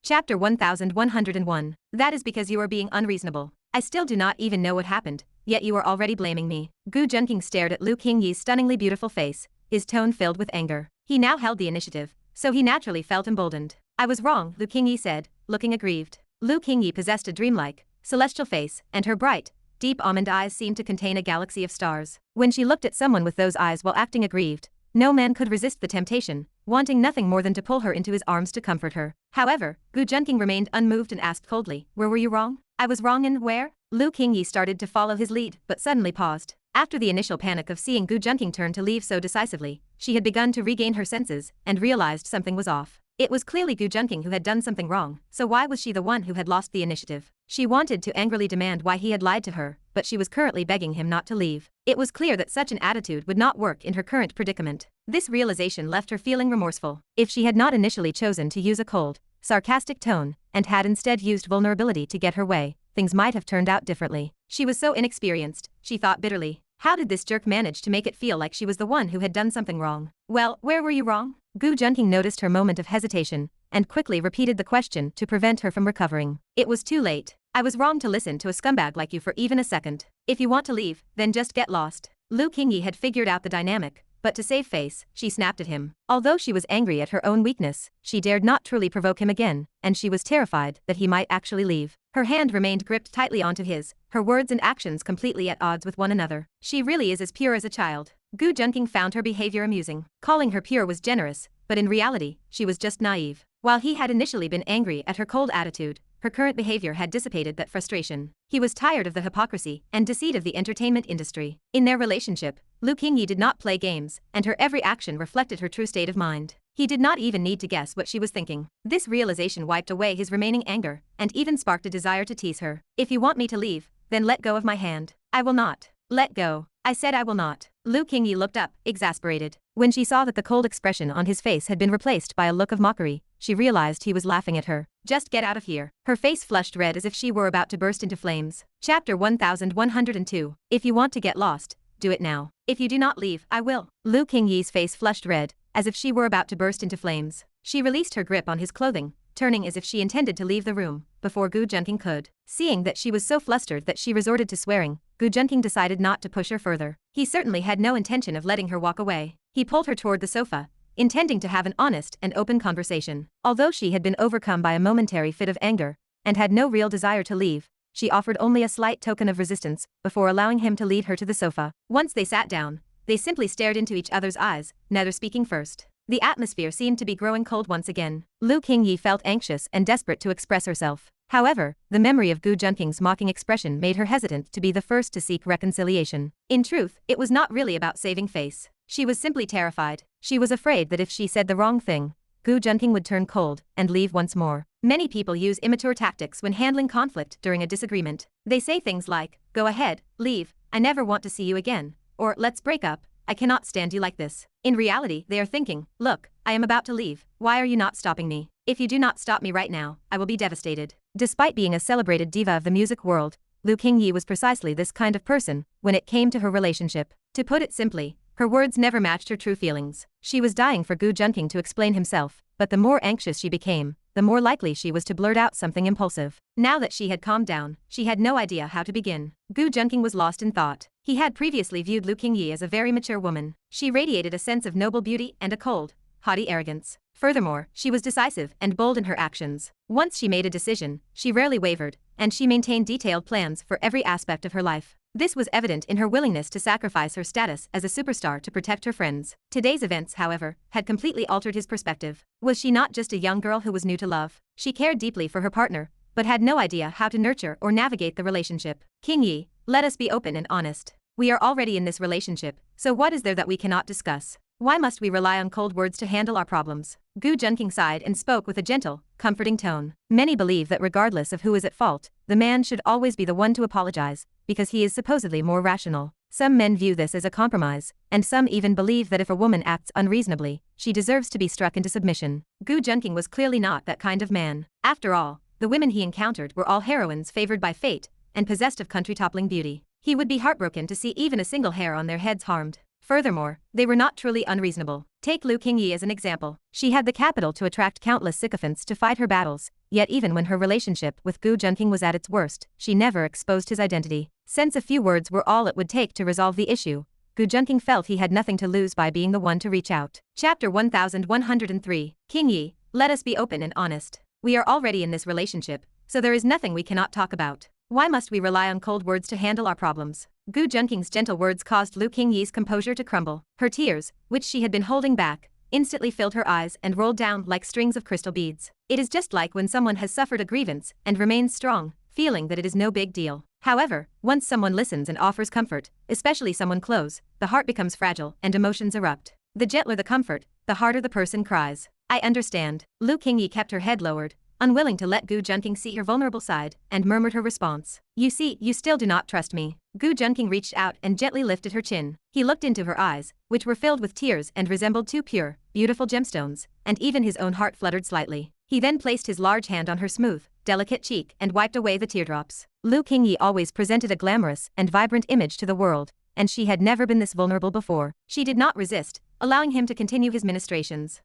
Chapter 1101. That is because you are being unreasonable. I still do not even know what happened, yet you are already blaming me. Gu Junking stared at Lu Qingyi's stunningly beautiful face, his tone filled with anger. He now held the initiative, so he naturally felt emboldened. I was wrong, Lu Qingyi said, looking aggrieved. Lu Qingyi possessed a dreamlike, celestial face, and her bright, deep almond eyes seemed to contain a galaxy of stars. When she looked at someone with those eyes while acting aggrieved, no man could resist the temptation, wanting nothing more than to pull her into his arms to comfort her. However, Gu Junking remained unmoved and asked coldly, "Where were you wrong?" "I was wrong in where?" Lu Qingyi started to follow his lead, but suddenly paused. After the initial panic of seeing Gu Junking turn to leave so decisively, she had begun to regain her senses and realized something was off. It was clearly Gu Junking who had done something wrong, so why was she the one who had lost the initiative? She wanted to angrily demand why he had lied to her, but she was currently begging him not to leave. It was clear that such an attitude would not work in her current predicament. This realization left her feeling remorseful. If she had not initially chosen to use a cold, sarcastic tone, and had instead used vulnerability to get her way, things might have turned out differently. She was so inexperienced, she thought bitterly. How did this jerk manage to make it feel like she was the one who had done something wrong? "Well, where were you wrong?" Gu Junking noticed her moment of hesitation, and quickly repeated the question to prevent her from recovering. "It was too late. I was wrong to listen to a scumbag like you for even a second. If you want to leave, then just get lost." Lu Qingyi had figured out the dynamic, but to save face, she snapped at him. Although she was angry at her own weakness, she dared not truly provoke him again, and she was terrified that he might actually leave. Her hand remained gripped tightly onto his, her words and actions completely at odds with one another. She really is as pure as a child. Gu Junking found her behavior amusing. Calling her pure was generous, but in reality, she was just naive. While he had initially been angry at her cold attitude, her current behavior had dissipated that frustration. He was tired of the hypocrisy and deceit of the entertainment industry. In their relationship, Lu Qingyi did not play games, and her every action reflected her true state of mind. He did not even need to guess what she was thinking. This realization wiped away his remaining anger, and even sparked a desire to tease her. "If you want me to leave, then let go of my hand." "I will not." "Let go. I said I will not." Lu Qingyi looked up, exasperated. When she saw that the cold expression on his face had been replaced by a look of mockery, she realized he was laughing at her. "Just get out of here." Her face flushed red as if she were about to burst into flames. Chapter 1102. If you want to get lost, do it now. If you do not leave, I will. Lu Qingyi's face flushed red, as if she were about to burst into flames. She released her grip on his clothing, turning as if she intended to leave the room, before Gu Junking could. Seeing that she was so flustered that she resorted to swearing, Gu Junking decided not to push her further. He certainly had no intention of letting her walk away. He pulled her toward the sofa, intending to have an honest and open conversation. Although she had been overcome by a momentary fit of anger, and had no real desire to leave, she offered only a slight token of resistance, before allowing him to lead her to the sofa. Once they sat down, they simply stared into each other's eyes, neither speaking first. The atmosphere seemed to be growing cold once again. Lu Qingyi felt anxious and desperate to express herself. However, the memory of Gu Junking's mocking expression made her hesitant to be the first to seek reconciliation. In truth, it was not really about saving face. She was simply terrified. She was afraid that if she said the wrong thing, Gu Junking would turn cold and leave once more. Many people use immature tactics when handling conflict during a disagreement. They say things like, "Go ahead, leave, I never want to see you again," or "Let's break up, I cannot stand you like this." In reality, they are thinking, "Look, I am about to leave, why are you not stopping me? If you do not stop me right now, I will be devastated." Despite being a celebrated diva of the music world, Lu Qingyi was precisely this kind of person when it came to her relationship. To put it simply, her words never matched her true feelings. She was dying for Gu Junking to explain himself, but the more anxious she became, the more likely she was to blurt out something impulsive. Now that she had calmed down, she had no idea how to begin. Gu Junking was lost in thought. He had previously viewed Lu Qingyi as a very mature woman. She radiated a sense of noble beauty and a cold, haughty arrogance. Furthermore, she was decisive and bold in her actions. Once she made a decision, she rarely wavered, and she maintained detailed plans for every aspect of her life. This was evident in her willingness to sacrifice her status as a superstar to protect her friends. Today's events, however, had completely altered his perspective. Was she not just a young girl who was new to love? She cared deeply for her partner, but had no idea how to nurture or navigate the relationship. "Qingyi, let us be open and honest. We are already in this relationship, so what is there that we cannot discuss? Why must we rely on cold words to handle our problems?" Gu Junking sighed and spoke with a gentle, comforting tone. Many believe that regardless of who is at fault, the man should always be the one to apologize, because he is supposedly more rational. Some men view this as a compromise, and some even believe that if a woman acts unreasonably, she deserves to be struck into submission. Gu Junking was clearly not that kind of man. After all, the women he encountered were all heroines favored by fate, and possessed of country-toppling beauty. He would be heartbroken to see even a single hair on their heads harmed. Furthermore, they were not truly unreasonable. Take Lu Qingyi as an example. She had the capital to attract countless sycophants to fight her battles, yet even when her relationship with Gu Junking was at its worst, she never exposed his identity. Since a few words were all it would take to resolve the issue, Gu Junking felt he had nothing to lose by being the one to reach out. Chapter 1103. King Yi, let us be open and honest. We are already in this relationship, so there is nothing we cannot talk about. Why must we rely on cold words to handle our problems? Gu Junking's gentle words caused Lu Qingyi's composure to crumble. Her tears, which she had been holding back, instantly filled her eyes and rolled down like strings of crystal beads. It is just like when someone has suffered a grievance and remains strong, feeling that it is no big deal. However, once someone listens and offers comfort, especially someone close, the heart becomes fragile and emotions erupt. The gentler the comfort, the harder the person cries. I understand. Lu Qingyi kept her head lowered, unwilling to let Gu Junking see her vulnerable side, and murmured her response. You see, you still do not trust me. Gu Junking reached out and gently lifted her chin. He looked into her eyes, which were filled with tears and resembled two pure, beautiful gemstones, and even his own heart fluttered slightly. He then placed his large hand on her smooth, delicate cheek and wiped away the teardrops. Lu Qingyi always presented a glamorous and vibrant image to the world, and she had never been this vulnerable before. She did not resist, allowing him to continue his ministrations.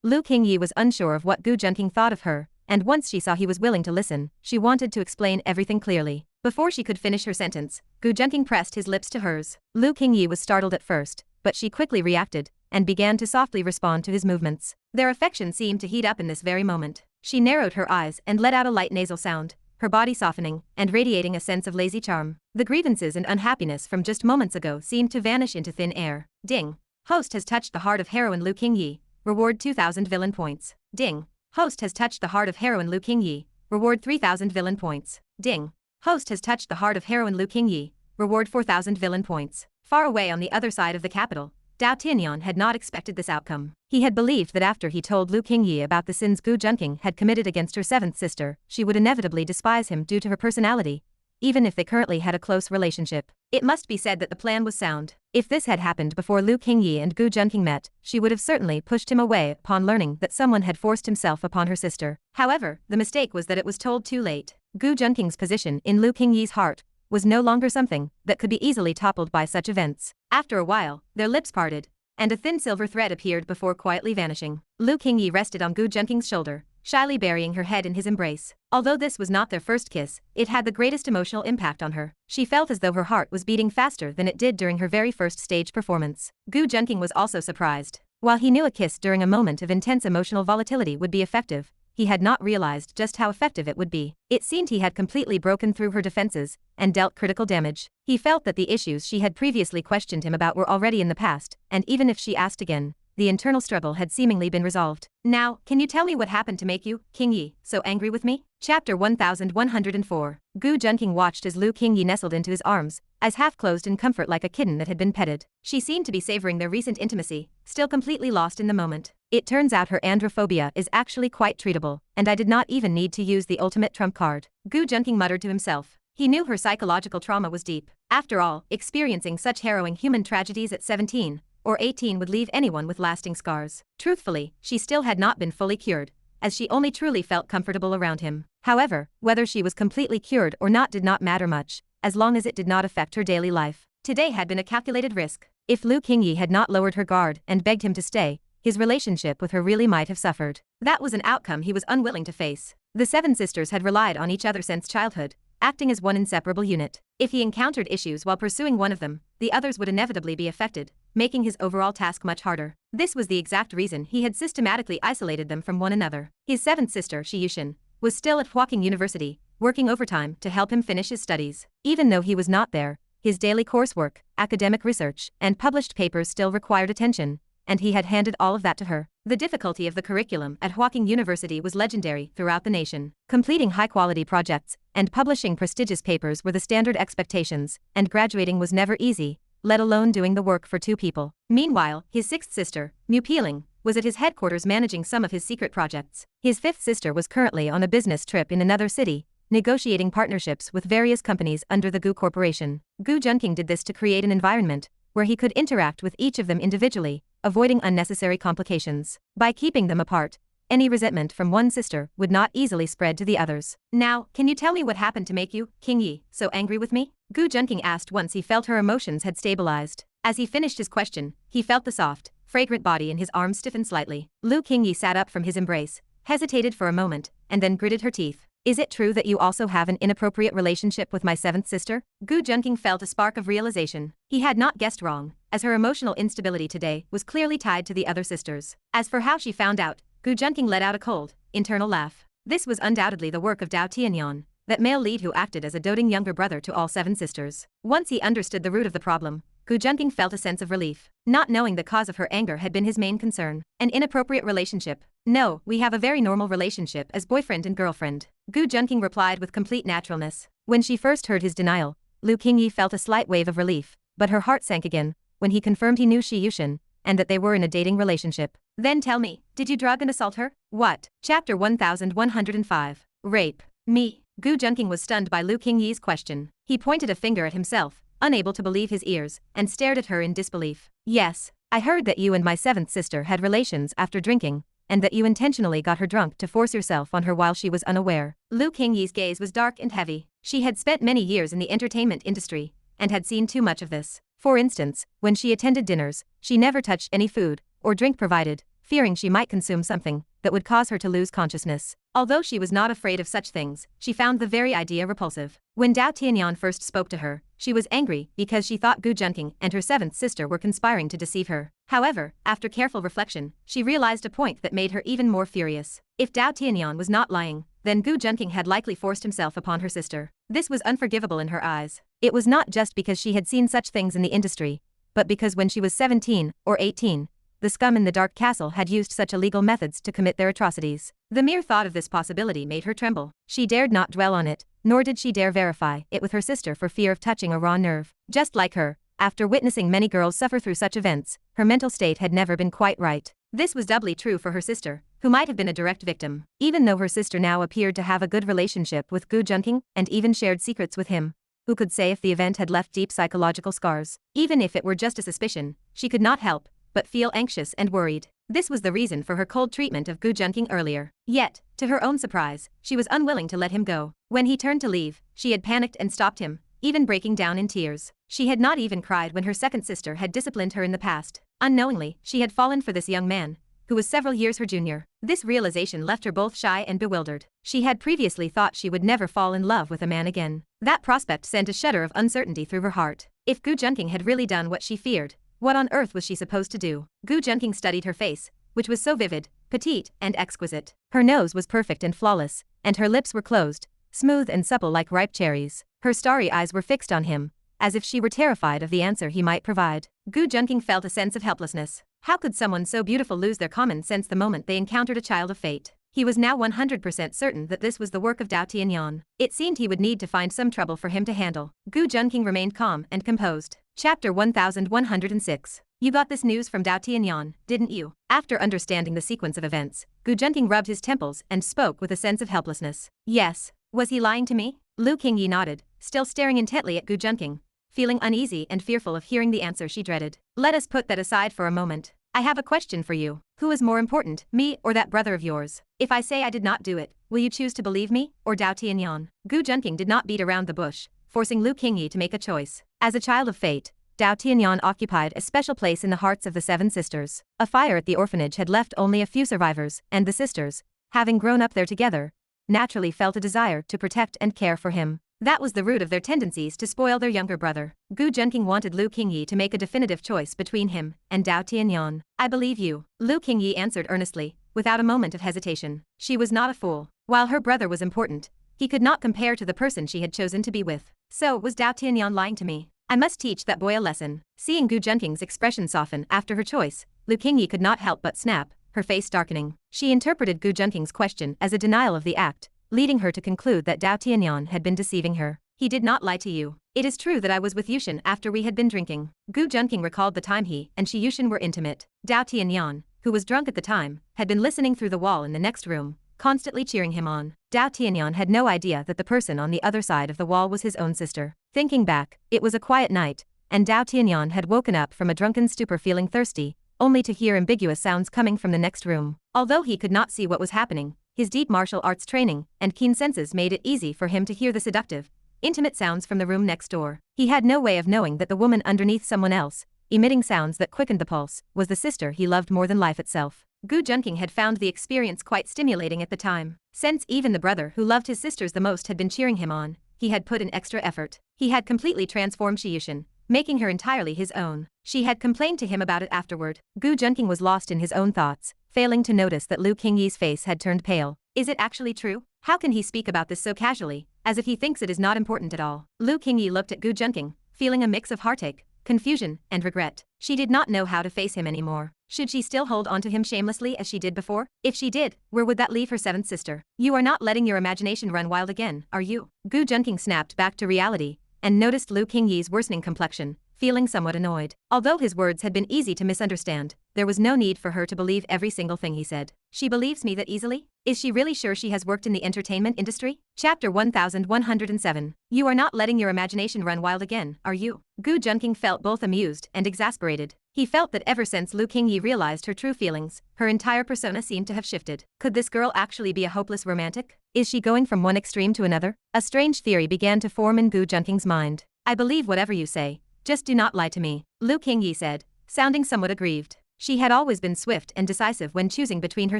Lu Qingyi was unsure of what Gu Junking thought of her, and once she saw he was willing to listen, she wanted to explain everything clearly. Before she could finish her sentence, Gu Junking pressed his lips to hers. Lu Qingyi was startled at first, but she quickly reacted, and began to softly respond to his movements. Their affection seemed to heat up in this very moment. She narrowed her eyes and let out a light nasal sound, her body softening and radiating a sense of lazy charm. The grievances and unhappiness from just moments ago seemed to vanish into thin air. Ding. Host has touched the heart of heroine Lu Qingyi. Reward 2,000 villain points. Ding. Host has touched the heart of heroine Lu Qingyi. Reward 3,000 villain points. Ding. Host has touched the heart of heroine Lu Qingyi. Reward 4,000 villain points. Far away on the other side of the capital, Dao Tianyan had not expected this outcome. He had believed that after he told Lu Qingyi about the sins Gu Junking had committed against her seventh sister, she would inevitably despise him due to her personality, even if they currently had a close relationship. It must be said that the plan was sound. If this had happened before Lu Qingyi and Gu Junking met, she would have certainly pushed him away upon learning that someone had forced himself upon her sister. However, the mistake was that it was told too late. Gu Junking's position in Lu Qingyi's heart was no longer something that could be easily toppled by such events. After a while, their lips parted, and a thin silver thread appeared before quietly vanishing. Lu Qingyi rested on Gu Junking's shoulder, shyly burying her head in his embrace. Although this was not their first kiss, it had the greatest emotional impact on her. She felt as though her heart was beating faster than it did during her very first stage performance. Gu Junking was also surprised. While he knew a kiss during a moment of intense emotional volatility would be effective, he had not realized just how effective it would be. It seemed he had completely broken through her defenses and dealt critical damage. He felt that the issues she had previously questioned him about were already in the past, and even if she asked again, the internal struggle had seemingly been resolved. Now, can you tell me what happened to make you, Qingyi, so angry with me? Chapter 1104. Gu Junking watched as Lu Qingyi nestled into his arms, eyes half closed in comfort like a kitten that had been petted. She seemed to be savoring their recent intimacy, still completely lost in the moment. It turns out her androphobia is actually quite treatable, and I did not even need to use the ultimate trump card. Gu Junking muttered to himself. He knew her psychological trauma was deep. After all, experiencing such harrowing human tragedies at 17 or 18 would leave anyone with lasting scars. Truthfully, she still had not been fully cured, as she only truly felt comfortable around him. However, whether she was completely cured or not did not matter much, as long as it did not affect her daily life. Today had been a calculated risk. If Lu Qingyi had not lowered her guard and begged him to stay, his relationship with her really might have suffered. That was an outcome he was unwilling to face. The seven sisters had relied on each other since childhood, acting as one inseparable unit. If he encountered issues while pursuing one of them, the others would inevitably be affected, making his overall task much harder. This was the exact reason he had systematically isolated them from one another. His seventh sister, Shi Yushin, was still at Huaqing University, working overtime to help him finish his studies. Even though he was not there, his daily coursework, academic research, and published papers still required attention, and he had handed all of that to her. The difficulty of the curriculum at Huaqing University was legendary throughout the nation. Completing high-quality projects and publishing prestigious papers were the standard expectations, and graduating was never easy, let alone doing the work for two people. Meanwhile, his sixth sister, Mu Peeling, was at his headquarters managing some of his secret projects. His fifth sister was currently on a business trip in another city, negotiating partnerships with various companies under the Gu Corporation. Gu Junking did this to create an environment where he could interact with each of them individually, avoiding unnecessary complications. By keeping them apart, any resentment from one sister would not easily spread to the others. Now, can you tell me what happened to make you, Qingyi, so angry with me? Gu Junking asked once he felt her emotions had stabilized. As he finished his question, he felt the soft, fragrant body in his arms stiffen slightly. Lu Qingyi sat up from his embrace, hesitated for a moment, and then gritted her teeth. Is it true that you also have an inappropriate relationship with my seventh sister? Gu Junking felt a spark of realization. He had not guessed wrong, as her emotional instability today was clearly tied to the other sisters. As for how she found out, Gu Junking let out a cold, internal laugh. This was undoubtedly the work of Dao Tianyan, that male lead who acted as a doting younger brother to all 7 sisters. Once he understood the root of the problem, Gu Junking felt a sense of relief. Not knowing the cause of her anger had been his main concern. An inappropriate relationship. No, we have a very normal relationship as boyfriend and girlfriend. Gu Junking replied with complete naturalness. When she first heard his denial, Lu Qingyi felt a slight wave of relief, but her heart sank again when he confirmed he knew Shi Yushin and that they were in a dating relationship. Then tell me, did you drug and assault her? What? Chapter 1105. Rape. Me. Gu Junking was stunned by Lu Qingyi's question. He pointed a finger at himself, unable to believe his ears, and stared at her in disbelief. Yes, I heard that you and my 7th sister had relations after drinking, and that you intentionally got her drunk to force yourself on her while she was unaware. Lu Qingyi's gaze was dark and heavy. She had spent many years in the entertainment industry, and had seen too much of this. For instance, when she attended dinners, she never touched any food or drink provided, fearing she might consume something that would cause her to lose consciousness. Although she was not afraid of such things, she found the very idea repulsive. When Dao Tianyan first spoke to her, she was angry because she thought Gu Junking and her 7th sister were conspiring to deceive her. However, after careful reflection, she realized a point that made her even more furious. If Dao Tianyan was not lying, then Gu Junking had likely forced himself upon her sister. This was unforgivable in her eyes. It was not just because she had seen such things in the industry, but because when she was 17 or 18, the scum in the Dark Castle had used such illegal methods to commit their atrocities. The mere thought of this possibility made her tremble. She dared not dwell on it, nor did she dare verify it with her sister for fear of touching a raw nerve. Just like her, after witnessing many girls suffer through such events, her mental state had never been quite right. This was doubly true for her sister, who might have been a direct victim. Even though her sister now appeared to have a good relationship with Gu Junking and even shared secrets with him, who could say if the event had left deep psychological scars? Even if it were just a suspicion, she could not help but feel anxious and worried. This was the reason for her cold treatment of Gu Junking earlier. Yet, to her own surprise, she was unwilling to let him go. When he turned to leave, she had panicked and stopped him, even breaking down in tears. She had not even cried when her 2nd sister had disciplined her in the past. Unknowingly, she had fallen for this young man, who was several years her junior. This realization left her both shy and bewildered. She had previously thought she would never fall in love with a man again. That prospect sent a shudder of uncertainty through her heart. If Gu Junking had really done what she feared, what on earth was she supposed to do? Gu Junking studied her face, which was so vivid, petite, and exquisite. Her nose was perfect and flawless, and her lips were closed, smooth and supple like ripe cherries. Her starry eyes were fixed on him, as if she were terrified of the answer he might provide. Gu Junking felt a sense of helplessness. How could someone so beautiful lose their common sense the moment they encountered a child of fate? He was now 100% certain that this was the work of Dao Tianyan. It seemed he would need to find some trouble for him to handle. Gu Junking remained calm and composed. Chapter 1106. You got this news from Dao Tianyan, didn't you? After understanding the sequence of events, Gu Junking rubbed his temples and spoke with a sense of helplessness. Yes. Was he lying to me? Lu Qingyi nodded, still staring intently at Gu Junking, feeling uneasy and fearful of hearing the answer she dreaded. Let us put that aside for a moment. I have a question for you. Who is more important, me or that brother of yours? If I say I did not do it, will you choose to believe me or Dao Tianyan? Gu Junking did not beat around the bush, forcing Lu Qingyi to make a choice. As a child of fate, Dao Tianyan occupied a special place in the hearts of the 7 sisters. A fire at the orphanage had left only a few survivors, and the sisters, having grown up there together, naturally felt a desire to protect and care for him. That was the root of their tendencies to spoil their younger brother. Gu Junking wanted Lu Qingyi to make a definitive choice between him and Dao Tianyan. I believe you, Lu Qingyi answered earnestly, without a moment of hesitation. She was not a fool. While her brother was important, he could not compare to the person she had chosen to be with. So, was Dao Tianyan lying to me? I must teach that boy a lesson. Seeing Gu Junking's expression soften after her choice, Lu Qingyi could not help but snap, her face darkening. She interpreted Gu Junking's question as a denial of the act, leading her to conclude that Dao Tianyan had been deceiving her. He did not lie to you. It is true that I was with Yushin after we had been drinking. Gu Junking recalled the time he and Shi Yushin were intimate. Dao Tianyan, who was drunk at the time, had been listening through the wall in the next room, constantly cheering him on. Dao Tianyan had no idea that the person on the other side of the wall was his own sister. Thinking back, it was a quiet night, and Dao Tianyan had woken up from a drunken stupor feeling thirsty, only to hear ambiguous sounds coming from the next room. Although he could not see what was happening, his deep martial arts training and keen senses made it easy for him to hear the seductive, intimate sounds from the room next door. He had no way of knowing that the woman underneath someone else, emitting sounds that quickened the pulse, was the sister he loved more than life itself. Gu Junking had found the experience quite stimulating at the time. Since even the brother who loved his sisters the most had been cheering him on, he had put in extra effort. He had completely transformed Ji Yushin, making her entirely his own. She had complained to him about it afterward. Gu Junking was lost in his own thoughts, failing to notice that Lu Qingyi's face had turned pale. Is it actually true? How can he speak about this so casually, as if he thinks it is not important at all? Lu Qingyi looked at Gu Junking, feeling a mix of heartache, confusion, and regret. She did not know how to face him anymore. Should she still hold on to him shamelessly as she did before? If she did, where would that leave her seventh sister? You are not letting your imagination run wild again, are you? Gu Junking snapped back to reality, and noticed Lu Qingyi's worsening complexion, feeling somewhat annoyed. Although his words had been easy to misunderstand, there was no need for her to believe every single thing he said. She believes me that easily? Is she really sure she has worked in the entertainment industry? Chapter 1107. You are not letting your imagination run wild again, are you? Gu Junking felt both amused and exasperated. He felt that ever since Lu Qingyi realized her true feelings, her entire persona seemed to have shifted. Could this girl actually be a hopeless romantic? Is she going from one extreme to another? A strange theory began to form in Gu Junking's mind. I believe whatever you say. Just do not lie to me, Lu Qingyi said, sounding somewhat aggrieved. She had always been swift and decisive when choosing between her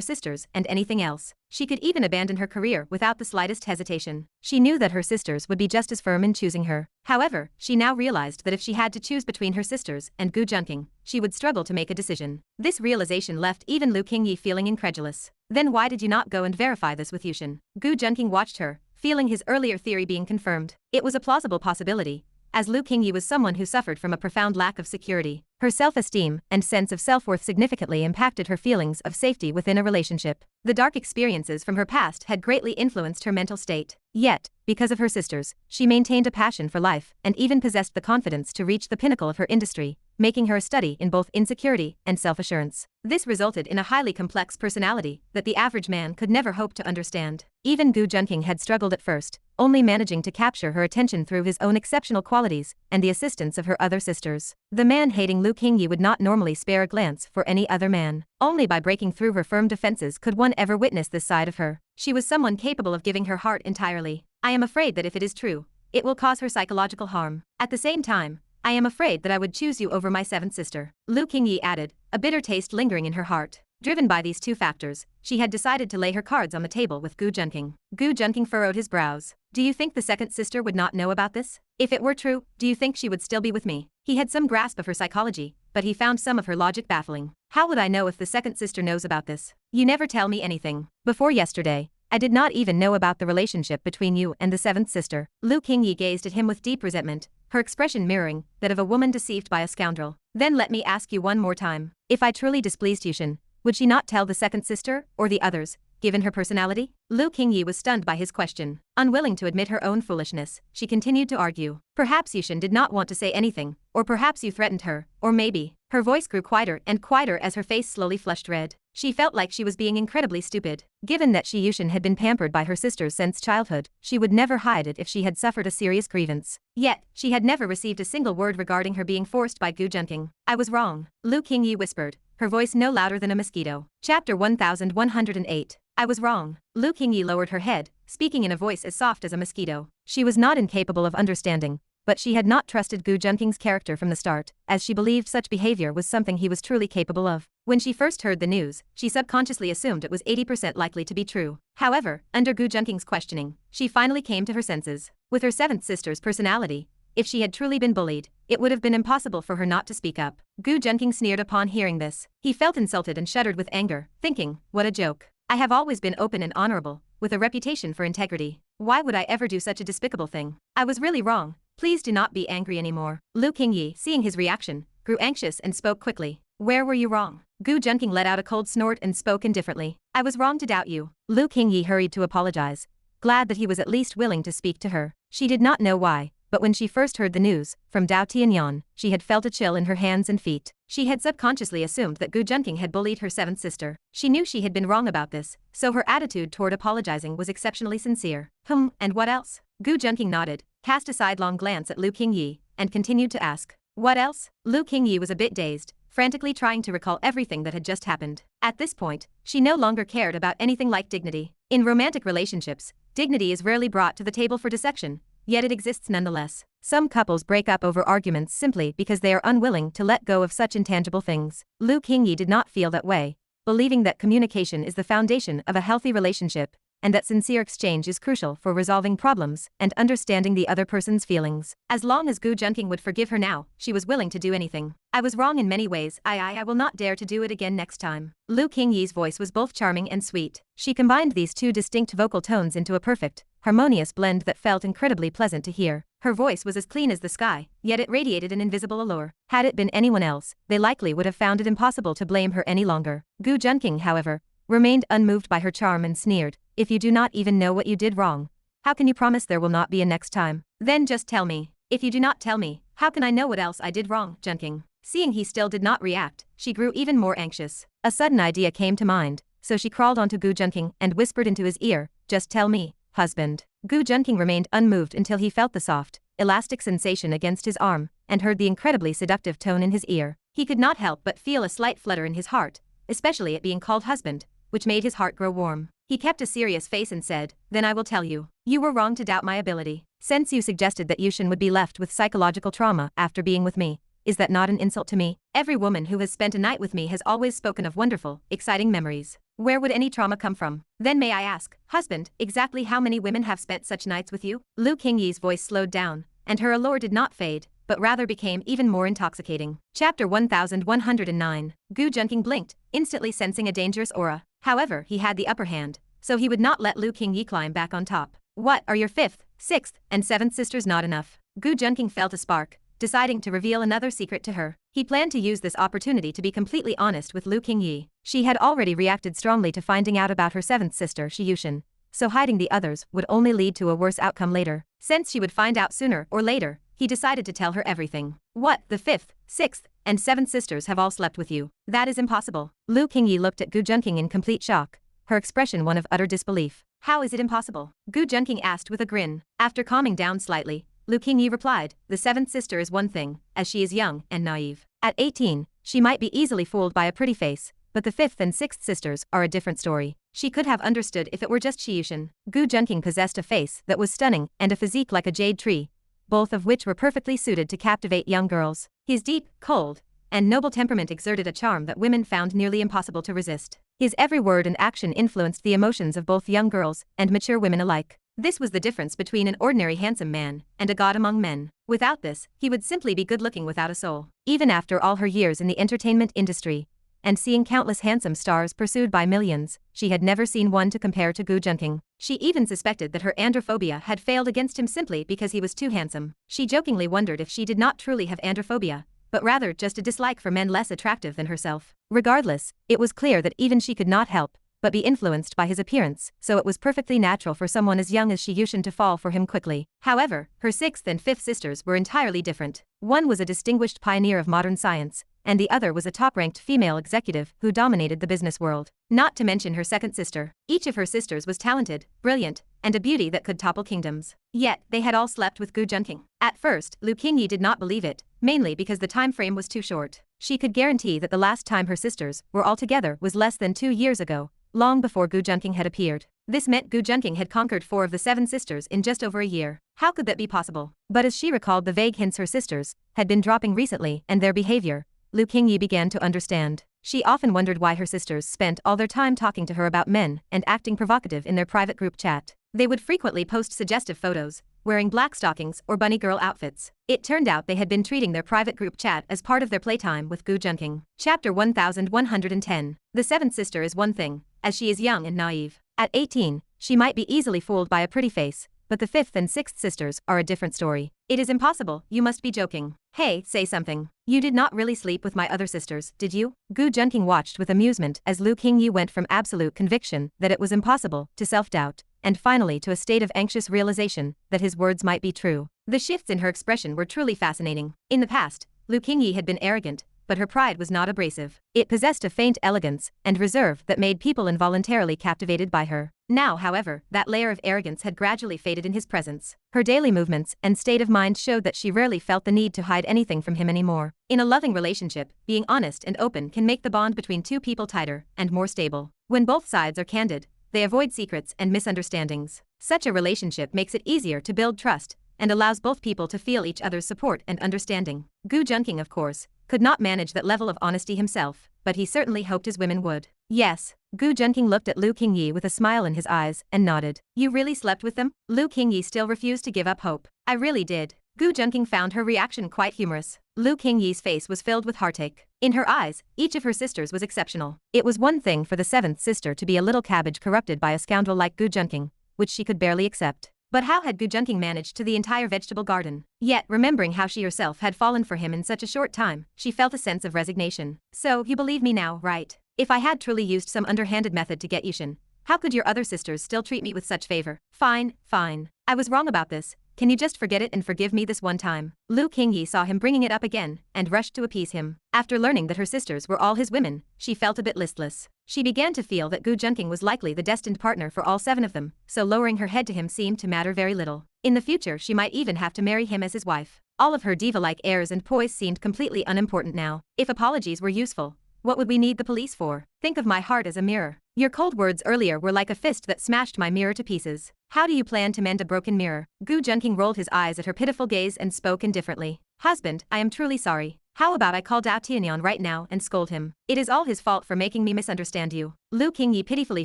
sisters and anything else. She could even abandon her career without the slightest hesitation. She knew that her sisters would be just as firm in choosing her. However, she now realized that if she had to choose between her sisters and Gu Junking, she would struggle to make a decision. This realization left even Lu Qingyi feeling incredulous. Then why did you not go and verify this with Yushin? Gu Junking watched her, feeling his earlier theory being confirmed. It was a plausible possibility, as Lu Qingyi was someone who suffered from a profound lack of security. Her self-esteem and sense of self-worth significantly impacted her feelings of safety within a relationship. The dark experiences from her past had greatly influenced her mental state. Yet, because of her sisters, she maintained a passion for life and even possessed the confidence to reach the pinnacle of her industry, making her a study in both insecurity and self-assurance. This resulted in a highly complex personality that the average man could never hope to understand. Even Gu Junking had struggled at first, only managing to capture her attention through his own exceptional qualities and the assistance of her other sisters. The man-hating Lu Qingyi would not normally spare a glance for any other man. Only by breaking through her firm defenses could one ever witness this side of her. She was someone capable of giving her heart entirely. I am afraid that if it is true, it will cause her psychological harm. At the same time, I am afraid that I would choose you over my seventh sister, Lu Qingyi added, a bitter taste lingering in her heart. Driven by these two factors, she had decided to lay her cards on the table with Gu Junking. Gu Junking furrowed his brows. Do you think the second sister would not know about this? If it were true, do you think she would still be with me? He had some grasp of her psychology, but he found some of her logic baffling. How would I know if the second sister knows about this? You never tell me anything. Before yesterday, I did not even know about the relationship between you and the seventh sister. Lu Qingyi gazed at him with deep resentment, her expression mirroring that of a woman deceived by a scoundrel. Then let me ask you one more time. If I truly displeased Yushin, would she not tell the second sister, or the others, given her personality? Lu Qingyi was stunned by his question. Unwilling to admit her own foolishness, she continued to argue. Perhaps Yushin did not want to say anything, or perhaps you threatened her, or maybe. Her voice grew quieter and quieter as her face slowly flushed red. She felt like she was being incredibly stupid. Given that Yushin had been pampered by her sisters since childhood, she would never hide it if she had suffered a serious grievance. Yet, she had never received a single word regarding her being forced by Gu Junking. I was wrong, Lu Qingyi whispered, her voice no louder than a mosquito. Chapter 1108. I was wrong. Lu Qingyi lowered her head, speaking in a voice as soft as a mosquito. She was not incapable of understanding, but she had not trusted Gu Junking's character from the start, as she believed such behavior was something he was truly capable of. When she first heard the news, she subconsciously assumed it was 80% likely to be true. However, under Gu Junking's questioning, she finally came to her senses. With her seventh sister's personality, if she had truly been bullied, it would have been impossible for her not to speak up. Gu Junking sneered upon hearing this. He felt insulted and shuddered with anger, thinking, what a joke. I have always been open and honorable, with a reputation for integrity. Why would I ever do such a despicable thing? I was really wrong. Please do not be angry anymore. Lu Qingyi, seeing his reaction, grew anxious and spoke quickly. Where were you wrong? Gu Junking let out a cold snort and spoke indifferently. I was wrong to doubt you. Lu Qingyi hurried to apologize, glad that he was at least willing to speak to her. She did not know why, but when she first heard the news from Dao Tianyan, she had felt a chill in her hands and feet. She had subconsciously assumed that Gu Junking had bullied her seventh sister. She knew she had been wrong about this, so her attitude toward apologizing was exceptionally sincere. And what else? Gu Junking nodded, cast a sidelong glance at Lu Qingyi, and continued to ask, what else? Lu Qingyi was a bit dazed, frantically trying to recall everything that had just happened. At this point, she no longer cared about anything like dignity. In romantic relationships, dignity is rarely brought to the table for dissection, yet it exists nonetheless. Some couples break up over arguments simply because they are unwilling to let go of such intangible things. Lu Qingyi did not feel that way, believing that communication is the foundation of a healthy relationship, and that sincere exchange is crucial for resolving problems and understanding the other person's feelings. As long as Gu Junking would forgive her now, she was willing to do anything. I was wrong in many ways. I will not dare to do it again next time. Lu Qingyi's voice was both charming and sweet. She combined these two distinct vocal tones into a perfect, harmonious blend that felt incredibly pleasant to hear. Her voice was as clean as the sky, yet it radiated an invisible allure. Had it been anyone else, they likely would have found it impossible to blame her any longer. Gu Junking, however, remained unmoved by her charm and sneered, "If you do not even know what you did wrong, how can you promise there will not be a next time? Then just tell me. If you do not tell me, how can I know what else I did wrong?" Junking. Seeing he still did not react, she grew even more anxious. A sudden idea came to mind, so she crawled onto Gu Junking and whispered into his ear, "Just tell me, husband." Gu Junking remained unmoved until he felt the soft, elastic sensation against his arm, and heard the incredibly seductive tone in his ear. He could not help but feel a slight flutter in his heart, especially at being called husband, which made his heart grow warm. He kept a serious face and said, "Then I will tell you. You were wrong to doubt my ability. Since you suggested that Yushin would be left with psychological trauma after being with me, is that not an insult to me? Every woman who has spent a night with me has always spoken of wonderful, exciting memories. Where would any trauma come from? Then may I ask, husband, exactly how many women have spent such nights with you?" Lu Qingyi's voice slowed down, and her allure did not fade, but rather became even more intoxicating. Chapter 1109. Gu Junking blinked, instantly sensing a dangerous aura. However, he had the upper hand, so he would not let Lu Qingyi climb back on top. "What are your fifth, sixth, and seventh sisters not enough?" Gu Junking felt a spark, deciding to reveal another secret to her. He planned to use this opportunity to be completely honest with Lu Qingyi. She had already reacted strongly to finding out about her seventh sister, Yushin, so hiding the others would only lead to a worse outcome later. Since she would find out sooner or later, he decided to tell her everything. "What, the fifth, sixth, and seventh sisters have all slept with you? That is impossible." Lu Qingyi looked at Gu Junking in complete shock, her expression one of utter disbelief. "How is it impossible?" Gu Junking asked with a grin. After calming down slightly, Lu Qingyi replied, "The seventh sister is one thing, as she is young and naive. At 18, she might be easily fooled by a pretty face, but the fifth and sixth sisters are a different story. She could have understood if it were just Yushin." Gu Junking possessed a face that was stunning and a physique like a jade tree, both of which were perfectly suited to captivate young girls. His deep, cold, and noble temperament exerted a charm that women found nearly impossible to resist. His every word and action influenced the emotions of both young girls and mature women alike. This was the difference between an ordinary handsome man and a god among men. Without this, he would simply be good-looking without a soul. Even after all her years in the entertainment industry, and seeing countless handsome stars pursued by millions, she had never seen one to compare to Gu Junking. She even suspected that her androphobia had failed against him simply because he was too handsome. She jokingly wondered if she did not truly have androphobia, but rather just a dislike for men less attractive than herself. Regardless, it was clear that even she could not help but be influenced by his appearance, so it was perfectly natural for someone as young as Yushin to fall for him quickly. However, her sixth and fifth sisters were entirely different. One was a distinguished pioneer of modern science, and the other was a top-ranked female executive who dominated the business world. Not to mention her second sister. Each of her sisters was talented, brilliant, and a beauty that could topple kingdoms. Yet, they had all slept with Gu Junking. At first, Lu Qingyi did not believe it, mainly because the time frame was too short. She could guarantee that the last time her sisters were all together was less than 2 years ago, long before Gu Junking had appeared. This meant Gu Junking had conquered 4 of the 7 sisters in just over a year. How could that be possible? But as she recalled the vague hints her sisters had been dropping recently and their behavior, Lu Qingyi began to understand. She often wondered why her sisters spent all their time talking to her about men and acting provocative in their private group chat. They would frequently post suggestive photos, wearing black stockings or bunny girl outfits. It turned out they had been treating their private group chat as part of their playtime with Gu Junking. Chapter 1110. The seventh sister is one thing, as she is young and naive. At 18, she might be easily fooled by a pretty face, but the fifth and sixth sisters are a different story. "It is impossible, you must be joking. Hey, say something. You did not really sleep with my other sisters, did you?" Gu Junking watched with amusement as Lu Qingyi went from absolute conviction that it was impossible to self-doubt, and finally to a state of anxious realization that his words might be true. The shifts in her expression were truly fascinating. In the past, Lu Qingyi had been arrogant, but her pride was not abrasive. It possessed a faint elegance and reserve that made people involuntarily captivated by her. Now, however, that layer of arrogance had gradually faded in his presence. Her daily movements and state of mind showed that she rarely felt the need to hide anything from him anymore. In a loving relationship, being honest and open can make the bond between two people tighter and more stable. When both sides are candid, they avoid secrets and misunderstandings. Such a relationship makes it easier to build trust and allows both people to feel each other's support and understanding. Gu Junking, of course, could not manage that level of honesty himself, but he certainly hoped his women would. Yes. Gu Junking looked at Lu Qingyi with a smile in his eyes and nodded. You really slept with them? Lu Qingyi still refused to give up hope. I really did. Gu Junking found her reaction quite humorous. Lu Qingyi's face was filled with heartache. In her eyes, each of her sisters was exceptional. It was one thing for the seventh sister to be a little cabbage corrupted by a scoundrel like Gu Junking, which she could barely accept. But how had Gu Junking managed to the entire vegetable garden? Yet, remembering how she herself had fallen for him in such a short time, she felt a sense of resignation. So, you believe me now, right? If I had truly used some underhanded method to get Yushin, how could your other sisters still treat me with such favor? Fine, fine. I was wrong about this. Can you just forget it and forgive me this one time? Lu Qingyi saw him bringing it up again and rushed to appease him. After learning that her sisters were all his women, she felt a bit listless. She began to feel that Gu Junking was likely the destined partner for all 7 of them, so lowering her head to him seemed to matter very little. In the future she might even have to marry him as his wife. All of her diva-like airs and poise seemed completely unimportant now. If apologies were useful, what would we need the police for? Think of my heart as a mirror. Your cold words earlier were like a fist that smashed my mirror to pieces. How do you plan to mend a broken mirror? Gu Junking rolled his eyes at her pitiful gaze and spoke indifferently. Husband, I am truly sorry. How about I call Dao Tianyan right now and scold him? It is all his fault for making me misunderstand you. Lu Qingyi pitifully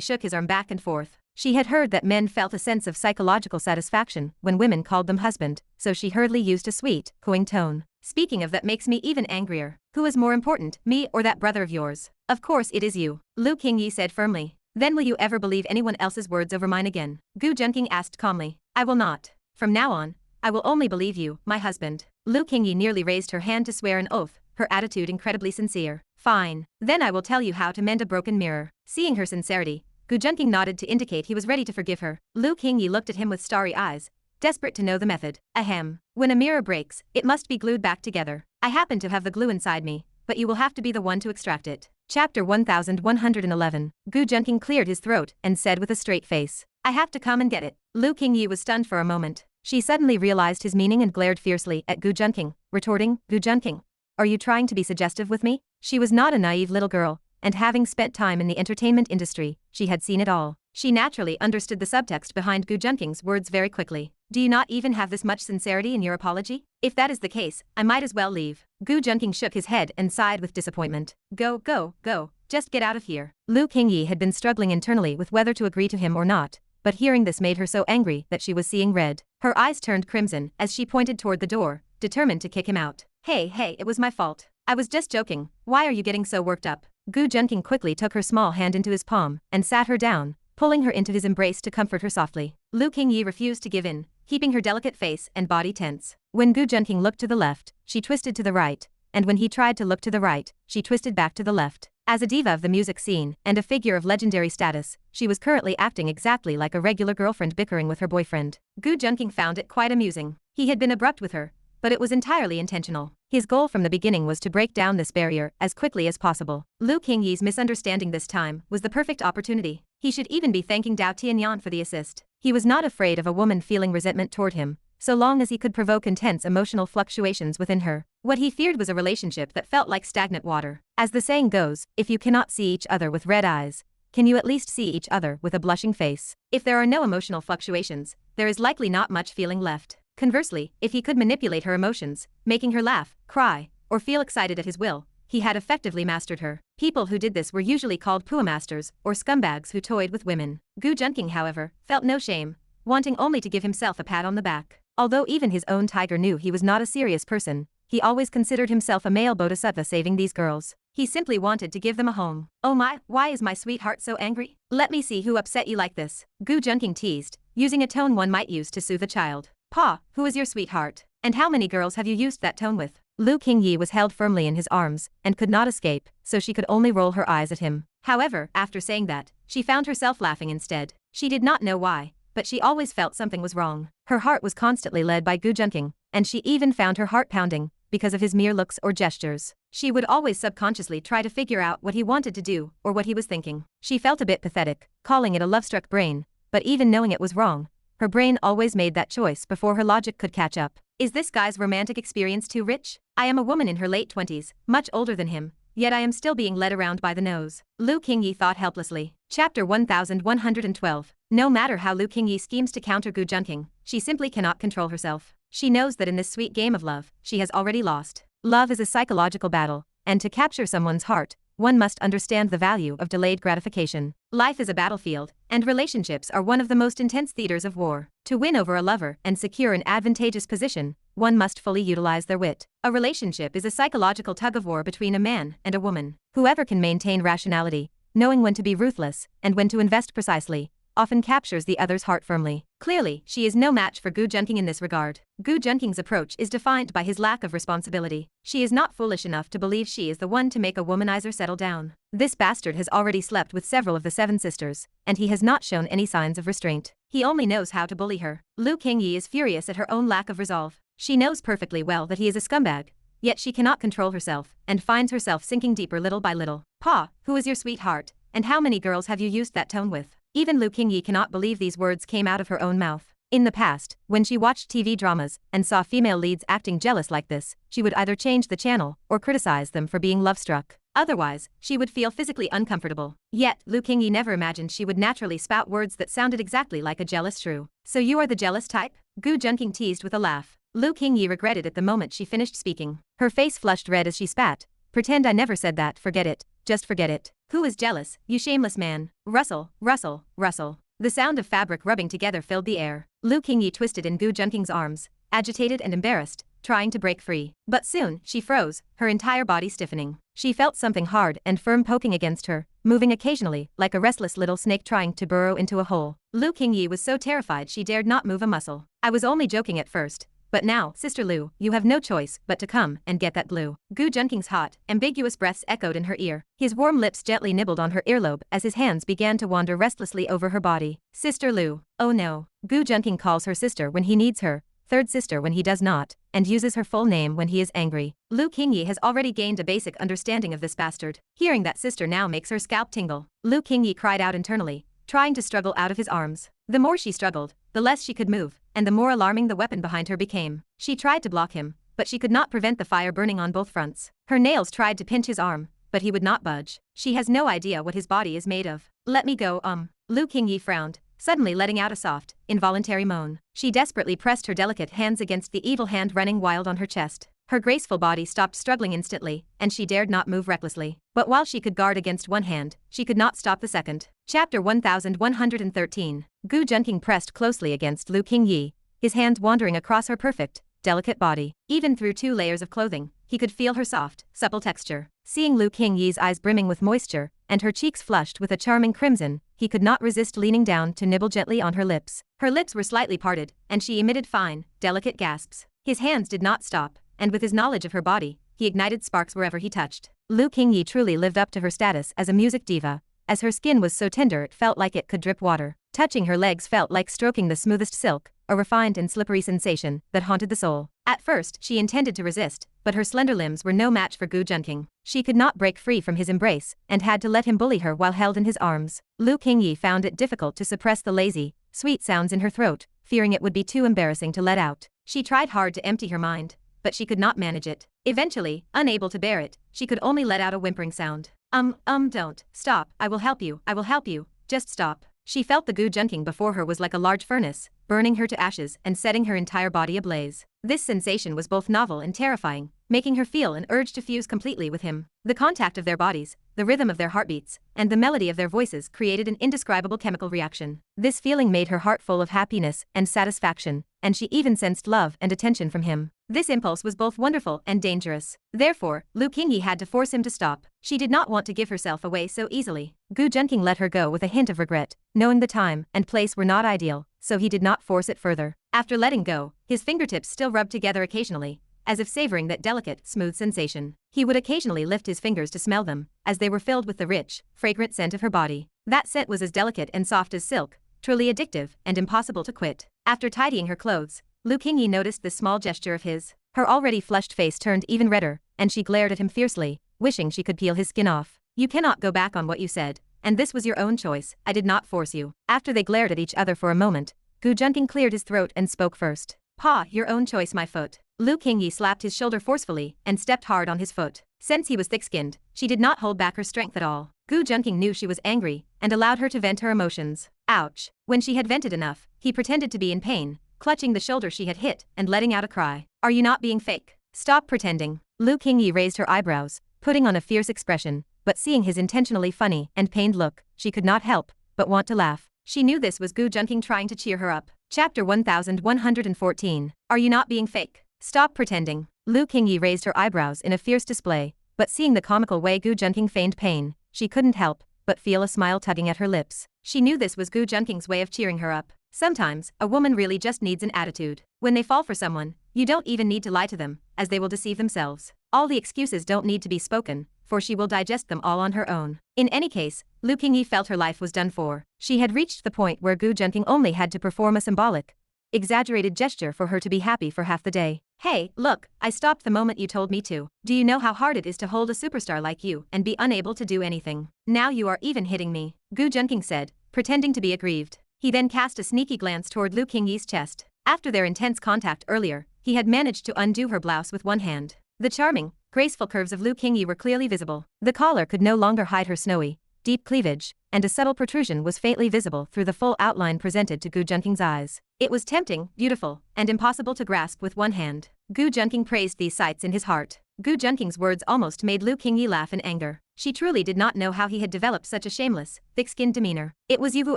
shook his arm back and forth. She had heard that men felt a sense of psychological satisfaction when women called them husband, so she hurriedly used a sweet, cooing tone. Speaking of that makes me even angrier. Who is more important, me or that brother of yours? Of course it is you, Lu Qingyi said firmly. Then will you ever believe anyone else's words over mine again? Gu Junking asked calmly. I will not. From now on, I will only believe you, my husband. Lu Qingyi nearly raised her hand to swear an oath, her attitude incredibly sincere. Fine. Then I will tell you how to mend a broken mirror. Seeing her sincerity, Gu Junking nodded to indicate he was ready to forgive her. Lu Qingyi looked at him with starry eyes, desperate to know the method. Ahem. When a mirror breaks, it must be glued back together. I happen to have the glue inside me, but you will have to be the one to extract it. Chapter 1111. Gu Junking cleared his throat and said with a straight face, I have to come and get it. Lu Qingyi was stunned for a moment. She suddenly realized his meaning and glared fiercely at Gu Junking, retorting, Gu Junking, are you trying to be suggestive with me? She was not a naive little girl, and having spent time in the entertainment industry, she had seen it all. She naturally understood the subtext behind Gu Junking's words very quickly. Do you not even have this much sincerity in your apology? If that is the case, I might as well leave. Gu Junking shook his head and sighed with disappointment. Go, go, go, just get out of here. Lu Qingyi had been struggling internally with whether to agree to him or not, but hearing this made her so angry that she was seeing red. Her eyes turned crimson as she pointed toward the door, determined to kick him out. Hey, it was my fault. I was just joking. Why are you getting so worked up? Gu Junking quickly took her small hand into his palm and sat her down, pulling her into his embrace to comfort her softly. Lu Qingyi refused to give in, keeping her delicate face and body tense. When Gu Junking looked to the left, she twisted to the right, and when he tried to look to the right, she twisted back to the left. As a diva of the music scene and a figure of legendary status, she was currently acting exactly like a regular girlfriend bickering with her boyfriend. Gu Junking found it quite amusing. He had been abrupt with her, but it was entirely intentional. His goal from the beginning was to break down this barrier as quickly as possible. Lu Qingyi's misunderstanding this time was the perfect opportunity. He should even be thanking Dao Tianyan for the assist. He was not afraid of a woman feeling resentment toward him, so long as he could provoke intense emotional fluctuations within her. What he feared was a relationship that felt like stagnant water. As the saying goes, if you cannot see each other with red eyes, can you at least see each other with a blushing face? If there are no emotional fluctuations, there is likely not much feeling left. Conversely, if he could manipulate her emotions, making her laugh, cry, or feel excited at his will, he had effectively mastered her. People who did this were usually called pua masters or scumbags who toyed with women. Gu Junking, however, felt no shame, wanting only to give himself a pat on the back. Although even his own tiger knew he was not a serious person, he always considered himself a male bodhisattva saving these girls. He simply wanted to give them a home. Oh my, why is my sweetheart so angry? Let me see who upset you like this. Gu Junking teased, using a tone one might use to soothe a child. Pa, who is your sweetheart? And how many girls have you used that tone with? Lu Qingyi was held firmly in his arms and could not escape, so she could only roll her eyes at him. However, after saying that, she found herself laughing instead. She did not know why, but she always felt something was wrong. Her heart was constantly led by Gu Junking, and she even found her heart pounding because of his mere looks or gestures. She would always subconsciously try to figure out what he wanted to do or what he was thinking. She felt a bit pathetic, calling it a love-struck brain, but even knowing it was wrong, her brain always made that choice before her logic could catch up. Is this guy's romantic experience too rich? I am a woman in her late 20s, much older than him, yet I am still being led around by the nose. Lu Qingyi thought helplessly. Chapter 1112. No matter how Lu Qingyi schemes to counter Gu Junking, she simply cannot control herself. She knows that in this sweet game of love, she has already lost. Love is a psychological battle, and to capture someone's heart, one must understand the value of delayed gratification. Life is a battlefield, and relationships are one of the most intense theaters of war. To win over a lover and secure an advantageous position, one must fully utilize their wit. A relationship is a psychological tug-of-war between a man and a woman. Whoever can maintain rationality, knowing when to be ruthless and when to invest precisely, often captures the other's heart firmly. Clearly, she is no match for Gu Junking in this regard. Gu Junking's approach is defined by his lack of responsibility. She is not foolish enough to believe she is the one to make a womanizer settle down. This bastard has already slept with several of the 7 sisters, and he has not shown any signs of restraint. He only knows how to bully her. Lu Qingyi is furious at her own lack of resolve. She knows perfectly well that he is a scumbag, yet she cannot control herself, and finds herself sinking deeper little by little. Pa, who is your sweetheart, and how many girls have you used that tone with? Even Lu Qingyi cannot believe these words came out of her own mouth. In the past, when she watched TV dramas and saw female leads acting jealous like this, she would either change the channel or criticize them for being love-struck. Otherwise, she would feel physically uncomfortable. Yet, Lu Qingyi never imagined she would naturally spout words that sounded exactly like a jealous shrew. So you are the jealous type? Gu Junking teased with a laugh. Lu Qingyi regretted it the moment she finished speaking. Her face flushed red as she spat. Pretend I never said that, forget it. Just forget it. Who is jealous, you shameless man? Rustle, rustle, rustle. The sound of fabric rubbing together filled the air. Lu Qingyi twisted in Gu Junking's arms, agitated and embarrassed, trying to break free. But soon, she froze, her entire body stiffening. She felt something hard and firm poking against her, moving occasionally, like a restless little snake trying to burrow into a hole. Lu Qingyi was so terrified she dared not move a muscle. I was only joking at first. But now, Sister Lu, you have no choice but to come and get that blue. Gu Junking's hot, ambiguous breaths echoed in her ear. His warm lips gently nibbled on her earlobe as his hands began to wander restlessly over her body. Sister Lu. Oh no. Gu Junking calls her sister when he needs her, third sister when he does not, and uses her full name when he is angry. Lu Qingyi has already gained a basic understanding of this bastard. Hearing that sister now makes her scalp tingle. Lu Qingyi cried out internally, trying to struggle out of his arms. The more she struggled, the less she could move, and the more alarming the weapon behind her became. She tried to block him, but she could not prevent the fire burning on both fronts. Her nails tried to pinch his arm, but he would not budge. She has no idea what his body is made of. Let me go, Lu Qingyi frowned, suddenly letting out a soft, involuntary moan. She desperately pressed her delicate hands against the evil hand running wild on her chest. Her graceful body stopped struggling instantly, and she dared not move recklessly. But while she could guard against one hand, she could not stop the second. Chapter 1113. Gu Junking pressed closely against Lu Qingyi, his hands wandering across her perfect, delicate body. Even through 2 layers of clothing, he could feel her soft, supple texture. Seeing Lu Qingyi's eyes brimming with moisture, and her cheeks flushed with a charming crimson, he could not resist leaning down to nibble gently on her lips. Her lips were slightly parted, and she emitted fine, delicate gasps. His hands did not stop, and with his knowledge of her body, he ignited sparks wherever he touched. Lu Qingyi truly lived up to her status as a music diva, as her skin was so tender it felt like it could drip water. Touching her legs felt like stroking the smoothest silk, a refined and slippery sensation that haunted the soul. At first, she intended to resist, but her slender limbs were no match for Gu Junking. She could not break free from his embrace, and had to let him bully her while held in his arms. Lu Qingyi found it difficult to suppress the lazy, sweet sounds in her throat, fearing it would be too embarrassing to let out. She tried hard to empty her mind, but she could not manage it. Eventually, unable to bear it, she could only let out a whimpering sound. Don't. Stop. I will help you. Just stop. She felt the Gu Junking before her was like a large furnace, burning her to ashes and setting her entire body ablaze. This sensation was both novel and terrifying, making her feel an urge to fuse completely with him. The contact of their bodies, the rhythm of their heartbeats, and the melody of their voices created an indescribable chemical reaction. This feeling made her heart full of happiness and satisfaction, and she even sensed love and attention from him. This impulse was both wonderful and dangerous. Therefore, Lu Qingyi had to force him to stop. She did not want to give herself away so easily. Gu Junking let her go with a hint of regret, knowing the time and place were not ideal, so he did not force it further. After letting go, his fingertips still rubbed together occasionally, as if savoring that delicate, smooth sensation. He would occasionally lift his fingers to smell them, as they were filled with the rich, fragrant scent of her body. That scent was as delicate and soft as silk, truly addictive and impossible to quit. After tidying her clothes, Lu Qingyi noticed this small gesture of his. Her already flushed face turned even redder, and she glared at him fiercely, wishing she could peel his skin off. You cannot go back on what you said, and this was your own choice. I did not force you. After they glared at each other for a moment, Gu Junking cleared his throat and spoke first. Pa, your own choice, my foot. Lu Qingyi slapped his shoulder forcefully and stepped hard on his foot. Since he was thick-skinned, she did not hold back her strength at all. Gu Junking knew she was angry and allowed her to vent her emotions. Ouch. When she had vented enough, he pretended to be in pain, clutching the shoulder she had hit and letting out a cry. Are you not being fake? Stop pretending. Lu Qingyi raised her eyebrows, putting on a fierce expression, but seeing his intentionally funny and pained look, she could not help but want to laugh. She knew this was Gu Junking trying to cheer her up. Chapter 1114. Are you not being fake? Stop pretending. Lu Qingyi raised her eyebrows in a fierce display, but seeing the comical way Gu Junking feigned pain, she couldn't help but feel a smile tugging at her lips. She knew this was Gu Junking's way of cheering her up. Sometimes, a woman really just needs an attitude. When they fall for someone, you don't even need to lie to them, as they will deceive themselves. All the excuses don't need to be spoken, for she will digest them all on her own. In any case, Lu Qingyi felt her life was done for. She had reached the point where Gu Junking only had to perform a symbolic, exaggerated gesture for her to be happy for half the day. Hey, look, I stopped the moment you told me to. Do you know how hard it is to hold a superstar like you and be unable to do anything? Now you are even hitting me, Gu Junking said, pretending to be aggrieved. He then cast a sneaky glance toward Lu Qingyi's chest. After their intense contact earlier, he had managed to undo her blouse with one hand. The charming, graceful curves of Lu Qingyi were clearly visible. The collar could no longer hide her snowy, deep cleavage, and a subtle protrusion was faintly visible through the full outline presented to Gu Junking's eyes. It was tempting, beautiful, and impossible to grasp with one hand. Gu Junking praised these sights in his heart. Gu Junking's words almost made Lu Qingyi laugh in anger. She truly did not know how he had developed such a shameless, thick-skinned demeanor. It was you who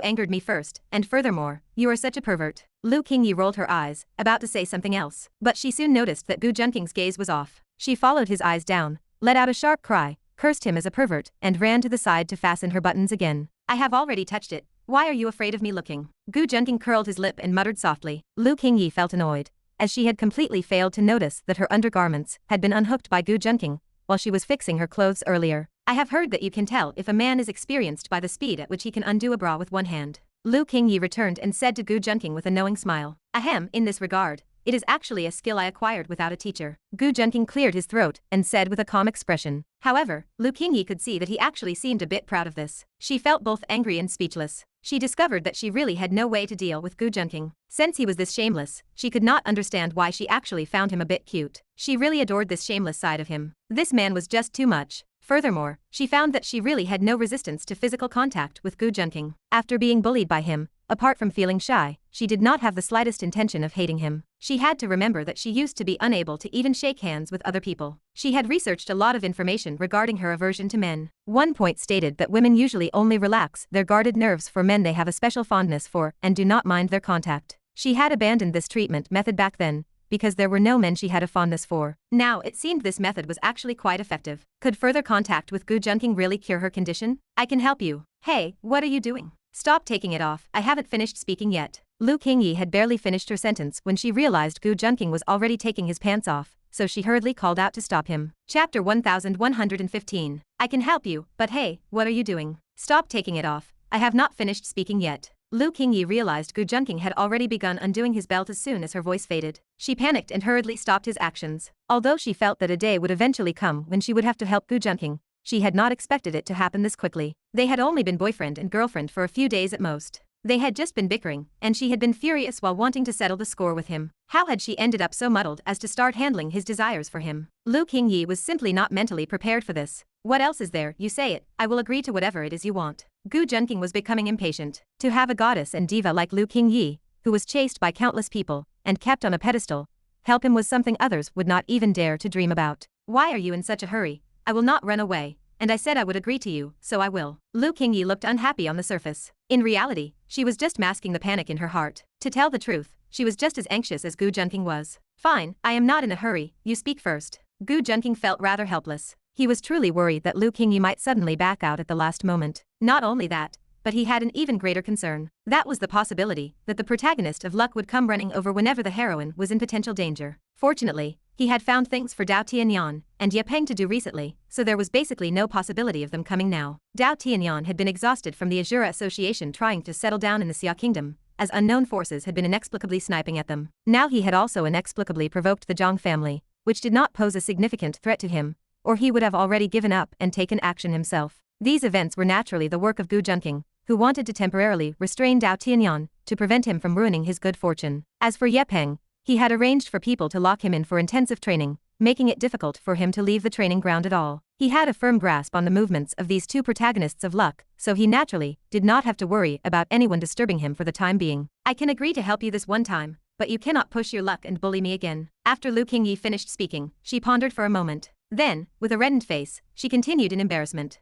angered me first, and furthermore, you are such a pervert. Lu Qingyi rolled her eyes, about to say something else, but she soon noticed that Gu Junking's gaze was off. She followed his eyes down, let out a sharp cry, cursed him as a pervert, and ran to the side to fasten her buttons again. I have already touched it. Why are you afraid of me looking? Gu Junking curled his lip and muttered softly. Lu Qingyi felt annoyed, as she had completely failed to notice that her undergarments had been unhooked by Gu Junking while she was fixing her clothes earlier. I have heard that you can tell if a man is experienced by the speed at which he can undo a bra with one hand. Lu Qingyi returned and said to Gu Junking with a knowing smile. Ahem, in this regard, it is actually a skill I acquired without a teacher. Gu Junking cleared his throat and said with a calm expression. However, Lu Qingyi could see that he actually seemed a bit proud of this. She felt both angry and speechless. She discovered that she really had no way to deal with Gu Junking. Since he was this shameless, she could not understand why she actually found him a bit cute. She really adored this shameless side of him. This man was just too much. Furthermore, she found that she really had no resistance to physical contact with Gu Junking. After being bullied by him, apart from feeling shy, she did not have the slightest intention of hating him. She had to remember that she used to be unable to even shake hands with other people. She had researched a lot of information regarding her aversion to men. One point stated that women usually only relax their guarded nerves for men they have a special fondness for and do not mind their contact. She had abandoned this treatment method back then, because there were no men she had a fondness for. Now it seemed this method was actually quite effective. Could further contact with Gu Junking really cure her condition? I can help you. Hey, what are you doing? Stop taking it off, I haven't finished speaking yet. Lu Qingyi had barely finished her sentence when she realized Gu Junking was already taking his pants off, so she hurriedly called out to stop him. Chapter 1115. I can help you, but hey, what are you doing? Stop taking it off, I have not finished speaking yet. Lu Qingyi realized Gu Junking had already begun undoing his belt as soon as her voice faded. She panicked and hurriedly stopped his actions. Although she felt that a day would eventually come when she would have to help Gu Junking, she had not expected it to happen this quickly. They had only been boyfriend and girlfriend for a few days at most. They had just been bickering, and she had been furious while wanting to settle the score with him. How had she ended up so muddled as to start handling his desires for him? Lu Qingyi was simply not mentally prepared for this. What else is there? You say it, I will agree to whatever it is you want. Gu Junking was becoming impatient. To have a goddess and diva like Lu Qingyi, who was chased by countless people and kept on a pedestal, help him was something others would not even dare to dream about. Why are you in such a hurry? I will not run away, and I said I would agree to you, so I will. Lu Qingyi looked unhappy on the surface. In reality, she was just masking the panic in her heart. To tell the truth, she was just as anxious as Gu Junking was. Fine, I am not in a hurry, you speak first. Gu Junking felt rather helpless. He was truly worried that Lu Qingyi might suddenly back out at the last moment. Not only that, but he had an even greater concern. That was the possibility that the protagonist of Luck would come running over whenever the heroine was in potential danger. Fortunately, he had found things for Dao Tianyan and Ye Peng to do recently, so there was basically no possibility of them coming now. Dao Tianyan had been exhausted from the Azura Association trying to settle down in the Xia Kingdom, as unknown forces had been inexplicably sniping at them. Now he had also inexplicably provoked the Zhang family, which did not pose a significant threat to him, or he would have already given up and taken action himself. These events were naturally the work of Gu Junking, who wanted to temporarily restrain Dao Tianyan to prevent him from ruining his good fortune. As for Ye Peng, he had arranged for people to lock him in for intensive training, making it difficult for him to leave the training ground at all. He had a firm grasp on the movements of these two protagonists of Luck, so he naturally did not have to worry about anyone disturbing him for the time being. I can agree to help you this one time, but you cannot push your luck and bully me again. After Lu Qingyi finished speaking, she pondered for a moment. Then, with a reddened face, she continued in embarrassment.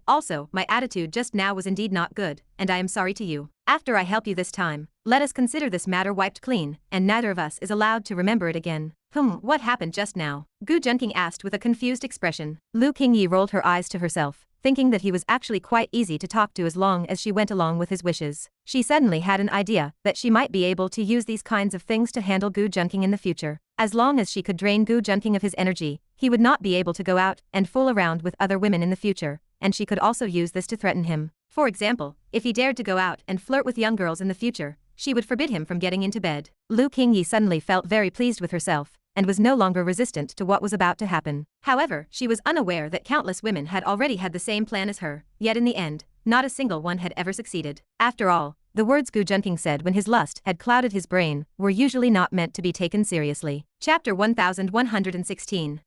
Also, my attitude just now was indeed not good, and I am sorry to you. After I help you this time, let us consider this matter wiped clean, and neither of us is allowed to remember it again. What happened just now? Gu Junqing asked with a confused expression. Lu Qingyi rolled her eyes to herself, thinking that he was actually quite easy to talk to as long as she went along with his wishes. She suddenly had an idea that she might be able to use these kinds of things to handle Gu Junqing in the future. As long as she could drain Gu Junqing of his energy, he would not be able to go out and fool around with other women in the future, and she could also use this to threaten him. For example, if he dared to go out and flirt with young girls in the future, she would forbid him from getting into bed. Lu Qingyi suddenly felt very pleased with herself, and was no longer resistant to what was about to happen. However, she was unaware that countless women had already had the same plan as her, yet in the end, not a single one had ever succeeded. After all, the words Gu Junqing said when his lust had clouded his brain were usually not meant to be taken seriously. Chapter 1116.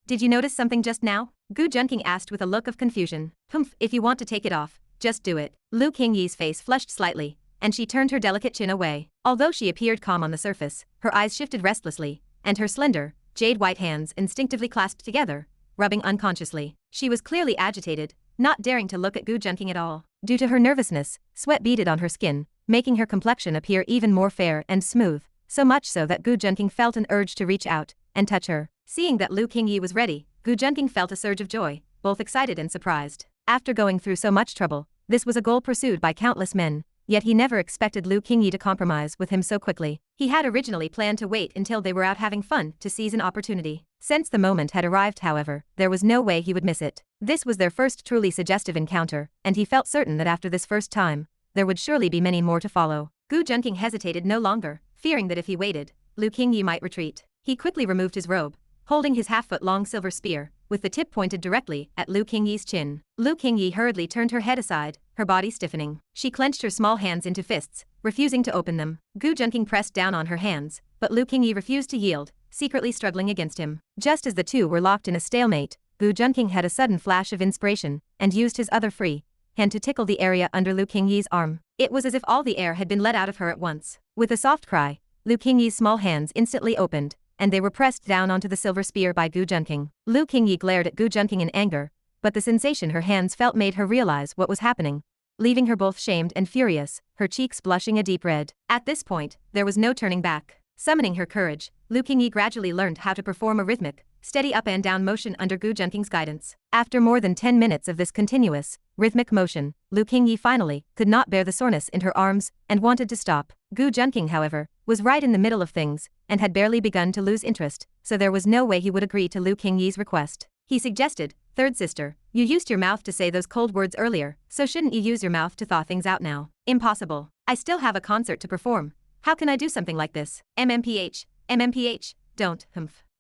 Did you notice something just now? Gu Junqing asked with a look of confusion. If you want to take it off, just do it. Lu Qingyi's face flushed slightly, and she turned her delicate chin away. Although she appeared calm on the surface, her eyes shifted restlessly, and her slender, jade-white hands instinctively clasped together, rubbing unconsciously. She was clearly agitated, not daring to look at Gu Junqing at all. Due to her nervousness, sweat beaded on her skin, making her complexion appear even more fair and smooth, so much so that Gu Junqing felt an urge to reach out and touch her. Seeing that Lu Qingyi was ready, Gu Junqing felt a surge of joy, both excited and surprised. After going through so much trouble, this was a goal pursued by countless men, yet he never expected Lu Qingyi to compromise with him so quickly. He had originally planned to wait until they were out having fun to seize an opportunity. Since the moment had arrived, however, there was no way he would miss it. This was their first truly suggestive encounter, and he felt certain that after this first time, there would surely be many more to follow. Gu Junqing hesitated no longer, fearing that if he waited, Lu Qingyi might retreat. He quickly removed his robe, holding his half-foot-long silver spear, with the tip pointed directly at Lu Qingyi's chin. Lu Qingyi hurriedly turned her head aside, her body stiffening. She clenched her small hands into fists, refusing to open them. Gu Junqing pressed down on her hands, but Lu Qingyi refused to yield, secretly struggling against him. Just as the two were locked in a stalemate, Gu Junqing had a sudden flash of inspiration, and used his other free hand to tickle the area under Lu Qingyi's arm. It was as if all the air had been let out of her at once. With a soft cry, Lu Qingyi's small hands instantly opened, and they were pressed down onto the silver spear by Gu Junqing. Lu Qingyi glared at Gu Junqing in anger, but the sensation her hands felt made her realize what was happening, leaving her both shamed and furious, her cheeks blushing a deep red. At this point, there was no turning back. Summoning her courage, Lu Qingyi gradually learned how to perform a rhythmic, steady up and down motion under Gu Junqing's guidance. After more than 10 minutes of this continuous, rhythmic motion, Lu Qingyi finally could not bear the soreness in her arms and wanted to stop. Gu Junqing, however, was right in the middle of things and had barely begun to lose interest, so there was no way he would agree to Lu Qingyi's request. He suggested, "Third sister, you used your mouth to say those cold words earlier, so shouldn't you use your mouth to thaw things out now?" "Impossible. I still have a concert to perform. How can I do something like this?" MMPH, don't,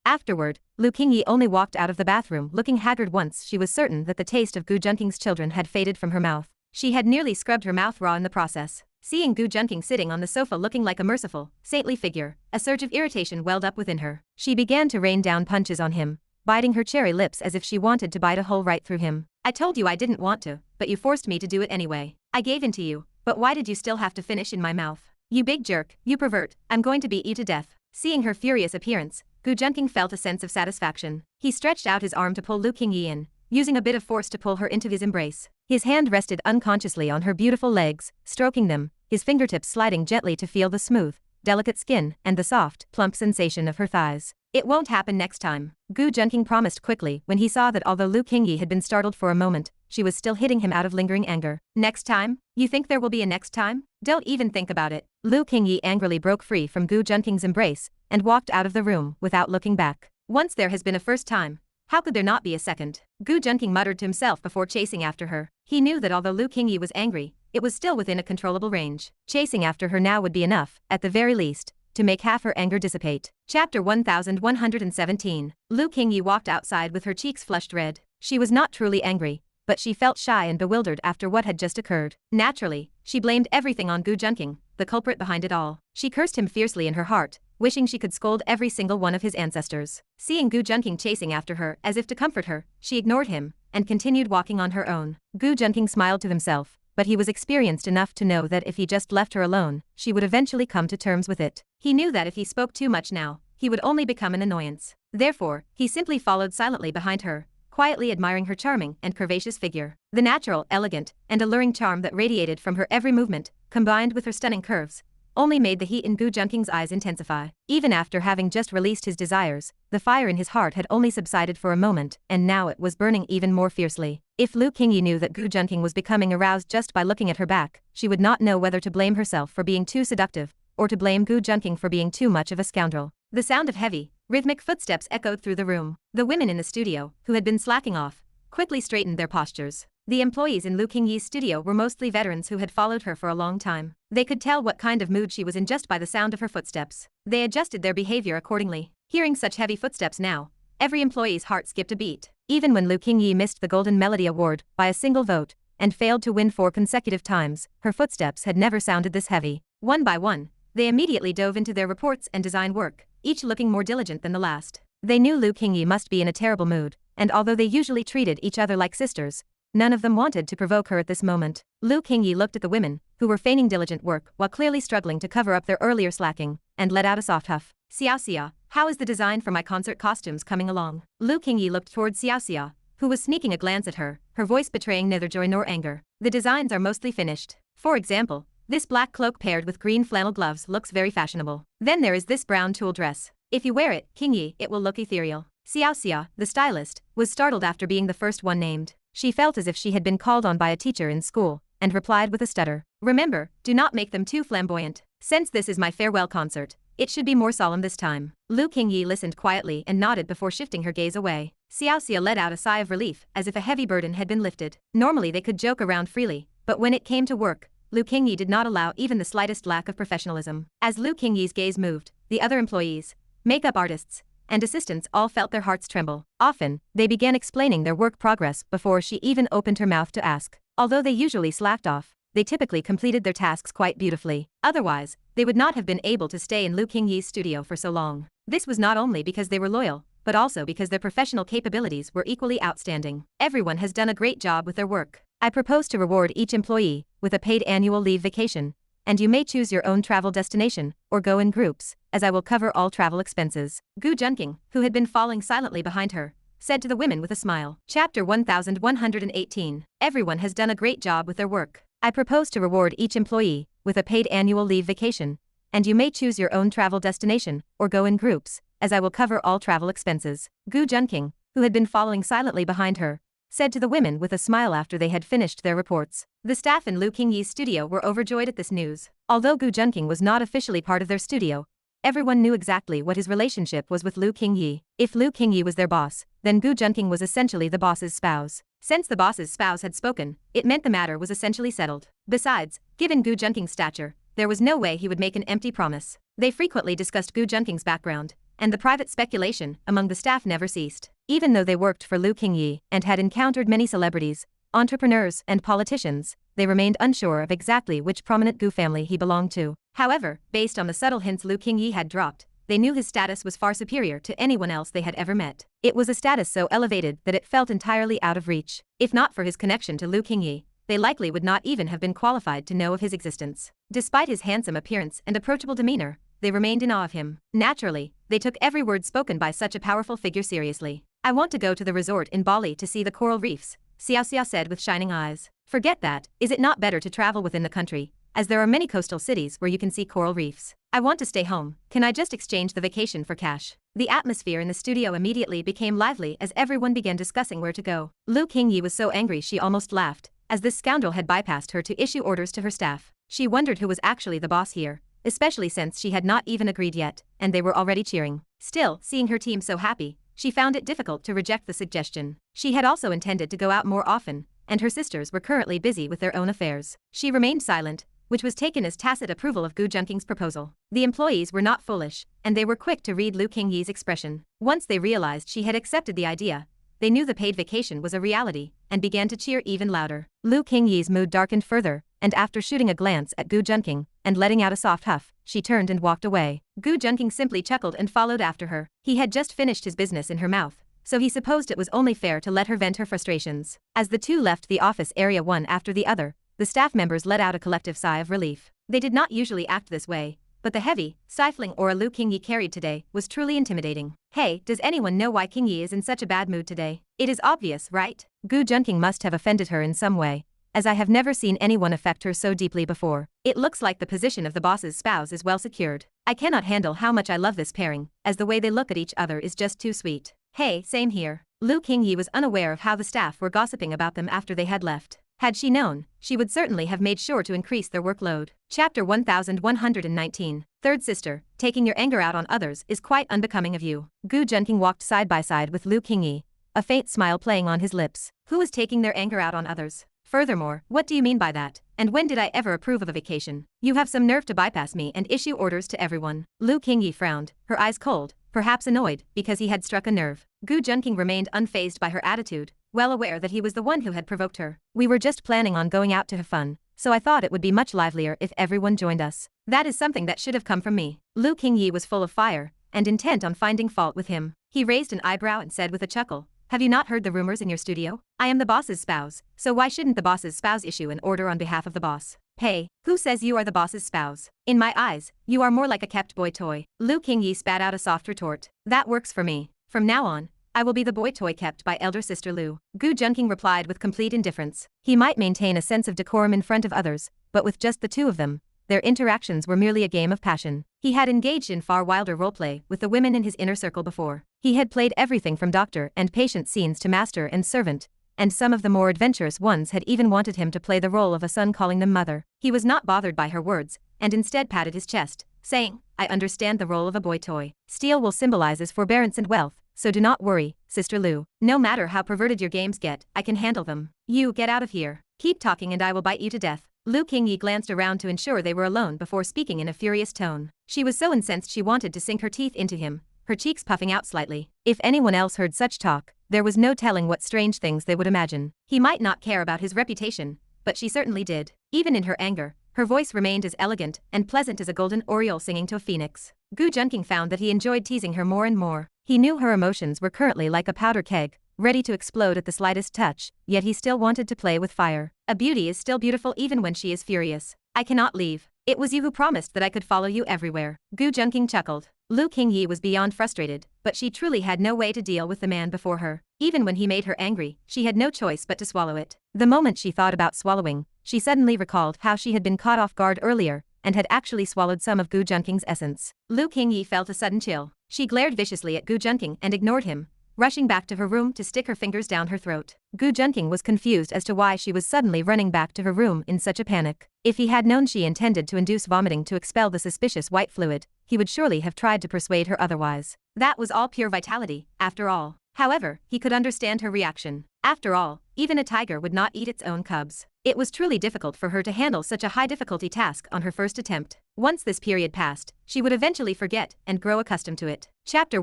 Afterward, Lu Qingyi only walked out of the bathroom looking haggard. Once she was certain that the taste of Gu Junqing's children had faded from her mouth, she had nearly scrubbed her mouth raw in the process. Seeing Gu Junqing sitting on the sofa looking like a merciful, saintly figure, a surge of irritation welled up within her. She began to rain down punches on him, biting her cherry lips as if she wanted to bite a hole right through him. "I told you I didn't want to, but you forced me to do it anyway. I gave in to you, but why did you still have to finish in my mouth? You big jerk, you pervert, I'm going to beat you to death." Seeing her furious appearance, Gu Junqing felt a sense of satisfaction. He stretched out his arm to pull Lu Qingyi in, using a bit of force to pull her into his embrace. His hand rested unconsciously on her beautiful legs, stroking them, his fingertips sliding gently to feel the smooth, delicate skin and the soft, plump sensation of her thighs. "It won't happen next time," Gu Junqing promised quickly when he saw that although Lu Qingyi had been startled for a moment, she was still hitting him out of lingering anger. "Next time? You think there will be a next time? Don't even think about it." Lu Qingyi angrily broke free from Gu Junqing's embrace and walked out of the room without looking back. Once there has been a first time, how could there not be a second? Gu Junqing muttered to himself before chasing after her. He knew that although Lu Qingyi was angry, it was still within a controllable range. Chasing after her now would be enough, at the very least, to make half her anger dissipate. Chapter 1117. Lu Qingyi walked outside with her cheeks flushed red. She was not truly angry, but she felt shy and bewildered after what had just occurred. Naturally, she blamed everything on Gu Junqing, the culprit behind it all. She cursed him fiercely in her heart, wishing she could scold every single one of his ancestors. Seeing Gu Junqing chasing after her as if to comfort her, she ignored him and continued walking on her own. Gu Junqing smiled to himself, but he was experienced enough to know that if he just left her alone, she would eventually come to terms with it. He knew that if he spoke too much now, he would only become an annoyance. Therefore, he simply followed silently behind her, quietly admiring her charming and curvaceous figure. The natural, elegant, and alluring charm that radiated from her every movement, combined with her stunning curves, only made the heat in Gu Junking's eyes intensify. Even after having just released his desires, the fire in his heart had only subsided for a moment, and now it was burning even more fiercely. If Lu Qingyi knew that Gu Junking was becoming aroused just by looking at her back, she would not know whether to blame herself for being too seductive, or to blame Gu Junking for being too much of a scoundrel. The sound of heavy, rhythmic footsteps echoed through the room. The women in the studio, who had been slacking off, quickly straightened their postures. The employees in Lu Qingyi's studio were mostly veterans who had followed her for a long time. They could tell what kind of mood she was in just by the sound of her footsteps. They adjusted their behavior accordingly. Hearing such heavy footsteps now, every employee's heart skipped a beat. Even when Lu Qingyi missed the Golden Melody Award by a single vote and failed to win 4 consecutive times, her footsteps had never sounded this heavy. One by one, they immediately dove into their reports and design work, each looking more diligent than the last. They knew Lu Qingyi must be in a terrible mood, and although they usually treated each other like sisters, none of them wanted to provoke her at this moment. Lu Qingyi looked at the women, who were feigning diligent work while clearly struggling to cover up their earlier slacking, and let out a soft huff. Xiaoxia, how is the design for my concert costumes coming along? Lu Qingyi looked toward Xiaoxia, who was sneaking a glance at her, her voice betraying neither joy nor anger. The designs are mostly finished. For example, this black cloak paired with green flannel gloves looks very fashionable. Then there is this brown tulle dress. If you wear it, Qingyi, it will look ethereal. Xiaoxia, the stylist, was startled after being the first one named. She felt as if she had been called on by a teacher in school, and replied with a stutter. Remember, do not make them too flamboyant. Since this is my farewell concert, it should be more solemn this time. Lu Qingyi listened quietly and nodded before shifting her gaze away. Xiaoxia let out a sigh of relief, as if a heavy burden had been lifted. Normally they could joke around freely, but when it came to work, Lu Qingyi did not allow even the slightest lack of professionalism. As Lu Qingyi's gaze moved, the other employees, makeup artists, and assistants all felt their hearts tremble. Often, they began explaining their work progress before she even opened her mouth to ask. Although they usually slacked off, they typically completed their tasks quite beautifully. Otherwise, they would not have been able to stay in Lu Qingyi's studio for so long. This was not only because they were loyal, but also because their professional capabilities were equally outstanding. Everyone has done a great job with their work. I propose to reward each employee with a paid annual leave vacation, and you may choose your own travel destination, or go in groups, as I will cover all travel expenses. Gu Junking, who had been following silently behind her, said to the women with a smile. Chapter 1118. Everyone has done a great job with their work. I propose to reward each employee with a paid annual leave vacation, and you may choose your own travel destination, or go in groups, as I will cover all travel expenses. Gu Junking, who had been following silently behind her, said to the women with a smile after they had finished their reports. The staff in Lu Qingyi's studio were overjoyed at this news. Although Gu Junking was not officially part of their studio, everyone knew exactly what his relationship was with Lu Qingyi. If Lu Qingyi was their boss, then Gu Junking was essentially the boss's spouse. Since the boss's spouse had spoken, it meant the matter was essentially settled. Besides, given Gu Junking's stature, there was no way he would make an empty promise. They frequently discussed Gu Junking's background, and the private speculation among the staff never ceased. Even though they worked for Lu Qingyi and had encountered many celebrities, entrepreneurs, and politicians, they remained unsure of exactly which prominent Gu family he belonged to. However, based on the subtle hints Lu Qingyi had dropped, they knew his status was far superior to anyone else they had ever met. It was a status so elevated that it felt entirely out of reach. If not for his connection to Lu Qingyi, they likely would not even have been qualified to know of his existence. Despite his handsome appearance and approachable demeanor, they remained in awe of him. Naturally, they took every word spoken by such a powerful figure seriously. I want to go to the resort in Bali to see the coral reefs, Xiaoxia said with shining eyes. Forget that, is it not better to travel within the country, as there are many coastal cities where you can see coral reefs? I want to stay home, can I just exchange the vacation for cash? The atmosphere in the studio immediately became lively as everyone began discussing where to go. Lu Qingyi was so angry she almost laughed, as this scoundrel had bypassed her to issue orders to her staff. She wondered who was actually the boss here, especially since she had not even agreed yet, and they were already cheering. Still, seeing her team so happy, she found it difficult to reject the suggestion. She had also intended to go out more often, and her sisters were currently busy with their own affairs. She remained silent, which was taken as tacit approval of Gu Junking's proposal. The employees were not foolish, and they were quick to read Lu Qingyi's expression. Once they realized she had accepted the idea, they knew the paid vacation was a reality, and began to cheer even louder. Lu Qingyi's mood darkened further, and after shooting a glance at Gu Junking, and letting out a soft huff, she turned and walked away. Gu Junking simply chuckled and followed after her. He had just finished his business in her mouth, so he supposed it was only fair to let her vent her frustrations. As the two left the office area one after the other, the staff members let out a collective sigh of relief. They did not usually act this way, but the heavy, stifling aura Lu Qingyi carried today was truly intimidating. Hey, does anyone know why Qingyi is in such a bad mood today? It is obvious, right? Gu Junqing must have offended her in some way, as I have never seen anyone affect her so deeply before. It looks like the position of the boss's spouse is well secured. I cannot handle how much I love this pairing, as the way they look at each other is just too sweet. Hey, same here. Lu Qingyi was unaware of how the staff were gossiping about them after they had left. Had she known, she would certainly have made sure to increase their workload. Chapter 1119. Third sister, taking your anger out on others is quite unbecoming of you. Gu Junqing walked side by side with Lu Qingyi, a faint smile playing on his lips. Who is taking their anger out on others? Furthermore, what do you mean by that? And when did I ever approve of a vacation? You have some nerve to bypass me and issue orders to everyone. Lu Qingyi frowned, her eyes cold, perhaps annoyed, because he had struck a nerve. Gu Junqing remained unfazed by her attitude, well aware that he was the one who had provoked her. We were just planning on going out to have fun, so I thought it would be much livelier if everyone joined us. That is something that should have come from me. Lu Qingyi was full of fire, and intent on finding fault with him. He raised an eyebrow and said with a chuckle, have you not heard the rumors in your studio? I am the boss's spouse, so why shouldn't the boss's spouse issue an order on behalf of the boss? Hey, who says you are the boss's spouse? In my eyes, you are more like a kept boy toy. Lu Qingyi spat out a soft retort. That works for me. From now on, I will be the boy toy kept by elder sister Lu. Gu Junqing replied with complete indifference. He might maintain a sense of decorum in front of others, but with just the two of them, their interactions were merely a game of passion. He had engaged in far wilder roleplay with the women in his inner circle before. He had played everything from doctor and patient scenes to master and servant, and some of the more adventurous ones had even wanted him to play the role of a son calling them mother. He was not bothered by her words, and instead patted his chest, saying, I understand the role of a boy toy. Steel will symbolizes forbearance and wealth, so do not worry, Sister Lu. No matter how perverted your games get, I can handle them. You get out of here. Keep talking and I will bite you to death. Lu Qingyi glanced around to ensure they were alone before speaking in a furious tone. She was so incensed she wanted to sink her teeth into him, her cheeks puffing out slightly. If anyone else heard such talk, there was no telling what strange things they would imagine. He might not care about his reputation, but she certainly did. Even in her anger, her voice remained as elegant and pleasant as a golden oriole singing to a phoenix. Gu Junqing found that he enjoyed teasing her more and more. He knew her emotions were currently like a powder keg, ready to explode at the slightest touch, yet he still wanted to play with fire. A beauty is still beautiful even when she is furious. I cannot leave. It was you who promised that I could follow you everywhere. Gu Junqing chuckled. Lu Qingyi was beyond frustrated, but she truly had no way to deal with the man before her. Even when he made her angry, she had no choice but to swallow it. The moment she thought about swallowing, she suddenly recalled how she had been caught off guard earlier, and had actually swallowed some of Gu Junqing's essence. Lu Qingyi felt a sudden chill. She glared viciously at Gu Junqing and ignored him, rushing back to her room to stick her fingers down her throat. Gu Junqing was confused as to why she was suddenly running back to her room in such a panic. If he had known she intended to induce vomiting to expel the suspicious white fluid, he would surely have tried to persuade her otherwise. That was all pure vitality, after all. However, he could understand her reaction. After all, even a tiger would not eat its own cubs. It was truly difficult for her to handle such a high-difficulty task on her first attempt. Once this period passed, she would eventually forget and grow accustomed to it. Chapter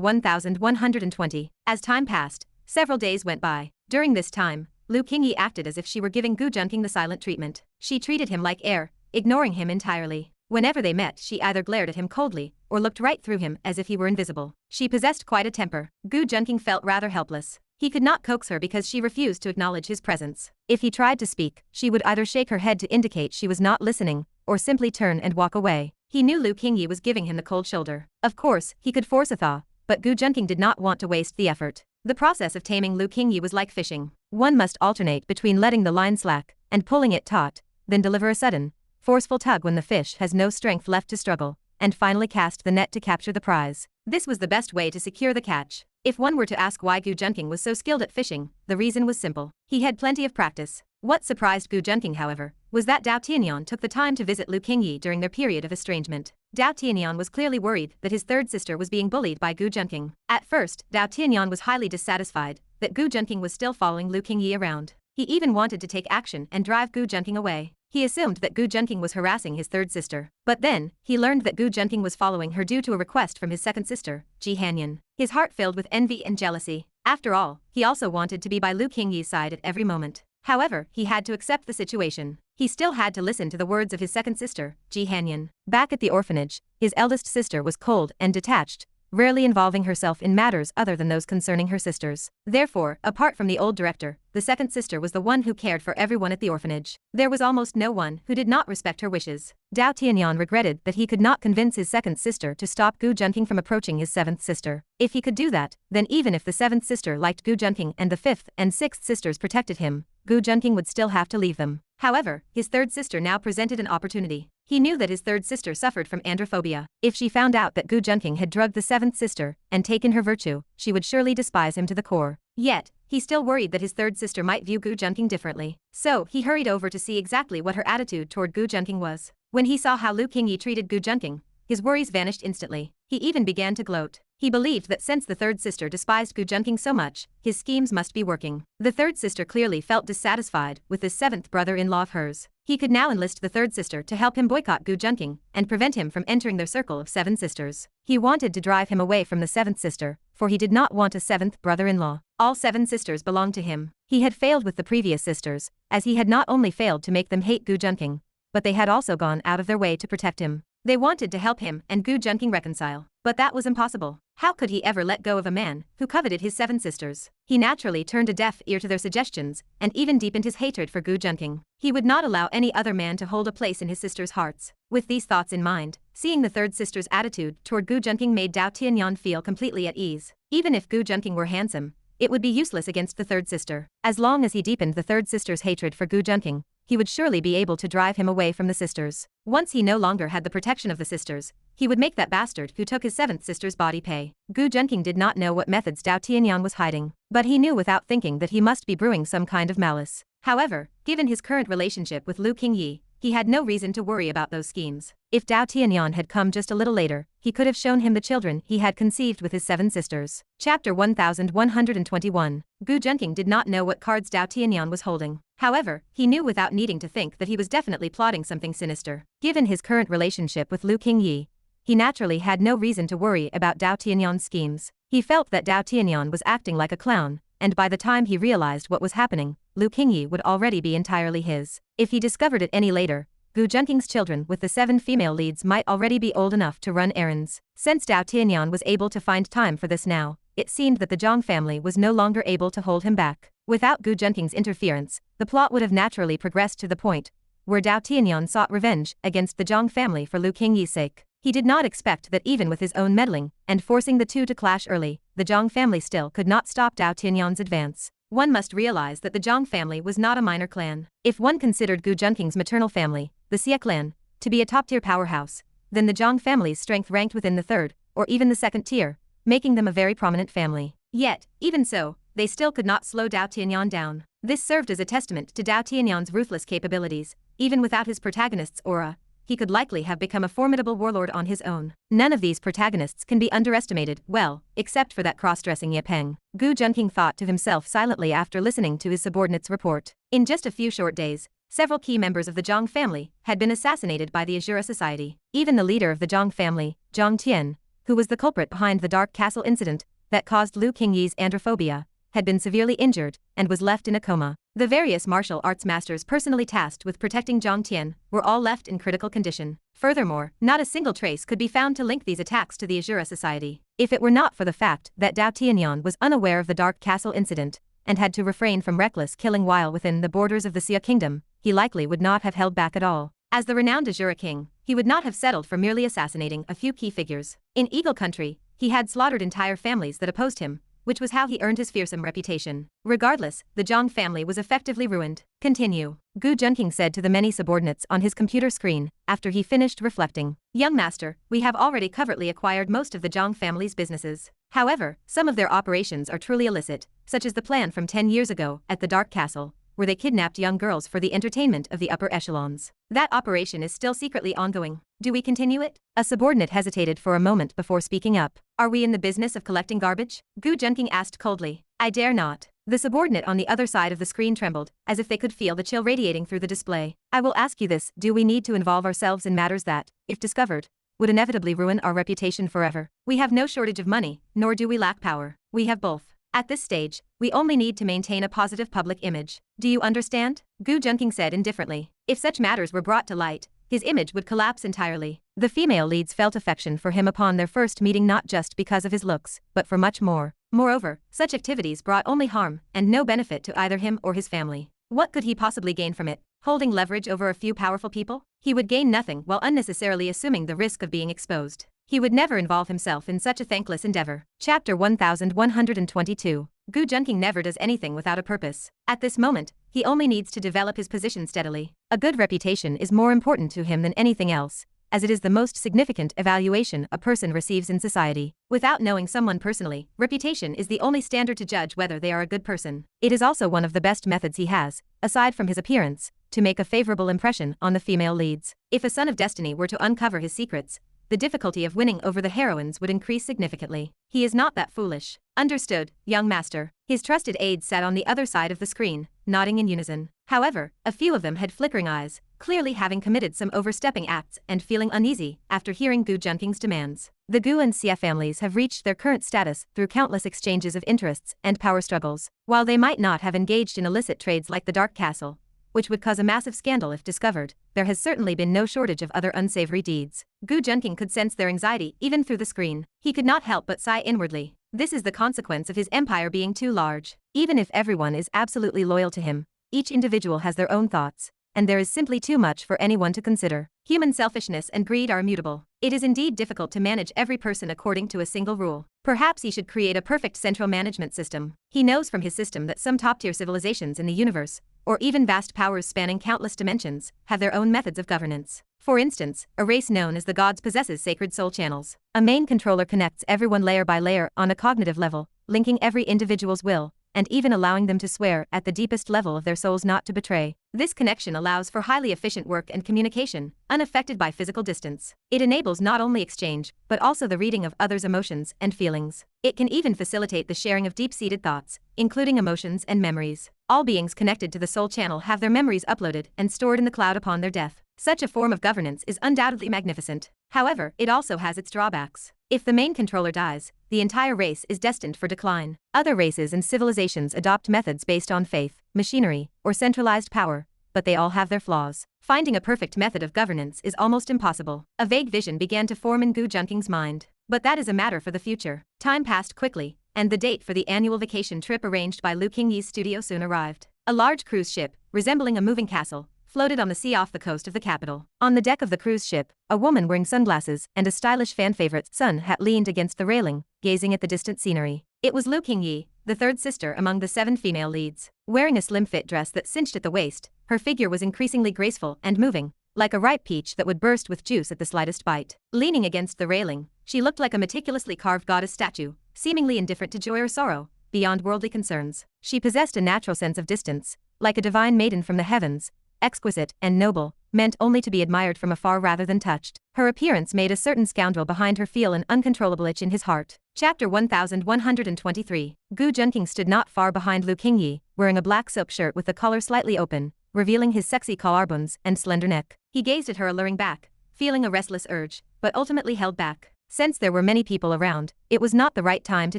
1120. As time passed, several days went by. During this time, Lu Qingyi acted as if she were giving Gu Junqing the silent treatment. She treated him like air, ignoring him entirely. Whenever they met, she either glared at him coldly or looked right through him as if he were invisible. She possessed quite a temper. Gu Junqing felt rather helpless. He could not coax her because she refused to acknowledge his presence. If he tried to speak, she would either shake her head to indicate she was not listening, or simply turn and walk away. He knew Lu Qingyi was giving him the cold shoulder. Of course, he could force a thaw, but Gu Junqing did not want to waste the effort. The process of taming Lu Qingyi was like fishing. One must alternate between letting the line slack and pulling it taut, then deliver a sudden, forceful tug when the fish has no strength left to struggle, and finally cast the net to capture the prize. This was the best way to secure the catch. If one were to ask why Gu Junqing was so skilled at fishing, the reason was simple. He had plenty of practice. What surprised Gu Junqing, however, was that Dao Tianyan took the time to visit Lu Qingyi during their period of estrangement. Dao Tianyan was clearly worried that his third sister was being bullied by Gu Junqing. At first, Dao Tianyan was highly dissatisfied that Gu Junqing was still following Lu Qingyi around. He even wanted to take action and drive Gu Junqing away. He assumed that Gu Junqing was harassing his third sister. But then, he learned that Gu Junqing was following her due to a request from his second sister, Ji Hanyan. His heart filled with envy and jealousy. After all, he also wanted to be by Lu Qingyi's side at every moment. However, he had to accept the situation. He still had to listen to the words of his second sister, Ji Hanyan. Back at the orphanage, his eldest sister was cold and detached, rarely involving herself in matters other than those concerning her sisters. Therefore, apart from the old director, the second sister was the one who cared for everyone at the orphanage. There was almost no one who did not respect her wishes. Dao Tianyan regretted that he could not convince his second sister to stop Gu Junqing from approaching his seventh sister. If he could do that, then even if the seventh sister liked Gu Junqing and the fifth and sixth sisters protected him, Gu Junqing would still have to leave them. However, his third sister now presented an opportunity. He knew that his third sister suffered from androphobia. If she found out that Gu Junqing had drugged the seventh sister and taken her virtue, she would surely despise him to the core. Yet, he still worried that his third sister might view Gu Junqing differently. So, he hurried over to see exactly what her attitude toward Gu Junqing was. When he saw how Lu Qingyi treated Gu Junqing, his worries vanished instantly. He even began to gloat. He believed that since the third sister despised Gu Junqing so much, his schemes must be working. The third sister clearly felt dissatisfied with this seventh brother-in-law of hers. He could now enlist the third sister to help him boycott Gu Junqing and prevent him from entering their circle of seven sisters. He wanted to drive him away from the seventh sister, for he did not want a seventh brother-in-law. All seven sisters belonged to him. He had failed with the previous sisters, as he had not only failed to make them hate Gu Junqing, but they had also gone out of their way to protect him. They wanted to help him and Gu Junqing reconcile, but that was impossible. How could he ever let go of a man who coveted his seven sisters? He naturally turned a deaf ear to their suggestions and even deepened his hatred for Gu Junqing. He would not allow any other man to hold a place in his sisters' hearts. With these thoughts in mind, seeing the third sister's attitude toward Gu Junqing made Dao Tianyan feel completely at ease. Even if Gu Junqing were handsome, it would be useless against the third sister. As long as he deepened the third sister's hatred for Gu Junqing, he would surely be able to drive him away from the sisters. Once he no longer had the protection of the sisters, he would make that bastard who took his seventh sister's body pay. Gu Junqing did not know what methods Dao Tianyan was hiding, but he knew without thinking that he must be brewing some kind of malice. However, given his current relationship with Lu Qingyi, he had no reason to worry about those schemes. If Dao Tianyan had come just a little later, he could have shown him the children he had conceived with his seven sisters. Chapter 1121. Gu Junqing did not know what cards Dao Tianyan was holding. However, he knew without needing to think that he was definitely plotting something sinister. Given his current relationship with Lu Qingyi, he naturally had no reason to worry about Dao Tianyan's schemes. He felt that Dao Tianyan was acting like a clown, and by the time he realized what was happening, Lu Qingyi would already be entirely his. If he discovered it any later, Gu Junqing's children with the seven female leads might already be old enough to run errands. Since Dao Tianyan was able to find time for this now, it seemed that the Zhang family was no longer able to hold him back. Without Gu Junqing's interference, the plot would have naturally progressed to the point where Dao Tianyan sought revenge against the Zhang family for Lu Qingyi's sake. He did not expect that even with his own meddling and forcing the two to clash early, the Zhang family still could not stop Dao Tianyan's advance. One must realize that the Zhang family was not a minor clan. If one considered Gu Junqing's maternal family, the Xie clan, to be a top-tier powerhouse, then the Zhang family's strength ranked within the third, or even the second tier, making them a very prominent family. Yet, even so, they still could not slow Dao Tianyan down. This served as a testament to Dao Tianyan's ruthless capabilities. Even without his protagonist's aura, he could likely have become a formidable warlord on his own. None of these protagonists can be underestimated, well, except for that cross-dressing Ye Peng. Gu Junqing thought to himself silently after listening to his subordinate's report. In just a few short days, several key members of the Zhang family had been assassinated by the Azura Society. Even the leader of the Zhang family, Zhang Tian, who was the culprit behind the Dark Castle incident that caused Lu Qingyi's androphobia, had been severely injured and was left in a coma. The various martial arts masters personally tasked with protecting Zhang Tian were all left in critical condition. Furthermore, not a single trace could be found to link these attacks to the Azura Society. If it were not for the fact that Dao Tianyan was unaware of the Dark Castle incident and had to refrain from reckless killing while within the borders of the Xia kingdom, he likely would not have held back at all. As the renowned Azura king, he would not have settled for merely assassinating a few key figures. In Eagle Country, he had slaughtered entire families that opposed him, which was how he earned his fearsome reputation. Regardless, the Zhang family was effectively ruined. Continue. Gu Junqing said to the many subordinates on his computer screen, after he finished reflecting. Young master, we have already covertly acquired most of the Zhang family's businesses. However, some of their operations are truly illicit, such as the plan from 10 years ago at the Dark Castle, where they kidnapped young girls for the entertainment of the upper echelons. That operation is still secretly ongoing. Do we continue it? A subordinate hesitated for a moment before speaking up. Are we in the business of collecting garbage? Gu Junqing asked coldly. I dare not. The subordinate on the other side of the screen trembled, as if they could feel the chill radiating through the display. I will ask you this, do we need to involve ourselves in matters that, if discovered, would inevitably ruin our reputation forever? We have no shortage of money, nor do we lack power. We have both. At this stage, we only need to maintain a positive public image. Do you understand? Gu Junqing said indifferently. If such matters were brought to light, his image would collapse entirely. The female leads felt affection for him upon their first meeting, not just because of his looks, but for much more. Moreover, such activities brought only harm and no benefit to either him or his family. What could he possibly gain from it? Holding leverage over a few powerful people? He would gain nothing while unnecessarily assuming the risk of being exposed. He would never involve himself in such a thankless endeavor. Chapter 1122. Gu Junking never does anything without a purpose. At this moment, he only needs to develop his position steadily. A good reputation is more important to him than anything else, as it is the most significant evaluation a person receives in society. Without knowing someone personally, reputation is the only standard to judge whether they are a good person. It is also one of the best methods he has, aside from his appearance, to make a favorable impression on the female leads. If a son of destiny were to uncover his secrets, the difficulty of winning over the heroines would increase significantly. He is not that foolish. Understood, young master. His trusted aides sat on the other side of the screen, nodding in unison. However, a few of them had flickering eyes, clearly having committed some overstepping acts and feeling uneasy after hearing Gu Junking's demands. The Gu and Xie families have reached their current status through countless exchanges of interests and power struggles. While they might not have engaged in illicit trades like the Dark Castle, which would cause a massive scandal if discovered, there has certainly been no shortage of other unsavory deeds. Gu Junking could sense their anxiety even through the screen. He could not help but sigh inwardly. This is the consequence of his empire being too large. Even if everyone is absolutely loyal to him, each individual has their own thoughts, and there is simply too much for anyone to consider. Human selfishness and greed are immutable. It is indeed difficult to manage every person according to a single rule. Perhaps he should create a perfect central management system. He knows from his system that some top-tier civilizations in the universe, or even vast powers spanning countless dimensions, have their own methods of governance. For instance, a race known as the gods possesses sacred soul channels. A main controller connects everyone layer by layer on a cognitive level, linking every individual's will, and even allowing them to swear at the deepest level of their souls not to betray. This connection allows for highly efficient work and communication, unaffected by physical distance. It enables not only exchange, but also the reading of others' emotions and feelings. It can even facilitate the sharing of deep-seated thoughts, including emotions and memories. All beings connected to the soul channel have their memories uploaded and stored in the cloud upon their death. Such a form of governance is undoubtedly magnificent. However, it also has its drawbacks. If the main controller dies, the entire race is destined for decline. Other races and civilizations adopt methods based on faith, machinery, or centralized power, but they all have their flaws. Finding a perfect method of governance is almost impossible. A vague vision began to form in Gu Junking's mind. But that is a matter for the future. Time passed quickly, and the date for the annual vacation trip arranged by Lu Qingyi's studio soon arrived. A large cruise ship, resembling a moving castle, floated on the sea off the coast of the capital. On the deck of the cruise ship, a woman wearing sunglasses and a stylish fan-favorite sun hat leaned against the railing, gazing at the distant scenery. It was Lu Qingyi, the third sister among the 7 female leads. Wearing a slim-fit dress that cinched at the waist, her figure was increasingly graceful and moving, like a ripe peach that would burst with juice at the slightest bite. Leaning against the railing, she looked like a meticulously carved goddess statue, seemingly indifferent to joy or sorrow, beyond worldly concerns. She possessed a natural sense of distance, like a divine maiden from the heavens, exquisite and noble, meant only to be admired from afar rather than touched. Her appearance made a certain scoundrel behind her feel an uncontrollable itch in his heart. Chapter 1123. Gu Junking stood not far behind Lu Qingyi, wearing a black silk shirt with the collar slightly open, revealing his sexy collarbones and slender neck. He gazed at her alluring back, feeling a restless urge, but ultimately held back. Since there were many people around, it was not the right time to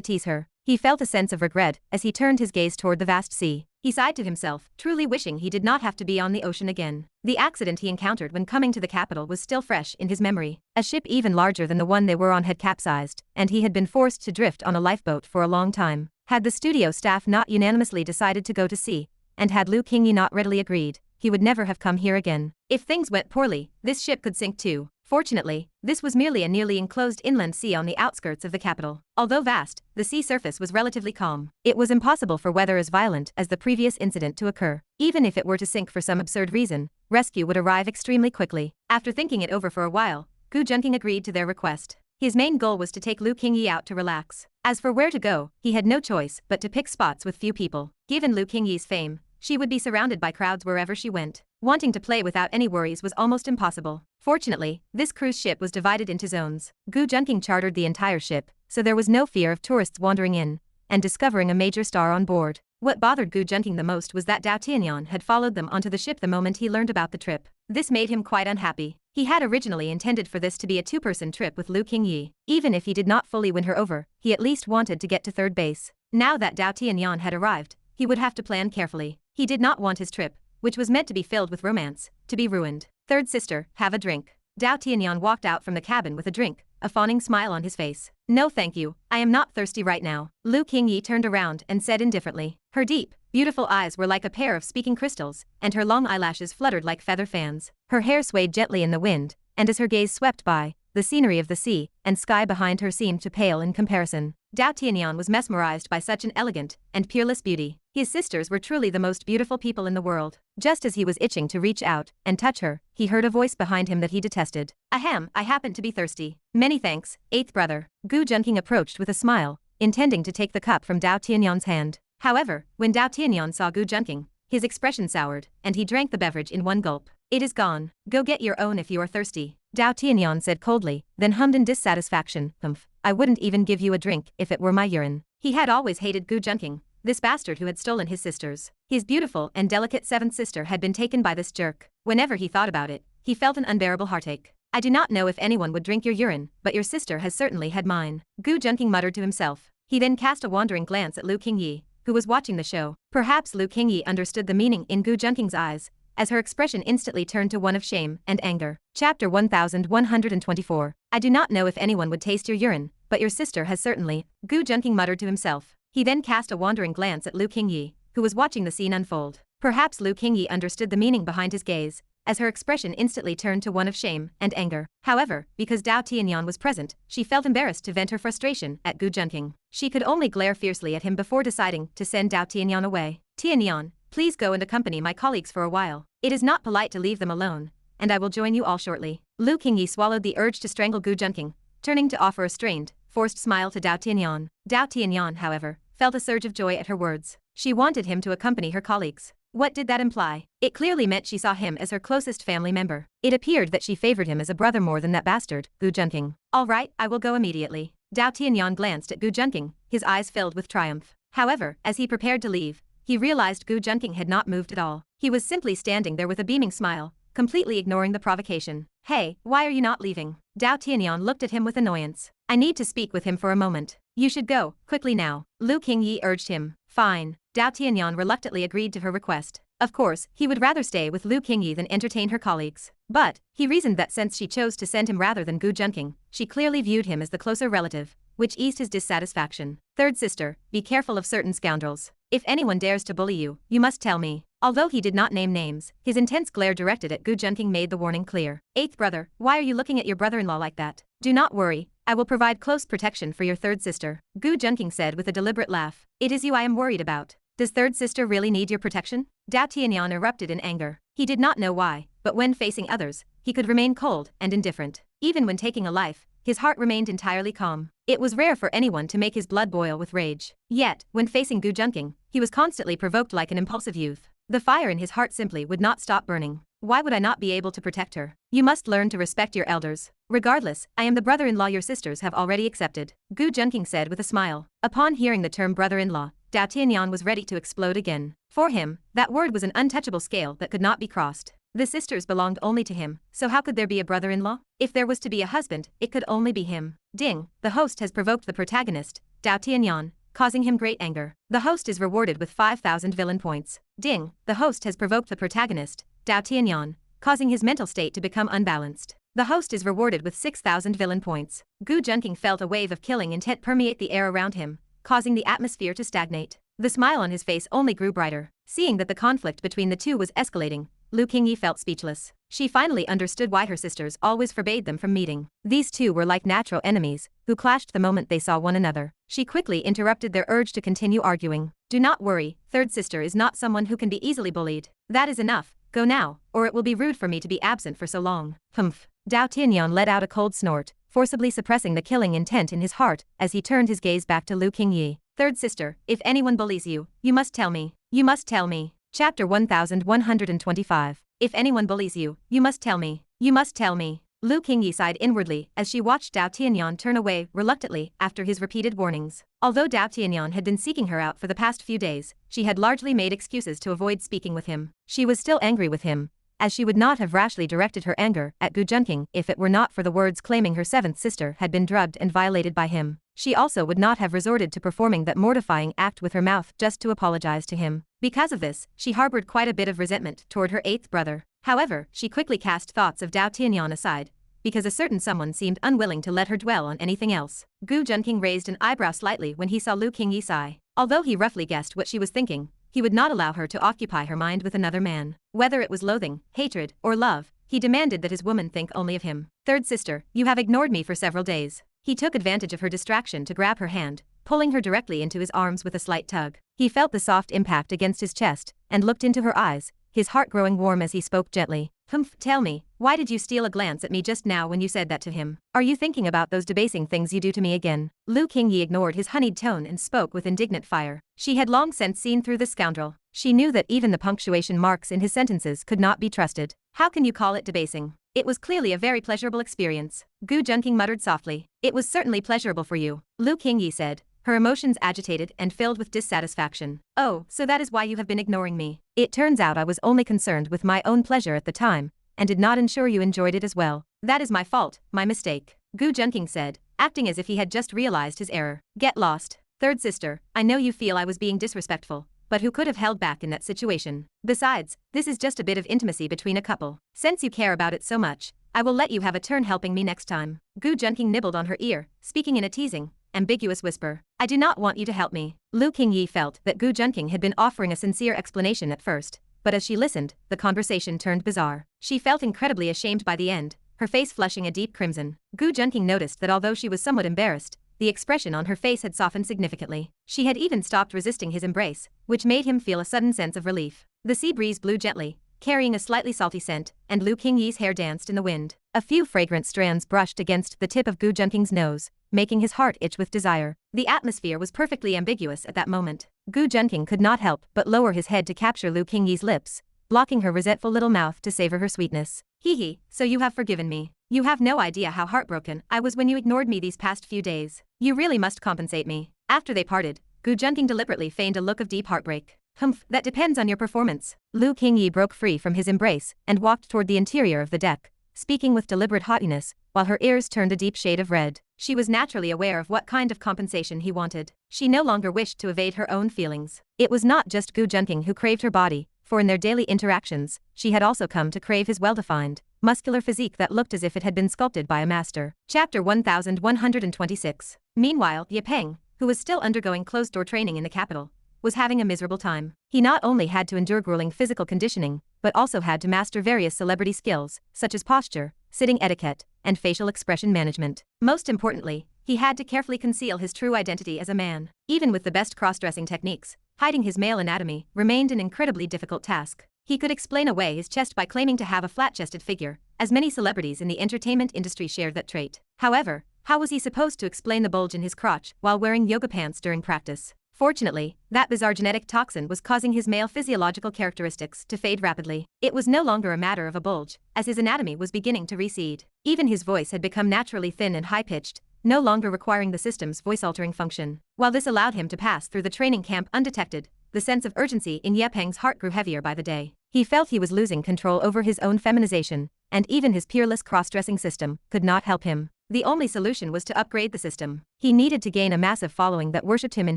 tease her. He felt a sense of regret as he turned his gaze toward the vast sea. He sighed to himself, truly wishing he did not have to be on the ocean again. The accident he encountered when coming to the capital was still fresh in his memory. A ship even larger than the one they were on had capsized, and he had been forced to drift on a lifeboat for a long time. Had the studio staff not unanimously decided to go to sea, and had Lu Qingyi not readily agreed, he would never have come here again. If things went poorly, this ship could sink too. Fortunately, this was merely a nearly enclosed inland sea on the outskirts of the capital. Although vast, the sea surface was relatively calm. It was impossible for weather as violent as the previous incident to occur. Even if it were to sink for some absurd reason, rescue would arrive extremely quickly. After thinking it over for a while, Gu Junking agreed to their request. His main goal was to take Lu Qingyi out to relax. As for where to go, he had no choice but to pick spots with few people. Given Lu Qingyi's fame, she would be surrounded by crowds wherever she went. Wanting to play without any worries was almost impossible. Fortunately, this cruise ship was divided into zones. Gu Junking chartered the entire ship, so there was no fear of tourists wandering in and discovering a major star on board. What bothered Gu Junking the most was that Ji Hanyan had followed them onto the ship the moment he learned about the trip. This made him quite unhappy. He had originally intended for this to be a 2-person trip with Lu Qingyi. Even if he did not fully win her over, he at least wanted to get to third base. Now that Ji Hanyan had arrived, he would have to plan carefully. He did not want his trip, which was meant to be filled with romance, to be ruined. Third sister, have a drink. Dao Tianyan walked out from the cabin with a drink, a fawning smile on his face. No thank you, I am not thirsty right now. Lu Qingyi turned around and said indifferently. Her deep, beautiful eyes were like a pair of speaking crystals, and her long eyelashes fluttered like feather fans. Her hair swayed gently in the wind, and as her gaze swept by, the scenery of the sea and sky behind her seemed to pale in comparison. Dao Tianyan was mesmerized by such an elegant and peerless beauty. His sisters were truly the most beautiful people in the world. Just as he was itching to reach out and touch her, he heard a voice behind him that he detested. Ahem, I happen to be thirsty. Many thanks, eighth brother. Gu Junqing approached with a smile, intending to take the cup from Dao Tianyan's hand. However, when Dao Tianyan saw Gu Junqing, his expression soured, and he drank the beverage in one gulp. It is gone. Go get your own if you are thirsty. Dao Tianyan said coldly, then hummed in dissatisfaction. I wouldn't even give you a drink if it were my urine. He had always hated Gu Junqing, this bastard who had stolen his sisters. His beautiful and delicate seventh sister had been taken by this jerk. Whenever he thought about it, he felt an unbearable heartache. I do not know if anyone would drink your urine, but your sister has certainly had mine. Gu Junqing muttered to himself. He then cast a wandering glance at Lu Qingyi, who was watching the show. Perhaps Lu Qingyi understood the meaning in Gu Junqing's eyes, as her expression instantly turned to one of shame and anger. Chapter 1124. I do not know if anyone would taste your urine, but your sister has certainly, Gu Junqing muttered to himself. He then cast a wandering glance at Lu Qingyi, who was watching the scene unfold. Perhaps Lu Qingyi understood the meaning behind his gaze, as her expression instantly turned to one of shame and anger. However, because Dao Tianyan was present, she felt embarrassed to vent her frustration at Gu Junqing. She could only glare fiercely at him before deciding to send Dao Tianyan away. Tianyan, please go and accompany my colleagues for a while. It is not polite to leave them alone, and I will join you all shortly. Lu Qingyi swallowed the urge to strangle Gu Junqing, turning to offer a strained, forced smile to Dao Tianyan. Dao Tianyan, however, felt a surge of joy at her words. She wanted him to accompany her colleagues. What did that imply? It clearly meant she saw him as her closest family member. It appeared that she favored him as a brother more than that bastard, Gu Junqing. All right, I will go immediately. Dao Tianyan glanced at Gu Junqing, his eyes filled with triumph. However, as he prepared to leave, he realized Gu Junqing had not moved at all. He was simply standing there with a beaming smile, completely ignoring the provocation. Hey, why are you not leaving? Dao Tianyan looked at him with annoyance. I need to speak with him for a moment. You should go, quickly now. Lu Qingyi urged him. Fine. Dao Tianyan reluctantly agreed to her request. Of course, he would rather stay with Lu Qingyi than entertain her colleagues. But, he reasoned that since she chose to send him rather than Gu Junqing, she clearly viewed him as the closer relative, which eased his dissatisfaction. Third sister, be careful of certain scoundrels. If anyone dares to bully you, you must tell me. Although he did not name names, his intense glare directed at Gu Junqing made the warning clear. Eighth brother, why are you looking at your brother-in-law like that? Do not worry, I will provide close protection for your third sister, Gu Junqing said with a deliberate laugh. It is you I am worried about. Does third sister really need your protection? Dao Tianyan erupted in anger. He did not know why, but when facing others, he could remain cold and indifferent. Even when taking a life, his heart remained entirely calm. It was rare for anyone to make his blood boil with rage. Yet, when facing Gu Junqing, he was constantly provoked like an impulsive youth. The fire in his heart simply would not stop burning. Why would I not be able to protect her? You must learn to respect your elders. Regardless, I am the brother-in-law your sisters have already accepted, Gu Junqing said with a smile. Upon hearing the term brother-in-law, Dao Tianyan was ready to explode again. For him, that word was an untouchable scale that could not be crossed. The sisters belonged only to him, so how could there be a brother-in-law? If there was to be a husband, it could only be him. Ding, the host has provoked the protagonist, Dao Tianyan, causing him great anger. The host is rewarded with 5,000 villain points. Ding, the host has provoked the protagonist, Dao Tianyan, causing his mental state to become unbalanced. The host is rewarded with 6,000 villain points. Gu Junqing felt a wave of killing intent permeate the air around him, causing the atmosphere to stagnate. The smile on his face only grew brighter. Seeing that the conflict between the two was escalating, Lu Qingyi felt speechless. She finally understood why her sisters always forbade them from meeting. These two were like natural enemies, who clashed the moment they saw one another. She quickly interrupted their urge to continue arguing. Do not worry, third sister is not someone who can be easily bullied. That is enough, go now, or it will be rude for me to be absent for so long. Humph. Dao Tianyan let out a cold snort, forcibly suppressing the killing intent in his heart as he turned his gaze back to Lu Qingyi. Third sister, if anyone bullies you, you must tell me. You must tell me. Chapter 1125. If anyone bullies you, you must tell me. You must tell me. Lu Qingyi sighed inwardly as she watched Dao Tianyan turn away reluctantly after his repeated warnings. Although Dao Tianyan had been seeking her out for the past few days, she had largely made excuses to avoid speaking with him. She was still angry with him, as she would not have rashly directed her anger at Gu Junqing if it were not for the words claiming her seventh sister had been drugged and violated by him. she also would not have resorted to performing that mortifying act with her mouth just to apologize to him. Because of this, she harbored quite a bit of resentment toward her eighth brother. However, she quickly cast thoughts of Dao Tianyan aside, because a certain someone seemed unwilling to let her dwell on anything else. Gu Junqing raised an eyebrow slightly when he saw Lu Qingyi sigh. Although he roughly guessed what she was thinking, he would not allow her to occupy her mind with another man. Whether it was loathing, hatred, or love, he demanded that his woman think only of him. Third sister, you have ignored me for several days. He took advantage of her distraction to grab her hand, pulling her directly into his arms with a slight tug. He felt the soft impact against his chest, and looked into her eyes, his heart growing warm as he spoke gently. Humph, tell me, why did you steal a glance at me just now when you said that to him? Are you thinking about those debasing things you do to me again? Lu Qingyi ignored his honeyed tone and spoke with indignant fire. She had long since seen through this scoundrel. She knew that even the punctuation marks in his sentences could not be trusted. How can you call it debasing? It was clearly a very pleasurable experience. Gu Junqing muttered softly. It was certainly pleasurable for you, Lu Qingyi said, her emotions agitated and filled with dissatisfaction. Oh, so that is why you have been ignoring me. It turns out I was only concerned with my own pleasure at the time, and did not ensure you enjoyed it as well. That is my fault, my mistake, Gu Junqing said, acting as if he had just realized his error. Get lost. Third sister, I know you feel I was being disrespectful, but who could have held back in that situation? Besides, this is just a bit of intimacy between a couple. Since you care about it so much, I will let you have a turn helping me next time. Gu Junqing nibbled on her ear, speaking in a teasing, ambiguous whisper. I do not want you to help me. Lu Qingyi felt that Gu Junqing had been offering a sincere explanation at first, but as she listened, the conversation turned bizarre. She felt incredibly ashamed by the end, her face flushing a deep crimson. Gu Junqing noticed that although she was somewhat embarrassed, the expression on her face had softened significantly. She had even stopped resisting his embrace, which made him feel a sudden sense of relief. The sea breeze blew gently, carrying a slightly salty scent, and Lu Qingyi's hair danced in the wind. A few fragrant strands brushed against the tip of Gu Junqing's nose, making his heart itch with desire. The atmosphere was perfectly ambiguous at that moment. Gu Junqing could not help but lower his head to capture Lu Qingyi's lips, blocking her resentful little mouth to savor her sweetness. Hee, so you have forgiven me. You have no idea how heartbroken I was when you ignored me these past few days. You really must compensate me. After they parted, Gu Junqing deliberately feigned a look of deep heartbreak. Humph, that depends on your performance. Lu Qingyi broke free from his embrace and walked toward the interior of the deck, speaking with deliberate haughtiness, while her ears turned a deep shade of red. She was naturally aware of what kind of compensation he wanted. She no longer wished to evade her own feelings. It was not just Gu Junqing who craved her body, for in their daily interactions, she had also come to crave his well-defined, muscular physique that looked as if it had been sculpted by a master. Chapter 1126. Meanwhile, Ye Peng, who was still undergoing closed-door training in the capital, was having a miserable time. He not only had to endure grueling physical conditioning, but also had to master various celebrity skills, such as posture, sitting etiquette, and facial expression management. Most importantly, he had to carefully conceal his true identity as a man. Even with the best cross-dressing techniques, hiding his male anatomy remained an incredibly difficult task. He could explain away his chest by claiming to have a flat-chested figure, as many celebrities in the entertainment industry shared that trait. However, how was he supposed to explain the bulge in his crotch while wearing yoga pants during practice? Fortunately, that bizarre genetic toxin was causing his male physiological characteristics to fade rapidly. It was no longer a matter of a bulge, as his anatomy was beginning to recede. Even his voice had become naturally thin and high-pitched, no longer requiring the system's voice-altering function. While this allowed him to pass through the training camp undetected, the sense of urgency in Ye Peng's heart grew heavier by the day. He felt he was losing control over his own feminization, and even his peerless cross-dressing system could not help him. The only solution was to upgrade the system. He needed to gain a massive following that worshipped him in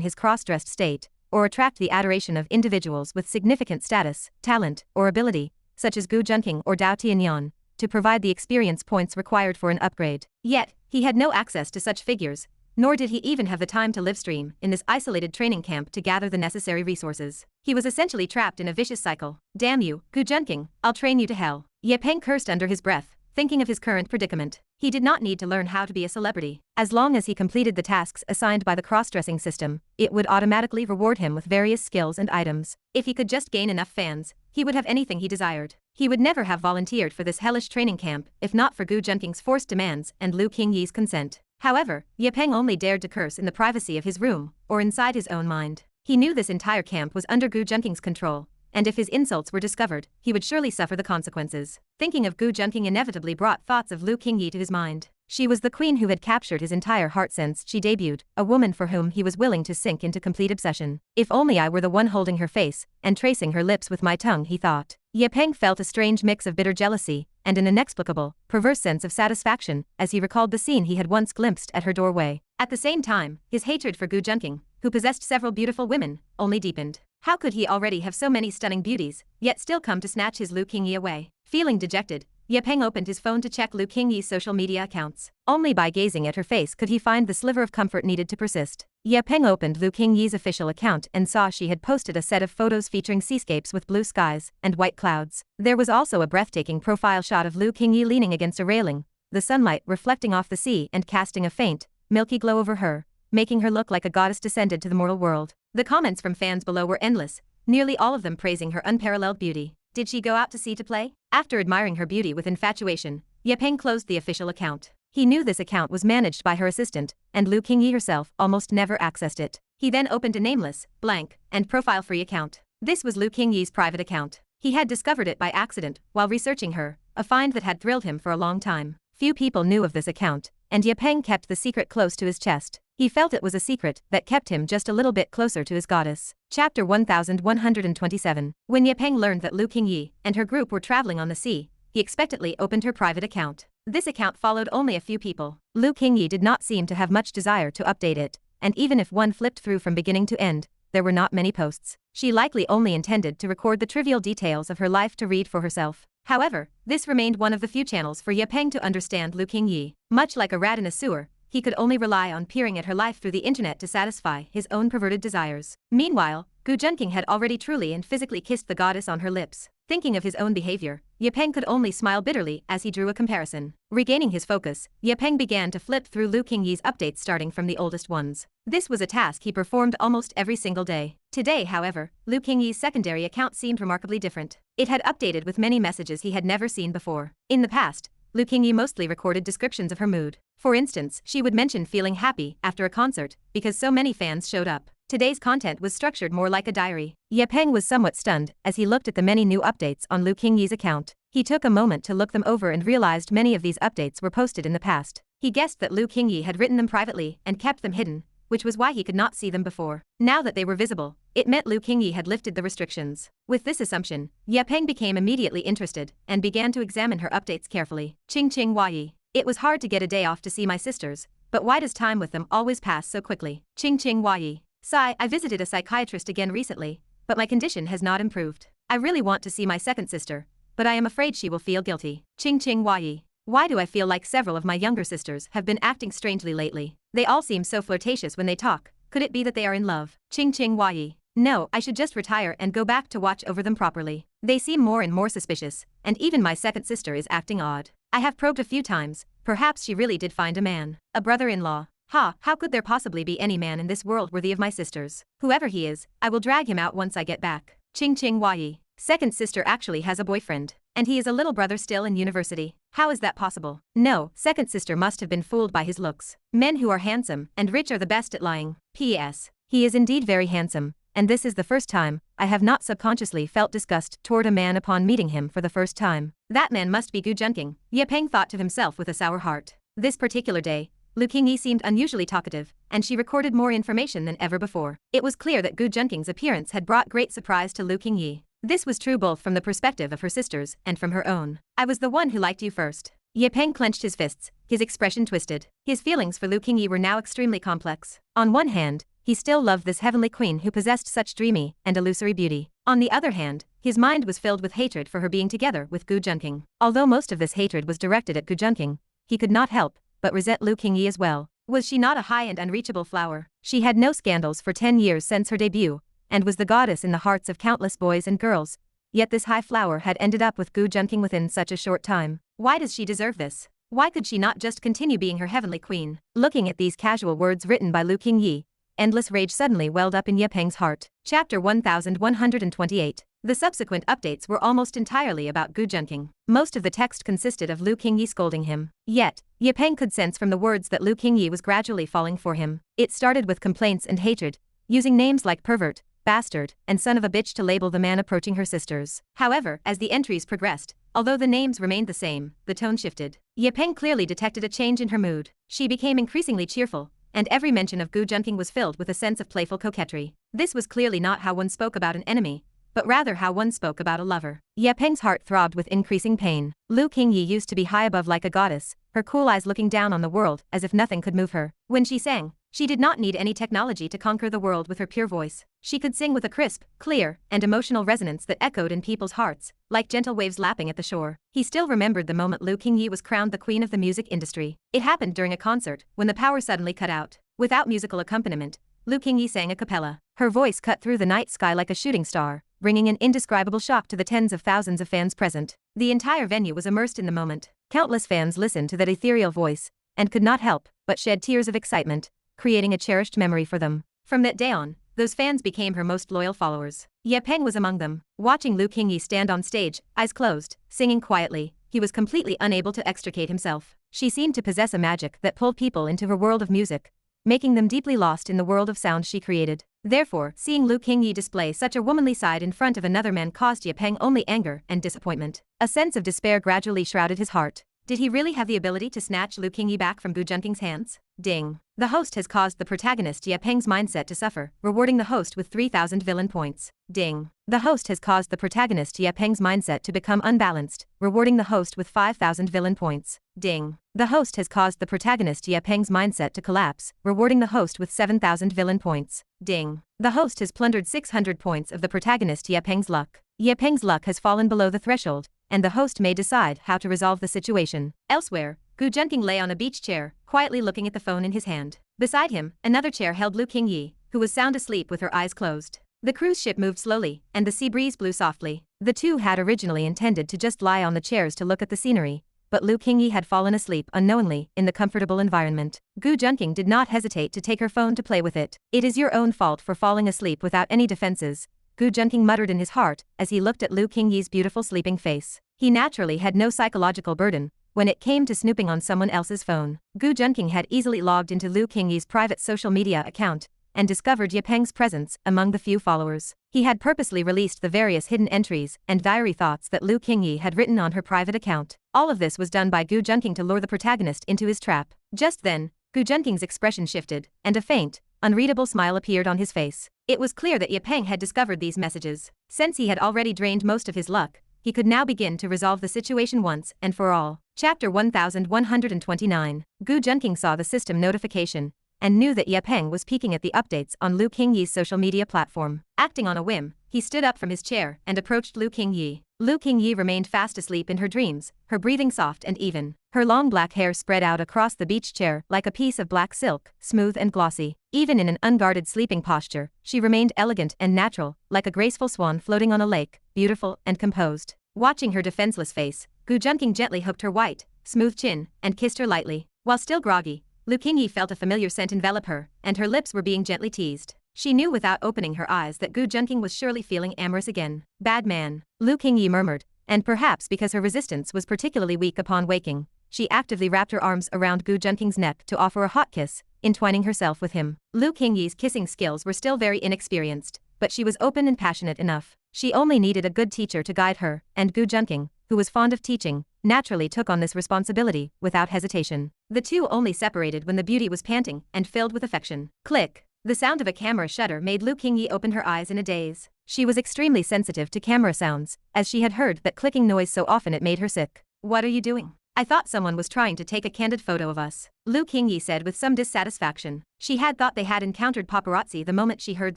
his cross-dressed state, or attract the adoration of individuals with significant status, talent, or ability, such as Gu Junqing or Dao Tianyan, to provide the experience points required for an upgrade. Yet, he had no access to such figures, nor did he even have the time to live stream in this isolated training camp to gather the necessary resources. He was essentially trapped in a vicious cycle. Damn you, Gu Junqing, I'll train you to hell. Ye Peng cursed under his breath, thinking of his current predicament. He did not need to learn how to be a celebrity. As long as he completed the tasks assigned by the cross-dressing system, it would automatically reward him with various skills and items. If he could just gain enough fans, he would have anything he desired. He would never have volunteered for this hellish training camp if not for Gu Junqing's forced demands and Lu Qingyi's consent. However, Ye Peng only dared to curse in the privacy of his room or inside his own mind. He knew this entire camp was under Gu Junqing's control, and if his insults were discovered, he would surely suffer the consequences. Thinking of Gu Junqing inevitably brought thoughts of Lu Qingyi to his mind. She was the queen who had captured his entire heart since she debuted, a woman for whom he was willing to sink into complete obsession. If only I were the one holding her face and tracing her lips with my tongue, he thought. Ye Peng felt a strange mix of bitter jealousy and an inexplicable, perverse sense of satisfaction as he recalled the scene he had once glimpsed at her doorway. At the same time, his hatred for Gu Junking, who possessed several beautiful women, only deepened. How could he already have so many stunning beauties, yet still come to snatch his Lu Qingyi away? Feeling dejected, Ye Peng opened his phone to check Lu Qingyi's social media accounts. Only by gazing at her face could he find the sliver of comfort needed to persist. Ye Peng opened Lu Qingyi's official account and saw she had posted a set of photos featuring seascapes with blue skies and white clouds. There was also a breathtaking profile shot of Lu Qingyi leaning against a railing, the sunlight reflecting off the sea and casting a faint, milky glow over her, making her look like a goddess descended to the mortal world. The comments from fans below were endless, nearly all of them praising her unparalleled beauty. Did she go out to sea to play? After admiring her beauty with infatuation, Ye Peng closed the official account. He knew this account was managed by her assistant, and Lu Qingyi herself almost never accessed it. He then opened a nameless, blank, and profile-free account. This was Lu Qingyi's private account. He had discovered it by accident while researching her, a find that had thrilled him for a long time. Few people knew of this account, and Ye Peng kept the secret close to his chest. He felt it was a secret that kept him just a little bit closer to his goddess. Chapter 1127. When Ye Peng learned that Lu Qingyi and her group were traveling on the sea, he expectantly opened her private account. This account followed only a few people. Lu Qingyi did not seem to have much desire to update it, and even if one flipped through from beginning to end, there were not many posts. She likely only intended to record the trivial details of her life to read for herself. However, this remained one of the few channels for Ye Peng to understand Lu Qingyi. Much like a rat in a sewer, he could only rely on peering at her life through the internet to satisfy his own perverted desires. Meanwhile, Gu Junking had already truly and physically kissed the goddess on her lips. Thinking of his own behavior, Ye Peng could only smile bitterly as he drew a comparison. Regaining his focus, Ye Peng began to flip through Lu Qingyi's updates starting from the oldest ones. This was a task he performed almost every single day. Today, however, Lu Qingyi's secondary account seemed remarkably different. It had updated with many messages he had never seen before. In the past, Lu Qingyi mostly recorded descriptions of her mood. For instance, she would mention feeling happy after a concert because so many fans showed up. Today's content was structured more like a diary. Ye Peng was somewhat stunned as he looked at the many new updates on Lu Qingyi's account. He took a moment to look them over and realized many of these updates were posted in the past. He guessed that Lu Qingyi had written them privately and kept them hidden, which was why he could not see them before. Now that they were visible, it meant Lu Qingyi had lifted the restrictions. With this assumption, Ye Peng became immediately interested and began to examine her updates carefully. Ching Ching Huayi. It was hard to get a day off to see my sisters, but why does time with them always pass so quickly? Ching Ching Huayi. Sigh, I visited a psychiatrist again recently, but my condition has not improved. I really want to see my second sister, but I am afraid she will feel guilty. Ching Ching Huayi. Why do I feel like several of my younger sisters have been acting strangely lately? They all seem so flirtatious when they talk. Could it be that they are in love? Ching Ching Huayi. No, I should just retire and go back to watch over them properly. They seem more and more suspicious, and even my second sister is acting odd. I have probed a few times, perhaps she really did find a man. A brother-in-law. Ha, how could there possibly be any man in this world worthy of my sisters? Whoever he is, I will drag him out once I get back. Ching Ching Huayi. Second sister actually has a boyfriend, and he is a little brother still in university. How is that possible? No, second sister must have been fooled by his looks. Men who are handsome and rich are the best at lying. P.S. He is indeed very handsome, and this is the first time I have not subconsciously felt disgust toward a man upon meeting him for the first time. That man must be Gu Junking, Ye Peng thought to himself with a sour heart. This particular day, Lu Qingyi seemed unusually talkative, and she recorded more information than ever before. It was clear that Gu Junking's appearance had brought great surprise to Lu Qingyi. This was true both from the perspective of her sisters and from her own. I was the one who liked you first. Ye Peng clenched his fists, his expression twisted. His feelings for Lu Qingyi were now extremely complex. On one hand, he still loved this heavenly queen who possessed such dreamy and illusory beauty. On the other hand, his mind was filled with hatred for her being together with Gu Junking. Although most of this hatred was directed at Gu Junking, he could not help but resent Lu Qingyi as well. Was she not a high and unreachable flower? She had no scandals for 10 years since her debut, and was the goddess in the hearts of countless boys and girls. Yet this high flower had ended up with Gu Junking within such a short time. Why does she deserve this? Why could she not just continue being her heavenly queen? Looking at these casual words written by Lu Qingyi, endless rage suddenly welled up in Ye Peng's heart. Chapter 1128. The subsequent updates were almost entirely about Gu Junking. Most of the text consisted of Lu Qingyi scolding him. Yet, Ye Peng could sense from the words that Lu Qingyi was gradually falling for him. It started with complaints and hatred, using names like pervert, bastard, and son of a bitch to label the man approaching her sisters. However, as the entries progressed, although the names remained the same, the tone shifted. Ye Peng clearly detected a change in her mood. She became increasingly cheerful, and every mention of Gu Junking was filled with a sense of playful coquetry. This was clearly not how one spoke about an enemy, but rather how one spoke about a lover. Ye Peng's heart throbbed with increasing pain. Lu Qingyi used to be high above like a goddess, her cool eyes looking down on the world as if nothing could move her. When she sang, she did not need any technology to conquer the world with her pure voice. She could sing with a crisp, clear, and emotional resonance that echoed in people's hearts, like gentle waves lapping at the shore. He still remembered the moment Lu Qingyi was crowned the queen of the music industry. It happened during a concert, when the power suddenly cut out. Without musical accompaniment, Lu Qingyi sang a cappella. Her voice cut through the night sky like a shooting star, bringing an indescribable shock to the tens of thousands of fans present. The entire venue was immersed in the moment. Countless fans listened to that ethereal voice, and could not help but shed tears of excitement, creating a cherished memory for them. From that day on, those fans became her most loyal followers. Ye Peng was among them. Watching Lu Qingyi stand on stage, eyes closed, singing quietly, he was completely unable to extricate himself. She seemed to possess a magic that pulled people into her world of music, making them deeply lost in the world of sound she created. Therefore, seeing Lu Qingyi display such a womanly side in front of another man caused Ye Peng only anger and disappointment. A sense of despair gradually shrouded his heart. Did he really have the ability to snatch Lu Qingyi back from Gu Junking's hands? Ding. The host has caused the protagonist Ye Peng's mindset to suffer, rewarding the host with 3,000 villain points. Ding. The host has caused the protagonist Ye Peng's mindset to become unbalanced, rewarding the host with 5,000 villain points. Ding. The host has caused the protagonist Ye Peng's mindset to collapse, rewarding the host with 7,000 villain points. Ding. The host has plundered 600 points of the protagonist Ye Peng's luck. Ye Peng's luck has fallen below the threshold, and the host may decide how to resolve the situation. Elsewhere, Gu Junking lay on a beach chair, quietly looking at the phone in his hand. Beside him, another chair held Lu Qingyi, who was sound asleep with her eyes closed. The cruise ship moved slowly, and the sea breeze blew softly. The two had originally intended to just lie on the chairs to look at the scenery, but Lu Qingyi had fallen asleep unknowingly in the comfortable environment. Gu Junking did not hesitate to take her phone to play with it. "It is your own fault for falling asleep without any defenses," Gu Junking muttered in his heart as he looked at Lu Qingyi's beautiful sleeping face. He naturally had no psychological burden when it came to snooping on someone else's phone. Gu Junking had easily logged into Lu Qingyi's private social media account and discovered Ye Peng's presence among the few followers. He had purposely released the various hidden entries and diary thoughts that Lu Qingyi had written on her private account. All of this was done by Gu Junking to lure the protagonist into his trap. Just then, Gu Junking's expression shifted, and a faint, unreadable smile appeared on his face. It was clear that Ye Peng had discovered these messages. Since he had already drained most of his luck, he could now begin to resolve the situation once and for all. Chapter 1129. Gu Junking saw the system notification and knew that Ye Peng was peeking at the updates on Lu Qingyi's social media platform. Acting on a whim, he stood up from his chair and approached Lu Qingyi. Lu Qingyi remained fast asleep in her dreams, her breathing soft and even. Her long black hair spread out across the beach chair like a piece of black silk, smooth and glossy. Even in an unguarded sleeping posture, she remained elegant and natural, like a graceful swan floating on a lake, beautiful and composed. Watching her defenseless face, Gu Junking gently hooked her white, smooth chin and kissed her lightly. While still groggy, Lu Qingyi felt a familiar scent envelop her, and her lips were being gently teased. She knew without opening her eyes that Gu Junking was surely feeling amorous again. "Bad man," Lu Qingyi murmured, and perhaps because her resistance was particularly weak upon waking, she actively wrapped her arms around Gu Junking's neck to offer a hot kiss, entwining herself with him. Lu Qingyi's kissing skills were still very inexperienced, but she was open and passionate enough. She only needed a good teacher to guide her, and Gu Junking, who was fond of teaching, naturally took on this responsibility without hesitation. The two only separated when the beauty was panting and filled with affection. Click. The sound of a camera shutter made Lu Qingyi open her eyes in a daze. She was extremely sensitive to camera sounds, as she had heard that clicking noise so often it made her sick. "What are you doing? I thought someone was trying to take a candid photo of us," Lu Qingyi said with some dissatisfaction. She had thought they had encountered paparazzi the moment she heard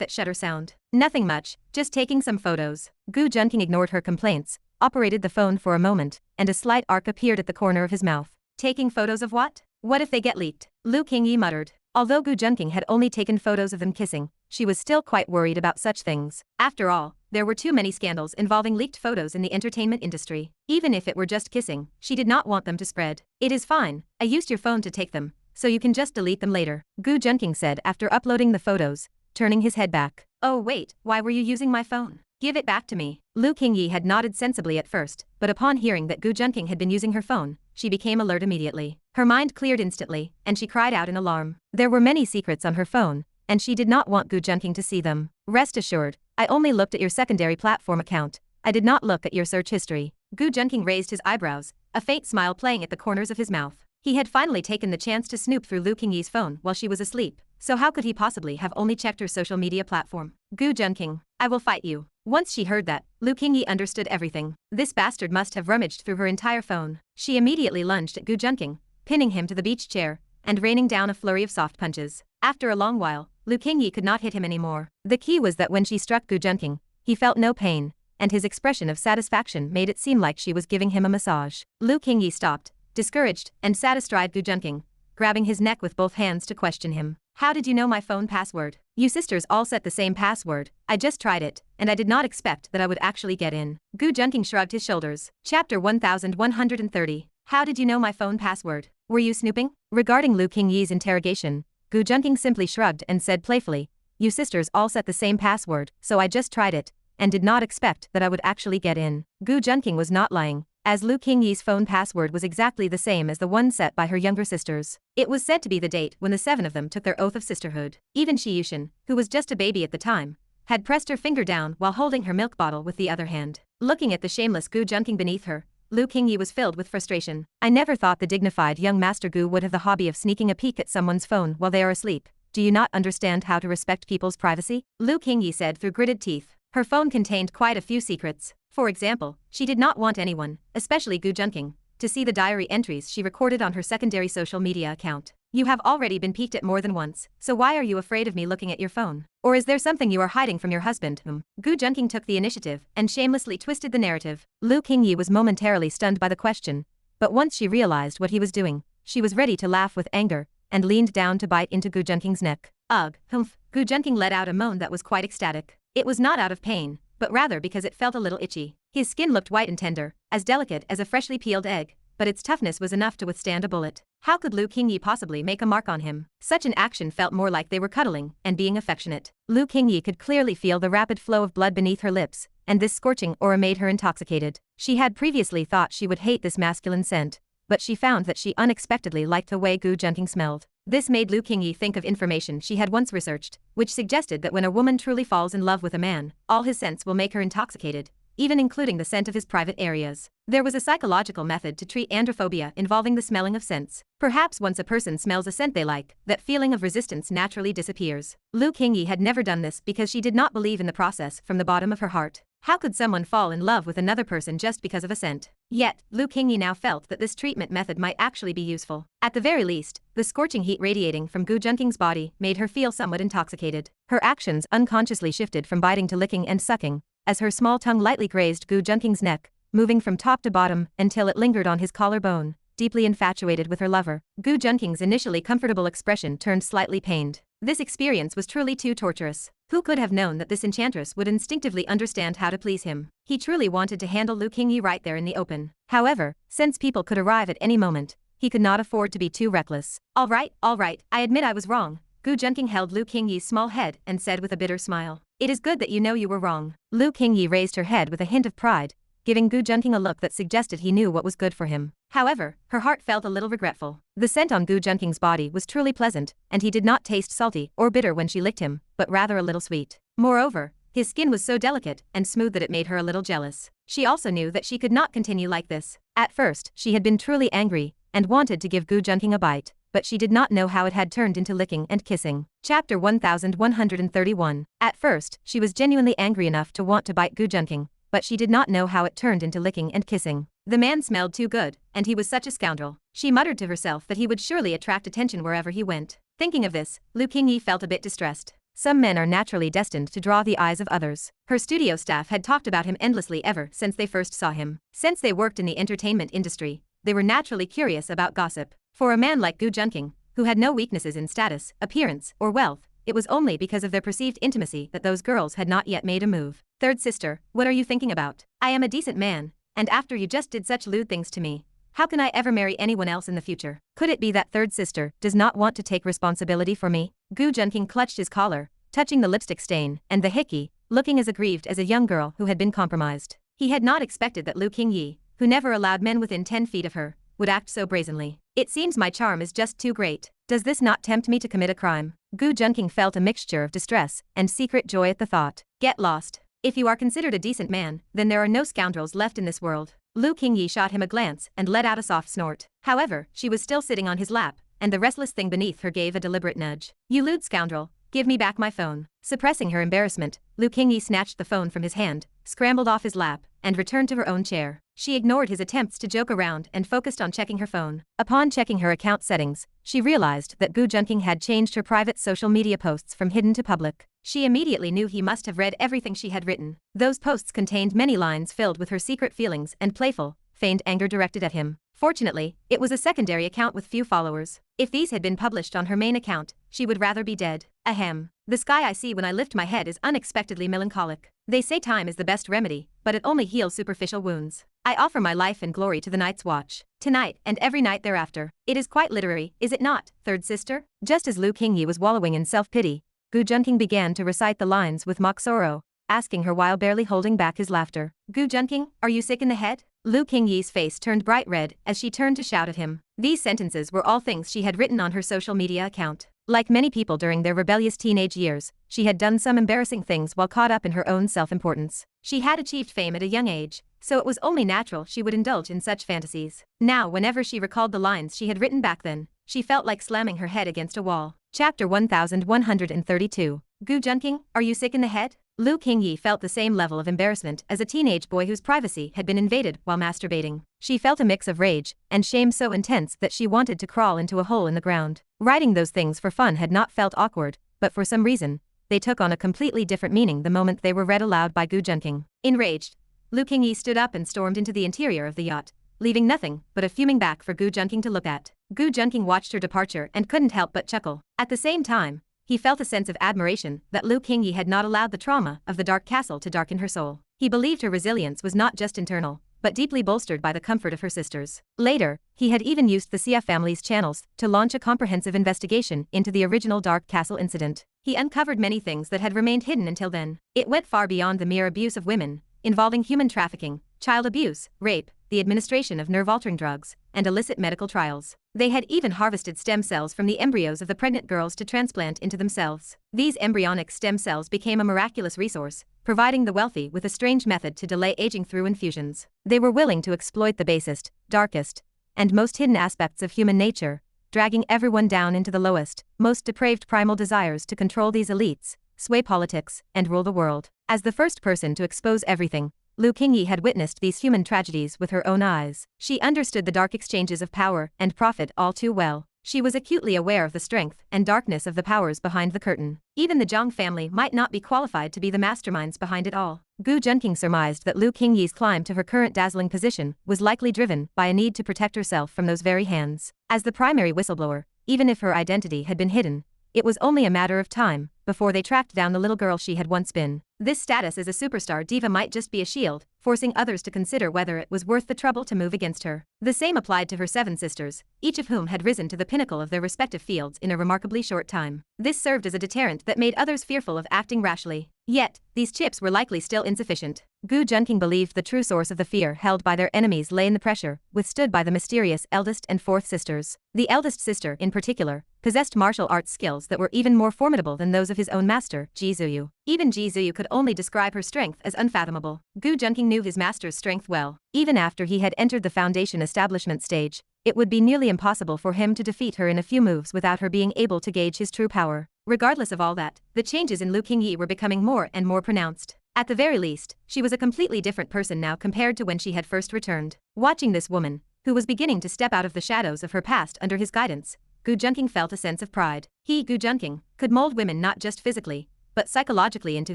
that shutter sound. "Nothing much, just taking some photos." Gu Junking ignored her complaints, operated the phone for a moment, and a slight arc appeared at the corner of his mouth. "Taking photos of what? What if they get leaked?" Lu Qingyi muttered. Although Gu Junking had only taken photos of them kissing, she was still quite worried about such things. After all, there were too many scandals involving leaked photos in the entertainment industry. Even if it were just kissing, she did not want them to spread. "It is fine, I used your phone to take them, so you can just delete them later," Gu Junking said after uploading the photos, turning his head back. "Oh wait, why were you using my phone? Give it back to me." Lu Qingyi had nodded sensibly at first, but upon hearing that Gu Junking had been using her phone, she became alert immediately. Her mind cleared instantly, and she cried out in alarm. There were many secrets on her phone, and she did not want Gu Junking to see them. "Rest assured, I only looked at your secondary platform account. I did not look at your search history." Gu Junking raised his eyebrows, a faint smile playing at the corners of his mouth. He had finally taken the chance to snoop through Lu Qingyi's phone while she was asleep, so how could he possibly have only checked her social media platform? "Gu Junking, I will fight you. Once she heard that, Lu Qingyi understood everything. This bastard must have rummaged through her entire phone. She immediately lunged at Gu Junqing, pinning him to the beach chair, and raining down a flurry of soft punches. After a long while, Lu Qingyi could not hit him anymore. The key was that when she struck Gu Junqing, he felt no pain, and his expression of satisfaction made it seem like she was giving him a massage. Lu Qingyi stopped, discouraged, and sat astride Gu Junqing, grabbing his neck with both hands to question him. How did you know my phone password? You sisters all set the same password. I just tried it, and I did not expect that I would actually get in. Gu Junqing shrugged his shoulders. Chapter 1130. How did you know my phone password? Were you snooping? Regarding Lu Qingyi's interrogation, Gu Junqing simply shrugged and said playfully, you sisters all set the same password, so I just tried it, and did not expect that I would actually get in. Gu Junqing was not lying, as Lu Qingyi's phone password was exactly the same as the one set by her younger sisters. It was said to be the date when the 7 of them took their oath of sisterhood. Even Shi Yushin, who was just a baby at the time, had pressed her finger down while holding her milk bottle with the other hand. Looking at the shameless Gu Junqing beneath her, Lu Qingyi was filled with frustration. I never thought the dignified young Master Gu would have the hobby of sneaking a peek at someone's phone while they are asleep. Do you not understand how to respect people's privacy? Lu Qingyi said through gritted teeth. Her phone contained quite a few secrets. For example, she did not want anyone, especially Gu Junqing, to see the diary entries she recorded on her secondary social media account. You have already been peeked at more than once, so why are you afraid of me looking at your phone? Or is there something you are hiding from your husband? Gu Junqing took the initiative and shamelessly twisted the narrative. Lu Qingyi was momentarily stunned by the question, but once she realized what he was doing, she was ready to laugh with anger, and leaned down to bite into Gu Junqing's neck. Ugh, humph. Gu Junqing let out a moan that was quite ecstatic. It was not out of pain, but rather because it felt a little itchy. His skin looked white and tender, as delicate as a freshly peeled egg, but its toughness was enough to withstand a bullet. How could Lu Qingyi possibly make a mark on him? Such an action felt more like they were cuddling and being affectionate. Lu Qingyi could clearly feel the rapid flow of blood beneath her lips, and this scorching aura made her intoxicated. She had previously thought she would hate this masculine scent, but she found that she unexpectedly liked the way Gu Junqing smelled. This made Lu Qingyi think of information she had once researched, which suggested that when a woman truly falls in love with a man, all his scents will make her intoxicated, even including the scent of his private areas. There was a psychological method to treat androphobia involving the smelling of scents. Perhaps once a person smells a scent they like, that feeling of resistance naturally disappears. Lu Qingyi had never done this because she did not believe in the process from the bottom of her heart. How could someone fall in love with another person just because of a scent? Yet, Lu Qingyi now felt that this treatment method might actually be useful. At the very least, the scorching heat radiating from Gu Junqing's body made her feel somewhat intoxicated. Her actions unconsciously shifted from biting to licking and sucking, as her small tongue lightly grazed Gu Junqing's neck, moving from top to bottom until it lingered on his collarbone. Deeply infatuated with her lover, Gu Junqing's initially comfortable expression turned slightly pained. This experience was truly too torturous. Who could have known that this enchantress would instinctively understand how to please him? He truly wanted to handle Lu Qingyi right there in the open. However, since people could arrive at any moment, he could not afford to be too reckless. All right, I admit I was wrong. Gu Junqing held Lu Qingyi's small head and said with a bitter smile. It is good that you know you were wrong. Lu Qingyi raised her head with a hint of pride, giving Gu Junqing a look that suggested he knew what was good for him. However, her heart felt a little regretful. The scent on Gu Junqing's body was truly pleasant, and he did not taste salty or bitter when she licked him, but rather a little sweet. Moreover, his skin was so delicate and smooth that it made her a little jealous. She also knew that she could not continue like this. At first, she had been truly angry, and wanted to give Gu Junqing a bite, but she did not know how it had turned into licking and kissing. Chapter 1131. At first, she was genuinely angry enough to want to bite Gu Junqing, but she did not know how it turned into licking and kissing. The man smelled too good, and he was such a scoundrel. She muttered to herself that he would surely attract attention wherever he went. Thinking of this, Lu Qingyi felt a bit distressed. Some men are naturally destined to draw the eyes of others. Her studio staff had talked about him endlessly ever since they first saw him. Since they worked in the entertainment industry, they were naturally curious about gossip. For a man like Gu Junqing, who had no weaknesses in status, appearance, or wealth, it was only because of their perceived intimacy that those girls had not yet made a move. Third sister, what are you thinking about? I am a decent man, and after you just did such lewd things to me, how can I ever marry anyone else in the future? Could it be that third sister does not want to take responsibility for me? Gu Junqing clutched his collar, touching the lipstick stain and the hickey, looking as aggrieved as a young girl who had been compromised. He had not expected that Lu Qingyi, who never allowed men within 10 feet of her, would act so brazenly. It seems my charm is just too great. Does this not tempt me to commit a crime? Gu Junqing felt a mixture of distress and secret joy at the thought. Get lost. If you are considered a decent man, then there are no scoundrels left in this world. Lu Qingyi shot him a glance and let out a soft snort. However, she was still sitting on his lap, and the restless thing beneath her gave a deliberate nudge. You lewd scoundrel, Give me back my phone. Suppressing her embarrassment, Lu Qingyi snatched the phone from his hand, scrambled off his lap, and returned to her own chair. She ignored his attempts to joke around and focused on checking her phone. Upon checking her account settings, she realized that Gu Junqing had changed her private social media posts from hidden to public. She immediately knew he must have read everything she had written. Those posts contained many lines filled with her secret feelings and playful, feigned anger directed at him. Fortunately, it was a secondary account with few followers. If these had been published on her main account, she would rather be dead. Ahem. The sky I see when I lift my head is unexpectedly melancholic. They say time is the best remedy, but it only heals superficial wounds. I offer my life and glory to the night's watch. Tonight and every night thereafter. It is quite literary, is it not, third sister? Just as Lu Qingyi was wallowing in self-pity, Gu Junqing began to recite the lines with mock sorrow, asking her while barely holding back his laughter. Gu Junqing, are you sick in the head? Lu Qingyi's face turned bright red as she turned to shout at him. These sentences were all things she had written on her social media account. Like many people during their rebellious teenage years, she had done some embarrassing things while caught up in her own self-importance. She had achieved fame at a young age, so it was only natural she would indulge in such fantasies. Now, whenever she recalled the lines she had written back then, she felt like slamming her head against a wall. Chapter 1132. Gu Junqing, are you sick in the head? Lu Qingyi felt the same level of embarrassment as a teenage boy whose privacy had been invaded while masturbating. She felt a mix of rage and shame so intense that she wanted to crawl into a hole in the ground. Writing those things for fun had not felt awkward, but for some reason, they took on a completely different meaning the moment they were read aloud by Gu Junqing. Enraged, Lu Qingyi stood up and stormed into the interior of the yacht, leaving nothing but a fuming back for Gu Junqing to look at. Gu Junqing watched her departure and couldn't help but chuckle. At the same time, he felt a sense of admiration that Lu Qingyi had not allowed the trauma of the Dark Castle to darken her soul. He believed her resilience was not just internal, but deeply bolstered by the comfort of her sisters. Later, he had even used the Xie family's channels to launch a comprehensive investigation into the original Dark Castle incident. He uncovered many things that had remained hidden until then. It went far beyond the mere abuse of women, involving human trafficking, child abuse, rape, the administration of nerve-altering drugs, and illicit medical trials. They had even harvested stem cells from the embryos of the pregnant girls to transplant into themselves. These embryonic stem cells became a miraculous resource, providing the wealthy with a strange method to delay aging through infusions. They were willing to exploit the basest, darkest, and most hidden aspects of human nature, dragging everyone down into the lowest, most depraved primal desires to control these elites, sway politics, and rule the world. As the first person to expose everything, Lu Qingyi had witnessed these human tragedies with her own eyes. She understood the dark exchanges of power and profit all too well. She was acutely aware of the strength and darkness of the powers behind the curtain. Even the Zhang family might not be qualified to be the masterminds behind it all. Gu Junqing surmised that Lu Qingyi's climb to her current dazzling position was likely driven by a need to protect herself from those very hands. As the primary whistleblower, even if her identity had been hidden, it was only a matter of time before they tracked down the little girl she had once been. This status as a superstar diva might just be a shield, forcing others to consider whether it was worth the trouble to move against her. The same applied to her 7 sisters, each of whom had risen to the pinnacle of their respective fields in a remarkably short time. This served as a deterrent that made others fearful of acting rashly. Yet, these chips were likely still insufficient. Gu Junqing believed the true source of the fear held by their enemies lay in the pressure withstood by the mysterious eldest and 4th sisters. The eldest sister, in particular, possessed martial arts skills that were even more formidable than those of his own master, Ji Zuyu. Even Ji Zuyu could only describe her strength as unfathomable. Gu Junqing knew his master's strength well. Even after he had entered the foundation establishment stage, it would be nearly impossible for him to defeat her in a few moves without her being able to gauge his true power. Regardless of all that, the changes in Lu Qingyi were becoming more and more pronounced. At the very least, she was a completely different person now compared to when she had first returned. Watching this woman, who was beginning to step out of the shadows of her past under his guidance, Gu Junqing felt a sense of pride. He, Gu Junqing, could mold women not just physically, but psychologically into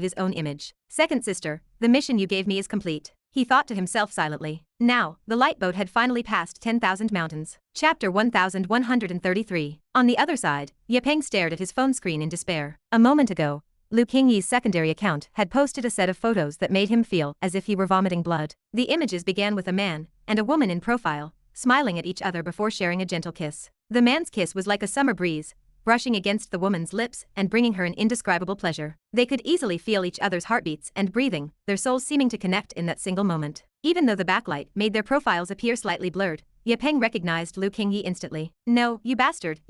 his own image. Second sister, the mission you gave me is complete, he thought to himself silently. Now, the light boat had finally passed 10,000 mountains. Chapter 1133. On the other side, Ye Peng stared at his phone screen in despair. A moment ago, Lu Qingyi's secondary account had posted a set of photos that made him feel as if he were vomiting blood. The images began with a man and a woman in profile, smiling at each other before sharing a gentle kiss. The man's kiss was like a summer breeze, brushing against the woman's lips and bringing her an indescribable pleasure. They could easily feel each other's heartbeats and breathing, their souls seeming to connect in that single moment. Even though the backlight made their profiles appear slightly blurred, Ye Peng recognized Lu Qingyi instantly. No, you bastard,